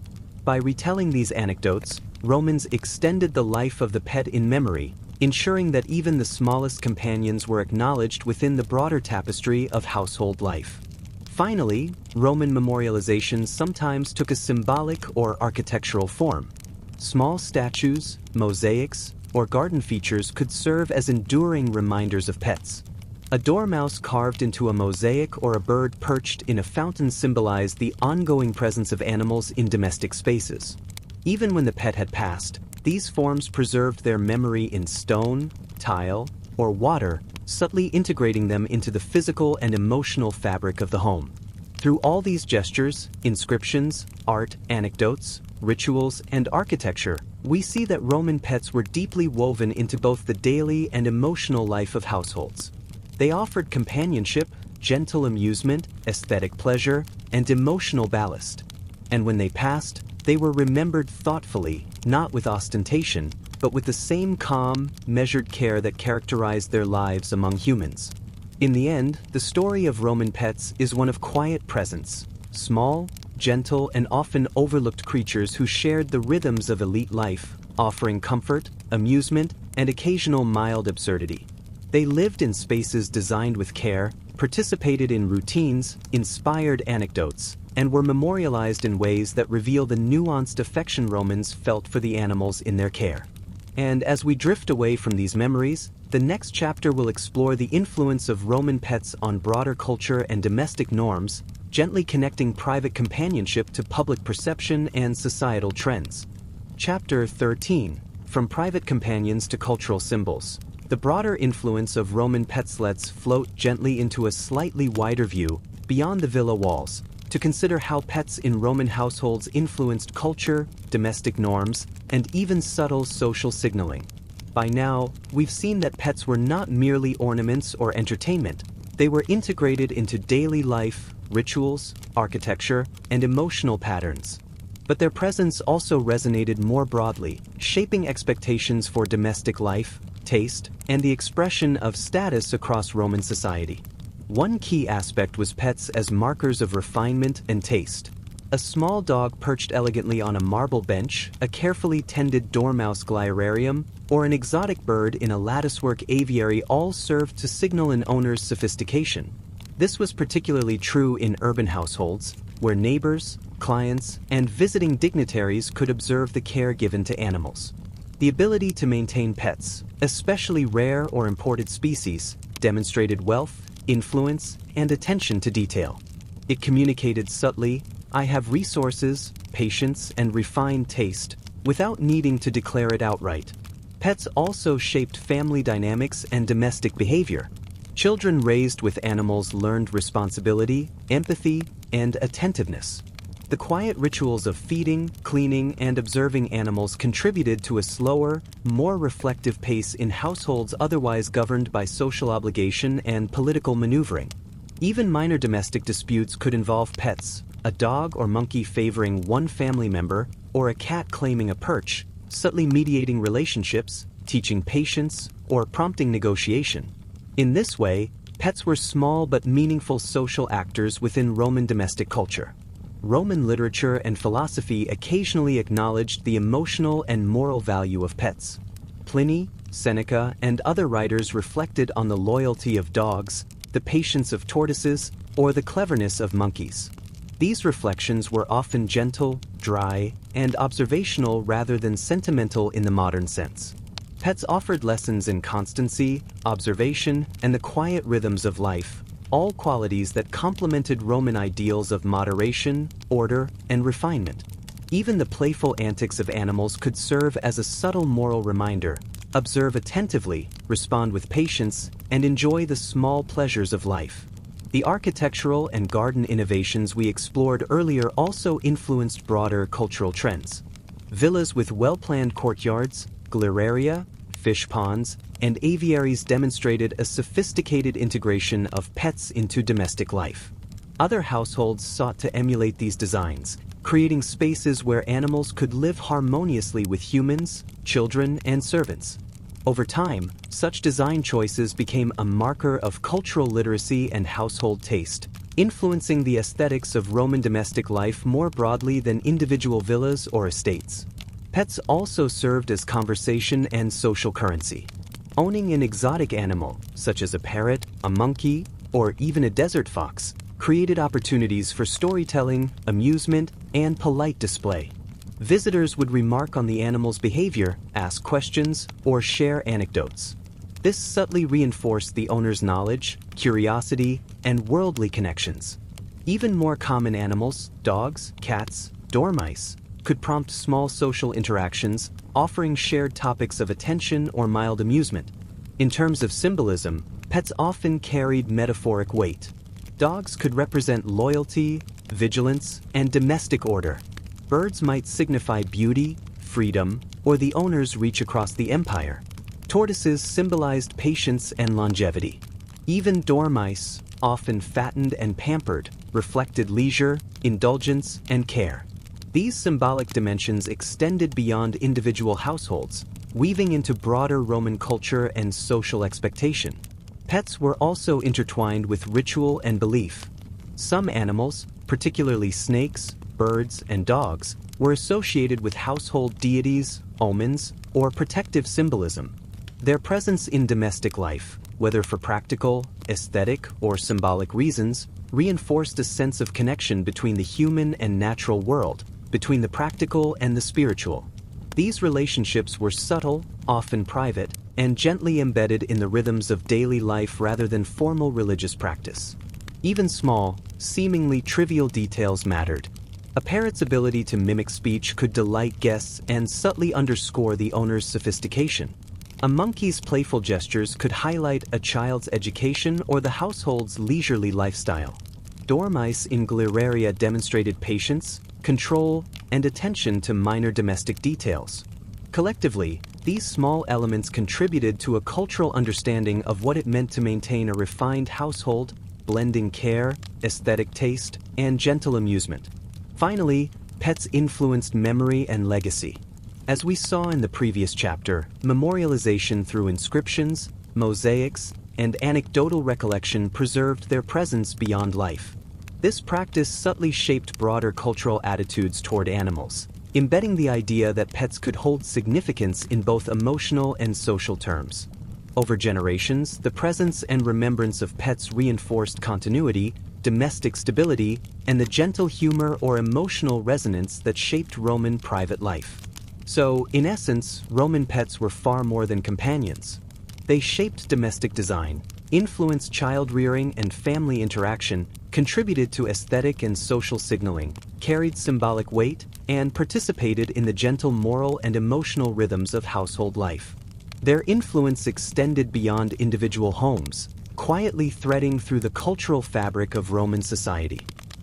By retelling these anecdotes, Romans extended the life of the pet in memory, ensuring that even the smallest companions were acknowledged within the broader tapestry of household life. Finally, Roman memorialization sometimes took a symbolic or architectural form. Small statues, mosaics, or garden features could serve as enduring reminders of pets. A dormouse carved into a mosaic or a bird perched in a fountain symbolized the ongoing presence of animals in domestic spaces. Even when the pet had passed, these forms preserved their memory in stone, tile, or water, subtly integrating them into the physical and emotional fabric of the home. Through all these gestures, inscriptions, art, anecdotes, rituals, and architecture, we see that Roman pets were deeply woven into both the daily and emotional life of households. They offered companionship, gentle amusement, aesthetic pleasure, and emotional ballast. And when they passed, they were remembered thoughtfully, not with ostentation, but with the same calm, measured care that characterized their lives among humans. In the end, the story of Roman pets is one of quiet presence, small, gentle, and often overlooked creatures who shared the rhythms of elite life, offering comfort, amusement, and occasional mild absurdity. They lived in spaces designed with care, participated in routines, inspired anecdotes, and were memorialized in ways that reveal the nuanced affection Romans felt for the animals in their care. And as we drift away from these memories, the next chapter will explore the influence of Roman pets on broader culture and domestic norms, gently connecting private companionship to public perception and societal trends. Chapter 13: From Private Companions to Cultural Symbols. The broader influence of Roman pets lets float gently into a slightly wider view, beyond the villa walls, to consider how pets in Roman households influenced culture, domestic norms, and even subtle social signaling. By now, we've seen that pets were not merely ornaments or entertainment. They were integrated into daily life, rituals, architecture, and emotional patterns. But their presence also resonated more broadly, shaping expectations for domestic life, taste, and the expression of status across Roman society. One key aspect was pets as markers of refinement and taste. A small dog perched elegantly on a marble bench, a carefully tended dormouse glirarium, or an exotic bird in a latticework aviary all served to signal an owner's sophistication. This was particularly true in urban households, where neighbors, clients, and visiting dignitaries could observe the care given to animals. The ability to maintain pets, especially rare or imported species, demonstrated wealth, influence, and attention to detail. It communicated subtly, "I have resources, patience, and refined taste," without needing to declare it outright. Pets also shaped family dynamics and domestic behavior. Children raised with animals learned responsibility, empathy, and attentiveness. The quiet rituals of feeding, cleaning, and observing animals contributed to a slower, more reflective pace in households otherwise governed by social obligation and political maneuvering. Even minor domestic disputes could involve pets, a dog or monkey favoring one family member, or a cat claiming a perch, subtly mediating relationships, teaching patience, or prompting negotiation. In this way, pets were small but meaningful social actors within Roman domestic culture. Roman literature and philosophy occasionally acknowledged the emotional and moral value of pets. Pliny, Seneca, and other writers reflected on the loyalty of dogs, the patience of tortoises, or the cleverness of monkeys. These reflections were often gentle, dry, and observational rather than sentimental in the modern sense. Pets offered lessons in constancy, observation, and the quiet rhythms of life, all qualities that complemented Roman ideals of moderation, order, and refinement. Even the playful antics of animals could serve as a subtle moral reminder. Observe attentively, respond with patience, and enjoy the small pleasures of life. The architectural and garden innovations we explored earlier also influenced broader cultural trends. Villas with well-planned courtyards, gleraria, fish ponds, and aviaries demonstrated a sophisticated integration of pets into domestic life. Other households sought to emulate these designs, creating spaces where animals could live harmoniously with humans, children, and servants. Over time, such design choices became a marker of cultural literacy and household taste, influencing the aesthetics of Roman domestic life more broadly than individual villas or estates. Pets also served as conversation and social currency. Owning an exotic animal, such as a parrot, a monkey, or even a desert fox, created opportunities for storytelling, amusement, and polite display. Visitors would remark on the animal's behavior, ask questions, or share anecdotes. This subtly reinforced the owner's knowledge, curiosity, and worldly connections. Even more common animals, dogs, cats, dormice, could prompt small social interactions, offering shared topics of attention or mild amusement. In terms of symbolism, pets often carried metaphoric weight. Dogs could represent loyalty, vigilance, and domestic order. Birds might signify beauty, freedom, or the owner's reach across the empire. Tortoises symbolized patience and longevity. Even dormice, often fattened and pampered, reflected leisure, indulgence, and care. These symbolic dimensions extended beyond individual households, weaving into broader Roman culture and social expectation. Pets were also intertwined with ritual and belief. Some animals, particularly snakes, birds, and dogs, were associated with household deities, omens, or protective symbolism. Their presence in domestic life, whether for practical, aesthetic, or symbolic reasons, reinforced a sense of connection between the human and natural world, between the practical and the spiritual. These relationships were subtle, often private, and gently embedded in the rhythms of daily life rather than formal religious practice. Even small, seemingly trivial details mattered. A parrot's ability to mimic speech could delight guests and subtly underscore the owner's sophistication. A monkey's playful gestures could highlight a child's education or the household's leisurely lifestyle. Dormice in gleraria demonstrated patience, control, and attention to minor domestic details. Collectively, these small elements contributed to a cultural understanding of what it meant to maintain a refined household, blending care, aesthetic taste, and gentle amusement. Finally, pets influenced memory and legacy. As we saw in the previous chapter, memorialization through inscriptions, mosaics, and anecdotal recollection preserved their presence beyond life. This practice subtly shaped broader cultural attitudes toward animals, embedding the idea that pets could hold significance in both emotional and social terms. Over generations, the presence and remembrance of pets reinforced continuity, domestic stability, and the gentle humor or emotional resonance that shaped Roman private life. So, in essence, Roman pets were far more than companions. They shaped domestic design, influenced child-rearing and family interaction, contributed to aesthetic and social signaling, carried symbolic weight, and participated in the gentle moral and emotional rhythms of household life. Their influence extended beyond individual homes, quietly threading through the cultural fabric of Roman society.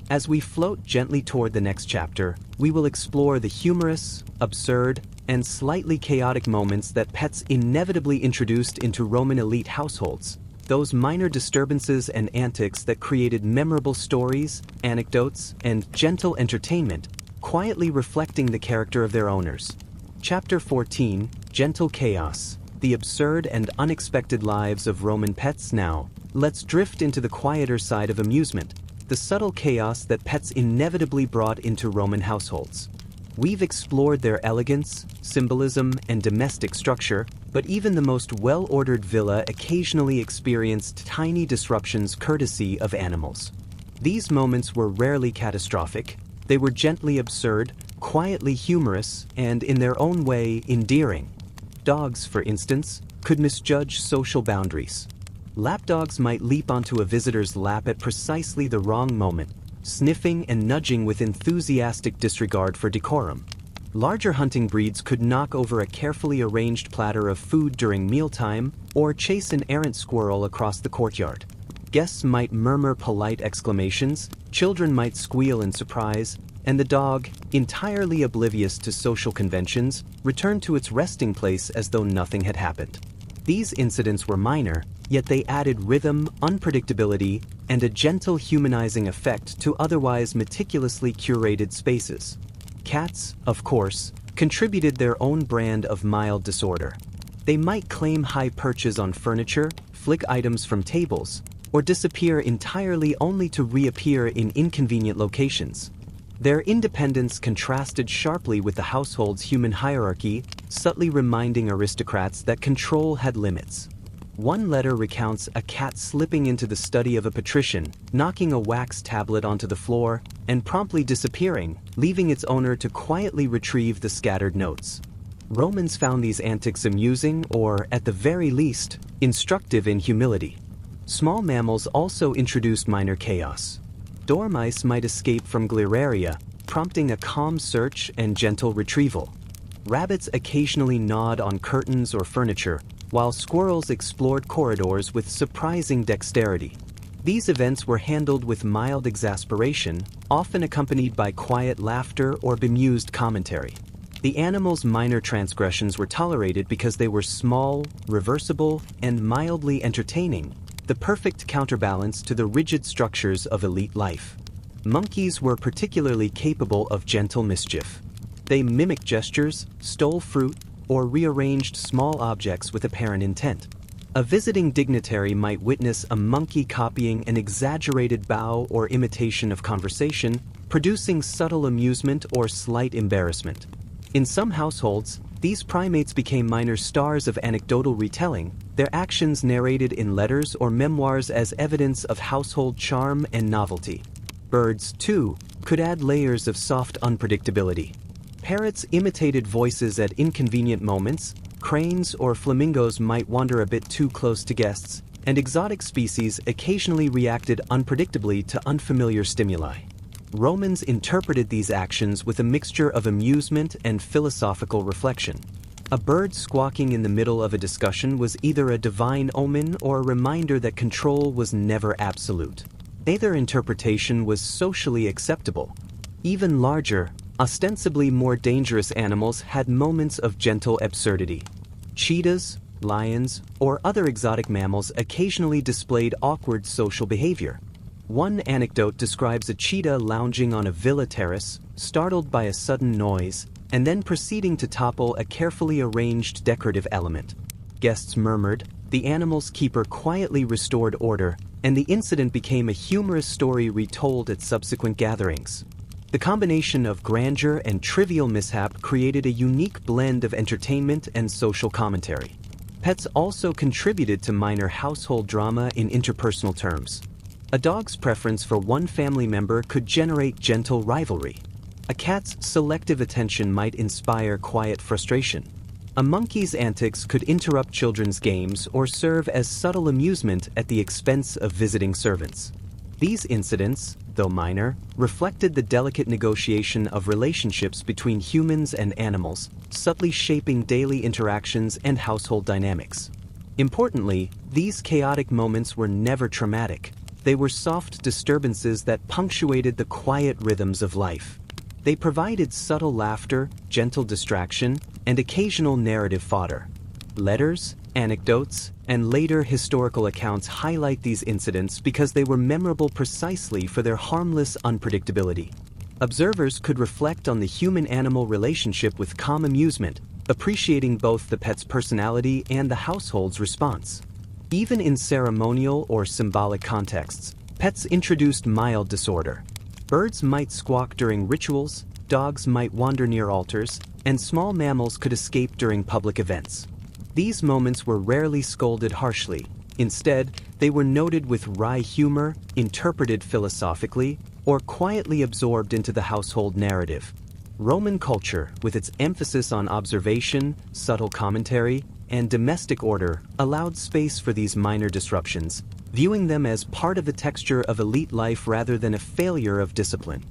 As we float gently toward the next chapter, we will explore the humorous, absurd, and slightly chaotic moments that pets inevitably introduced into Roman elite households, those minor disturbances and antics that created memorable stories, anecdotes, and gentle entertainment, quietly reflecting the character of their owners. Chapter 14, Gentle Chaos. The absurd and unexpected lives of Roman pets. Now, let's drift into the quieter side of amusement, the subtle chaos that pets inevitably brought into Roman households. We've explored their elegance, symbolism, and domestic structure, but even the most well-ordered villa occasionally experienced tiny disruptions courtesy of animals. These moments were rarely catastrophic. They were gently absurd, quietly humorous, and in their own way endearing. Dogs, for instance, could misjudge social boundaries. Lapdogs might leap onto a visitor's lap at precisely the wrong moment, sniffing and nudging with enthusiastic disregard for decorum. Larger hunting breeds could knock over a carefully arranged platter of food during mealtime or chase an errant squirrel across the courtyard. Guests might murmur polite exclamations, children might squeal in surprise, and the dog, entirely oblivious to social conventions, returned to its resting place as though nothing had happened. These incidents were minor, yet they added rhythm, unpredictability, and a gentle humanizing effect to otherwise meticulously curated spaces. Cats, of course, contributed their own brand of mild disorder. They might claim high perches on furniture, flick items from tables, or disappear entirely only to reappear in inconvenient locations. Their independence contrasted sharply with the household's human hierarchy, subtly reminding aristocrats that control had limits. One letter recounts a cat slipping into the study of a patrician, knocking a wax tablet onto the floor, and promptly disappearing, leaving its owner to quietly retrieve the scattered notes. Romans found these antics amusing or, at the very least, instructive in humility. Small mammals also introduced minor chaos. Dormice might escape from gleraria, prompting a calm search and gentle retrieval. Rabbits occasionally gnawed on curtains or furniture, while squirrels explored corridors with surprising dexterity. These events were handled with mild exasperation, often accompanied by quiet laughter or bemused commentary. The animals' minor transgressions were tolerated because they were small, reversible, and mildly entertaining, the perfect counterbalance to the rigid structures of elite life. Monkeys were particularly capable of gentle mischief. They mimicked gestures, stole fruit, or rearranged small objects with apparent intent. A visiting dignitary might witness a monkey copying an exaggerated bow or imitation of conversation, producing subtle amusement or slight embarrassment. In some households, these primates became minor stars of anecdotal retelling, their actions narrated in letters or memoirs as evidence of household charm and novelty. Birds, too, could add layers of soft unpredictability. Parrots imitated voices at inconvenient moments, cranes or flamingos might wander a bit too close to guests, and exotic species occasionally reacted unpredictably to unfamiliar stimuli. Romans interpreted these actions with a mixture of amusement and philosophical reflection. A bird squawking in the middle of a discussion was either a divine omen or a reminder that control was never absolute. Neither interpretation was socially acceptable. Even larger, ostensibly more dangerous animals had moments of gentle absurdity. Cheetahs, lions, or other exotic mammals occasionally displayed awkward social behavior. One anecdote describes a cheetah lounging on a villa terrace, startled by a sudden noise, and then proceeding to topple a carefully arranged decorative element. Guests murmured, the animal's keeper quietly restored order, and the incident became a humorous story retold at subsequent gatherings. The combination of grandeur and trivial mishap created a unique blend of entertainment and social commentary. Pets also contributed to minor household drama in interpersonal terms. A dog's preference for one family member could generate gentle rivalry. A cat's selective attention might inspire quiet frustration. A monkey's antics could interrupt children's games or serve as subtle amusement at the expense of visiting servants. These incidents, though minor, reflected the delicate negotiation of relationships between humans and animals, subtly shaping daily interactions and household dynamics. Importantly, these chaotic moments were never traumatic. They were soft disturbances that punctuated the quiet rhythms of life. They provided subtle laughter, gentle distraction, and occasional narrative fodder. Letters, anecdotes, and later historical accounts highlight these incidents because they were memorable precisely for their harmless unpredictability. Observers could reflect on the human-animal relationship with calm amusement, appreciating both the pet's personality and the household's response. Even in ceremonial or symbolic contexts, pets introduced mild disorder. Birds might squawk during rituals, dogs might wander near altars, and small mammals could escape during public events. These moments were rarely scolded harshly. Instead, they were noted with wry humor, interpreted philosophically, or quietly absorbed into the household narrative. Roman culture, with its emphasis on observation, subtle commentary, and domestic order, allowed space for these minor disruptions, viewing them as part of the texture of elite life rather than a failure of discipline.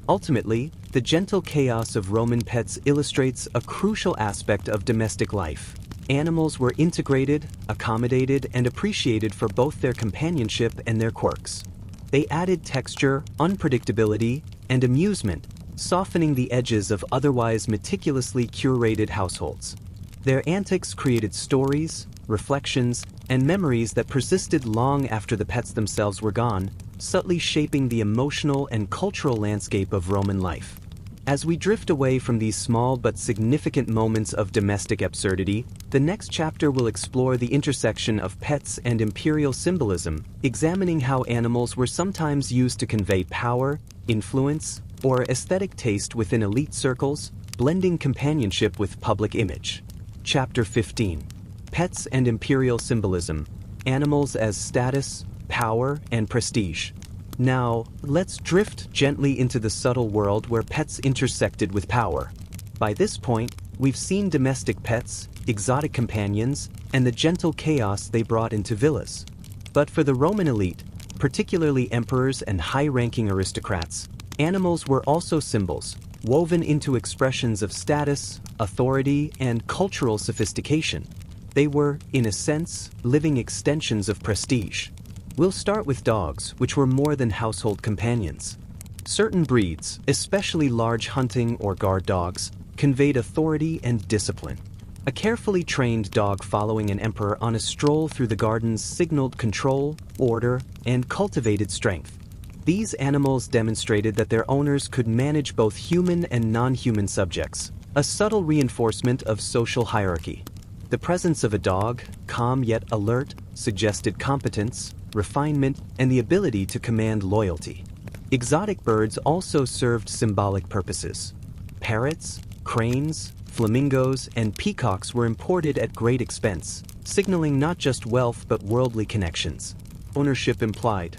Ultimately, the gentle chaos of Roman pets illustrates a crucial aspect of domestic life. Animals were integrated, accommodated, and appreciated for both their companionship and their quirks. They added texture, unpredictability, and amusement, softening the edges of otherwise meticulously curated households. Their antics created stories, reflections, and memories that persisted long after the pets themselves were gone, subtly shaping the emotional and cultural landscape of Roman life. As we drift away from these small but significant moments of domestic absurdity, the next chapter will explore the intersection of pets and imperial symbolism, examining how animals were sometimes used to convey power, influence, or aesthetic taste within elite circles, blending companionship with public image. Chapter 15. Pets and Imperial Symbolism. Animals as Status, Power, and Prestige. Now, let's drift gently into the subtle world where pets intersected with power. By this point, we've seen domestic pets, exotic companions, and the gentle chaos they brought into villas. But for the Roman elite, particularly emperors and high-ranking aristocrats, animals were also symbols, woven into expressions of status, authority, and cultural sophistication. They were, in a sense, living extensions of prestige. We'll start with dogs, which were more than household companions. Certain breeds, especially large hunting or guard dogs, conveyed authority and discipline. A carefully trained dog following an emperor on a stroll through the gardens signaled control, order, and cultivated strength. These animals demonstrated that their owners could manage both human and non-human subjects, a subtle reinforcement of social hierarchy. The presence of a dog, calm yet alert, suggested competence, refinement, and the ability to command loyalty. Exotic birds also served symbolic purposes. Parrots, cranes, flamingos, and peacocks were imported at great expense, signaling not just wealth but worldly connections. Ownership implied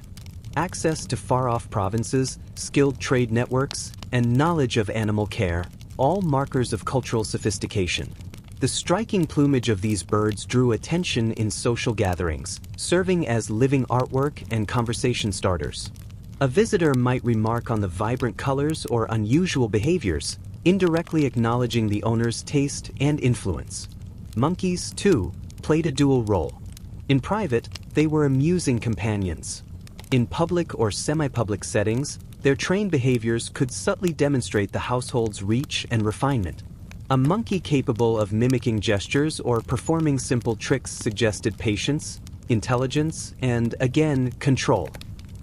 access to far-off provinces, skilled trade networks, and knowledge of animal care, all markers of cultural sophistication. The striking plumage of these birds drew attention in social gatherings, serving as living artwork and conversation starters. A visitor might remark on the vibrant colors or unusual behaviors, indirectly acknowledging the owner's taste and influence. Monkeys, too, played a dual role. In private, they were amusing companions. In public or semi-public settings, their trained behaviors could subtly demonstrate the household's reach and refinement. A monkey capable of mimicking gestures or performing simple tricks suggested patience, intelligence, and, again, control.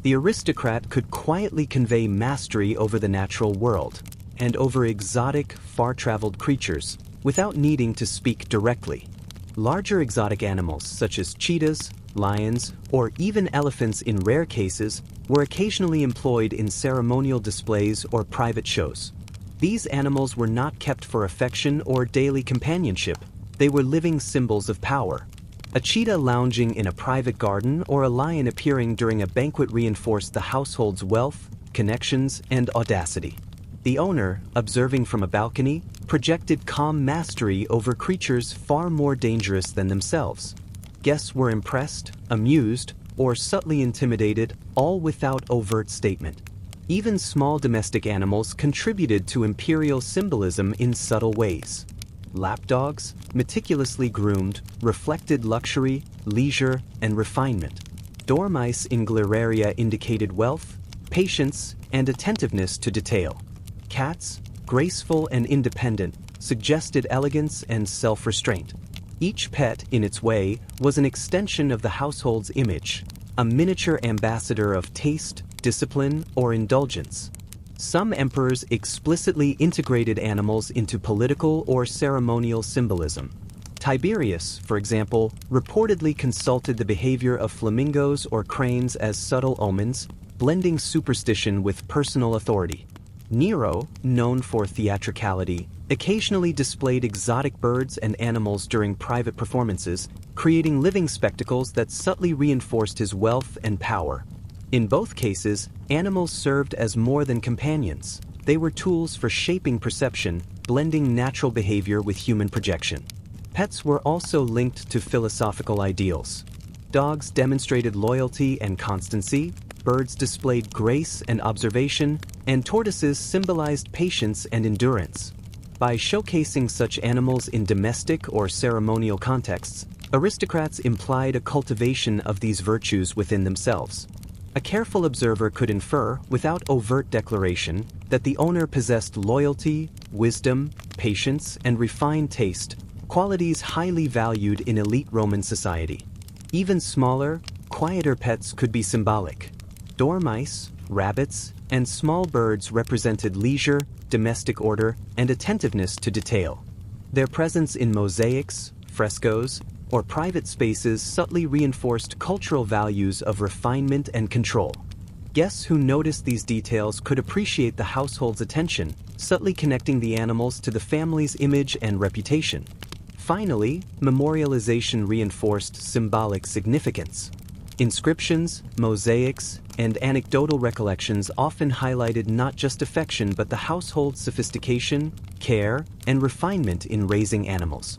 The aristocrat could quietly convey mastery over the natural world and over exotic, far-traveled creatures without needing to speak directly. Larger exotic animals such as cheetahs, lions, or even elephants in rare cases were occasionally employed in ceremonial displays or private shows. These animals were not kept for affection or daily companionship. They were living symbols of power. A cheetah lounging in a private garden or a lion appearing during a banquet reinforced the household's wealth, connections, and audacity. The owner, observing from a balcony, projected calm mastery over creatures far more dangerous than themselves. Guests were impressed, amused, or subtly intimidated, all without overt statement. Even small domestic animals contributed to imperial symbolism in subtle ways. Lapdogs, meticulously groomed, reflected luxury, leisure, and refinement. Dormice in gleraria indicated wealth, patience, and attentiveness to detail. Cats, graceful and independent, suggested elegance and self-restraint. Each pet, in its way, was an extension of the household's image, a miniature ambassador of taste, discipline, or indulgence. Some emperors explicitly integrated animals into political or ceremonial symbolism. Tiberius, for example, reportedly consulted the behavior of flamingos or cranes as subtle omens, blending superstition with personal authority. Nero, known for theatricality, occasionally displayed exotic birds and animals during private performances, creating living spectacles that subtly reinforced his wealth and power. In both cases, animals served as more than companions. They were tools for shaping perception, blending natural behavior with human projection. Pets were also linked to philosophical ideals. Dogs demonstrated loyalty and constancy, birds displayed grace and observation, and tortoises symbolized patience and endurance. By showcasing such animals in domestic or ceremonial contexts, aristocrats implied a cultivation of these virtues within themselves. A careful observer could infer, without overt declaration, that the owner possessed loyalty, wisdom, patience, and refined taste, qualities highly valued in elite Roman society. Even smaller, quieter pets could be symbolic. Dormice, rabbits, and small birds represented leisure, domestic order, and attentiveness to detail. Their presence in mosaics, frescoes, or private spaces subtly reinforced cultural values of refinement and control. Guests who noticed these details could appreciate the household's attention, subtly connecting the animals to the family's image and reputation. Finally, memorialization reinforced symbolic significance. Inscriptions, mosaics, and anecdotal recollections often highlighted not just affection but the household's sophistication, care, and refinement in raising animals.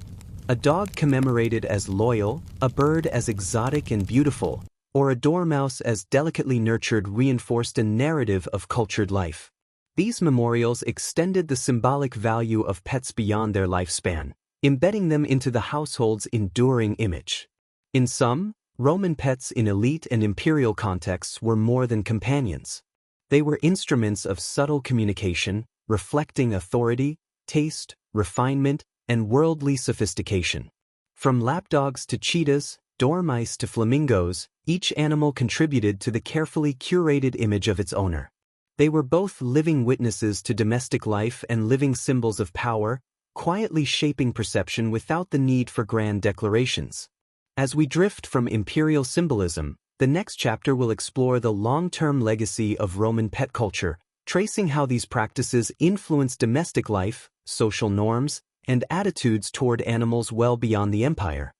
A dog commemorated as loyal, a bird as exotic and beautiful, or a dormouse as delicately nurtured reinforced a narrative of cultured life. These memorials extended the symbolic value of pets beyond their lifespan, embedding them into the household's enduring image. In sum, Roman pets in elite and imperial contexts were more than companions. They were instruments of subtle communication, reflecting authority, taste, refinement, and worldly sophistication. From lapdogs to cheetahs, dormice to flamingos, each animal contributed to the carefully curated image of its owner. They were both living witnesses to domestic life and living symbols of power, quietly shaping perception without the need for grand declarations. As we drift from imperial symbolism, the next chapter will explore the long-term legacy of Roman pet culture, tracing how these practices influenced domestic life, social norms, and attitudes toward animals well beyond the empire.